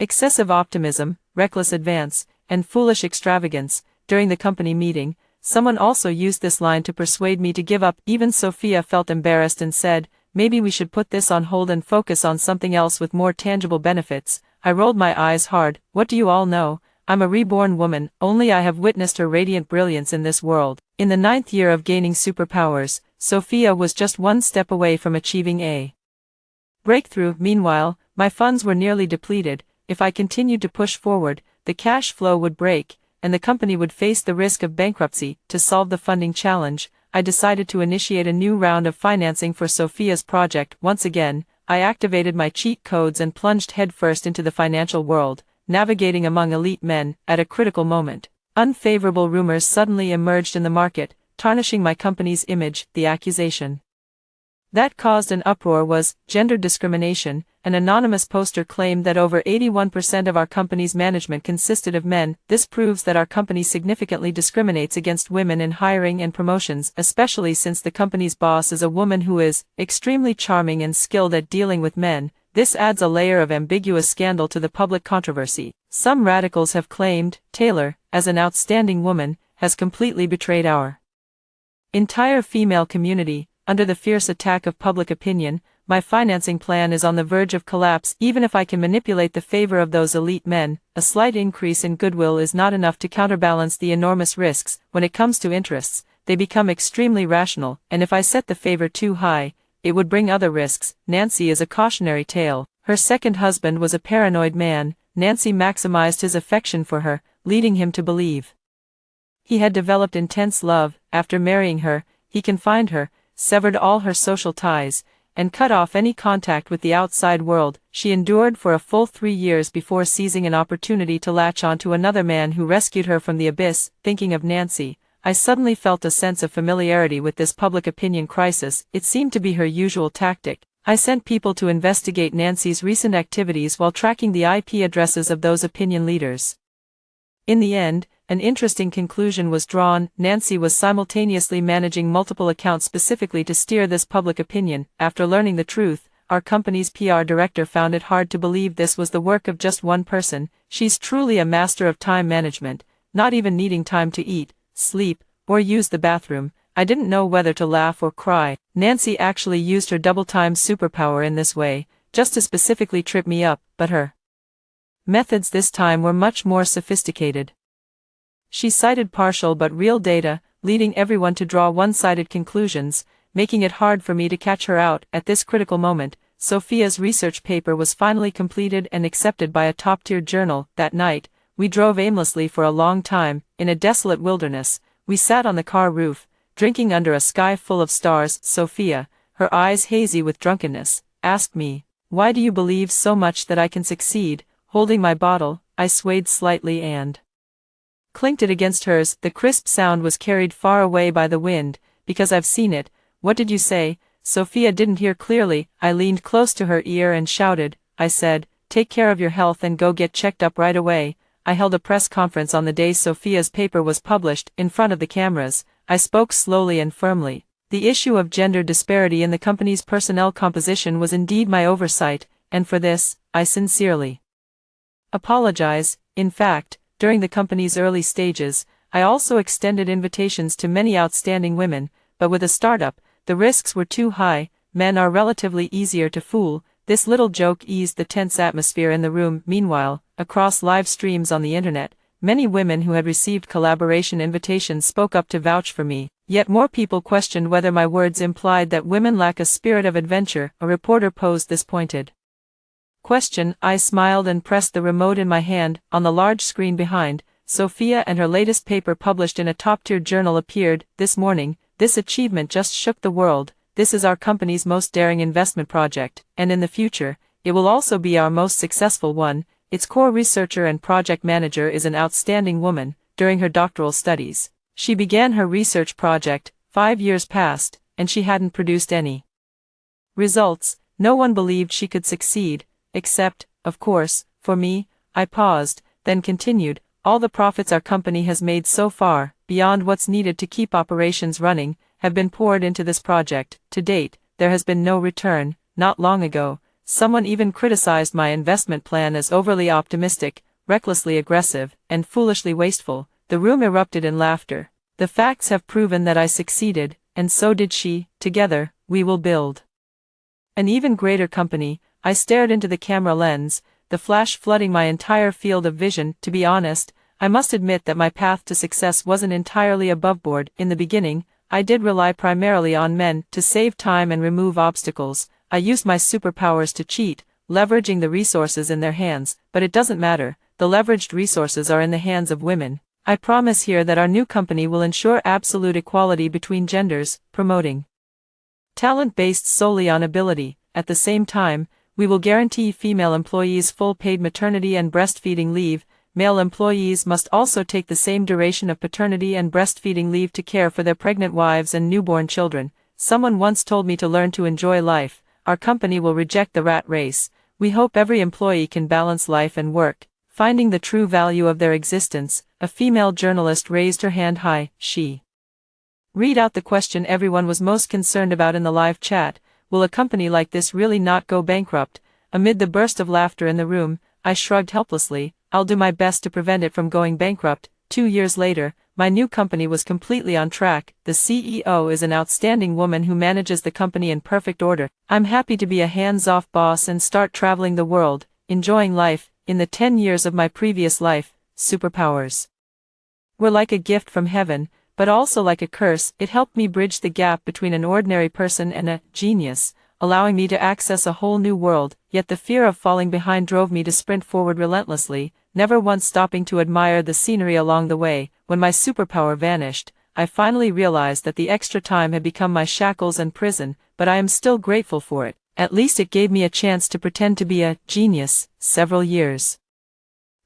excessive optimism, reckless advance, and foolish extravagance. During the company meeting, someone also used this line to persuade me to give up. Even Sophia felt embarrassed and said, "Maybe we should put this on hold and focus on something else with more tangible benefits." I rolled my eyes hard. What do you all know? I'm a reborn woman, only I have witnessed her radiant brilliance in this world. In the 9th year of gaining superpowers, Sophia was just one step away from achieving a breakthrough. Meanwhile, my funds were nearly depleted. If I continued to push forward, the cash flow would break, and the company would face the risk of bankruptcy. To solve the funding challenge, I decided to initiate a new round of financing for Sophia's project. Once again, I activated my cheat codes and plunged headfirst into the financial world, navigating among elite men. At a critical moment, unfavorable rumors suddenly emerged in the market, tarnishing my company's image. The accusation that caused an uproar was gender discrimination. An anonymous poster claimed that over 81% of our company's management consisted of men. This proves that our company significantly discriminates against women in hiring and promotions, especially since the company's boss is a woman who is extremely charming and skilled at dealing with men. This adds a layer of ambiguous scandal to the public controversy. Some radicals have claimed Taylor, as an outstanding woman, has completely betrayed our entire female community. Under the fierce attack of public opinion, my financing plan is on the verge of collapse. Even if I can manipulate the favor of those elite men, a slight increase in goodwill is not enough to counterbalance the enormous risks. When it comes to interests, they become extremely rational, and if I set the favor too high, it would bring other risks. Nancy is a cautionary tale. Her second husband was a paranoid man. Nancy maximized his affection for her, leading him to believe he had developed intense love. After marrying her, he confined her, severed all her social ties, and cut off any contact with the outside world. She endured for a full 3 years before seizing an opportunity to latch on to another man who rescued her from the abyss. Thinking of Nancy, I suddenly felt a sense of familiarity with this public opinion crisis. It seemed to be her usual tactic. I sent people to investigate Nancy's recent activities while tracking the IP addresses of those opinion leaders. In the end, an interesting conclusion was drawn. Nancy was simultaneously managing multiple accounts specifically to steer this public opinion. After learning the truth, our company's PR director found it hard to believe this was the work of just one person. She's truly a master of time management, not even needing time to eat, sleep, or use the bathroom. I didn't know whether to laugh or cry. Nancy actually used her double-time superpower in this way, just to specifically trip me up, but her methods this time were much more sophisticated. She cited partial but real data, leading everyone to draw one-sided conclusions, making it hard for me to catch her out. At this critical moment, Sophia's research paper was finally completed and accepted by a top-tier journal. That night, we drove aimlessly for a long time. In a desolate wilderness, we sat on the car roof, drinking under a sky full of stars. Sophia, her eyes hazy with drunkenness, asked me, "Why do you believe so much that I can succeed?" Holding my bottle, I swayed slightly and clinked it against hers. The crisp sound was carried far away by the wind. "Because I've seen it." "What did you say?" Sophia didn't hear clearly. I leaned close to her ear and shouted. I said, "Take care of your health and go get checked up right away." I held a press conference on the day Sophia's paper was published. In front of the cameras, I spoke slowly and firmly. The issue of gender disparity in the company's personnel composition was indeed my oversight, and for this, I sincerely apologize. In fact, during the company's early stages, I also extended invitations to many outstanding women, but with a startup, the risks were too high. Men are relatively easier to fool. This little joke eased the tense atmosphere in the room. Meanwhile, across live streams on the internet, many women who had received collaboration invitations spoke up to vouch for me. Yet more people questioned whether my words implied that women lack a spirit of adventure. A reporter posed this pointed question. I smiled and pressed the remote in my hand. On the large screen behind, Sophia and her latest paper published in a top-tier journal appeared. This morning, this achievement just shook the world. This is our company's most daring investment project, and in the future, it will also be our most successful one. Its core researcher and project manager is an outstanding woman. During her doctoral studies, she began her research project. 5 years passed, and she hadn't produced any results. No one believed she could succeed, except, of course, for me. I paused, then continued, all the profits our company has made so far, beyond what's needed to keep operations running, have been poured into this project. To date, there has been no return. Not long ago, someone even criticized my investment plan as overly optimistic, recklessly aggressive, and foolishly wasteful. The room erupted in laughter. The facts have proven that I succeeded, and so did she. Together, we will build an even greater company. I stared into the camera lens, the flash flooding my entire field of vision. To be honest, I must admit that my path to success wasn't entirely aboveboard. In the beginning, I did rely primarily on men to save time and remove obstacles. I used my superpowers to cheat, leveraging the resources in their hands, but it doesn't matter, the leveraged resources are in the hands of women. I promise here that our new company will ensure absolute equality between genders, promoting talent based solely on ability. At the same time, we will guarantee female employees full paid maternity and breastfeeding leave. Male employees must also take the same duration of paternity and breastfeeding leave to care for their pregnant wives and newborn children. Someone once told me to learn to enjoy life. Our company will reject the rat race. We hope every employee can balance life and work, finding the true value of their existence. A female journalist raised her hand high. She read out the question everyone was most concerned about in the live chat. Will a company like this really not go bankrupt? Amid the burst of laughter in the room, I shrugged helplessly. I'll do my best to prevent it from going bankrupt. 2 years later, my new company was completely on track. The CEO is an outstanding woman who manages the company in perfect order. I'm happy to be a hands-off boss and start traveling the world, enjoying life. In the 10 years of my previous life, superpowers were like a gift from heaven, but also like a curse. It helped me bridge the gap between an ordinary person and a genius, allowing me to access a whole new world. Yet the fear of falling behind drove me to sprint forward relentlessly, never once stopping to admire the scenery along the way. When my superpower vanished, I finally realized that the extra time had become my shackles and prison, but I am still grateful for it. At least it gave me a chance to pretend to be a genius. Several years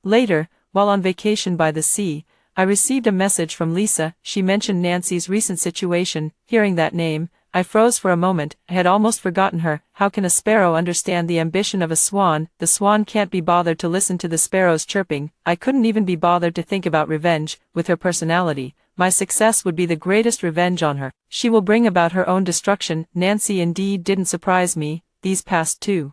later, while on vacation by the sea, I received a message from Lisa. She mentioned Nancy's recent situation. Hearing that name, I froze for a moment. I had almost forgotten her. How can a sparrow understand the ambition of a swan? The swan can't be bothered to listen to the sparrow's chirping. I couldn't even be bothered to think about revenge. With her personality, my success would be the greatest revenge on her. She will bring about her own destruction. Nancy indeed didn't surprise me. These past 2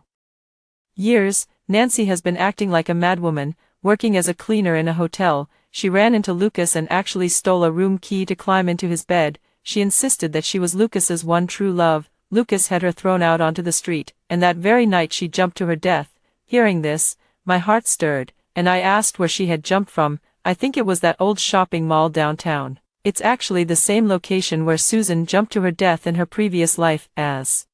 years, Nancy has been acting like a madwoman, working as a cleaner in a hotel. She ran into Lucas and actually stole a room key to climb into his bed. She insisted that she was Lucas's one true love. Lucas had her thrown out onto the street, and that very night she jumped to her death. Hearing this, my heart stirred, and I asked where she had jumped from. I think it was that old shopping mall downtown. It's actually the same location where Susan jumped to her death in her previous life. As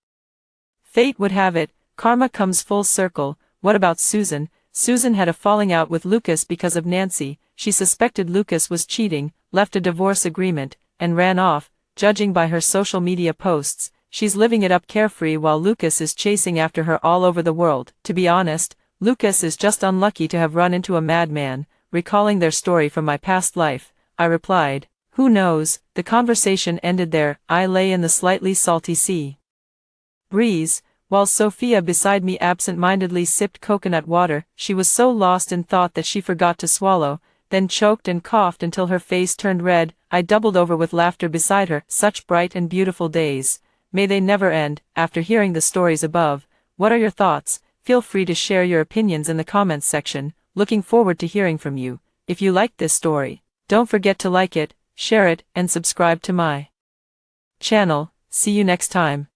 fate would have it, karma comes full circle. What about Susan? Susan had a falling out with Lucas because of Nancy. She suspected Lucas was cheating, left a divorce agreement, and ran off. Judging by her social media posts, she's living it up carefree while Lucas is chasing after her all over the world. To be honest, Lucas is just unlucky to have run into a madman. Recalling their story from my past life, I replied, "Who knows?" The conversation ended there. I lay in the slightly salty sea breeze, while Sophia beside me absent-mindedly sipped coconut water. She was so lost in thought that she forgot to swallow, then choked and coughed until her face turned red. I doubled over with laughter beside her. Such bright and beautiful days. May they never end. After hearing the stories above, what are your thoughts? Feel free to share your opinions in the comments section. Looking forward to hearing from you. If you liked this story, don't forget to like it, share it, and subscribe to my channel. See you next time.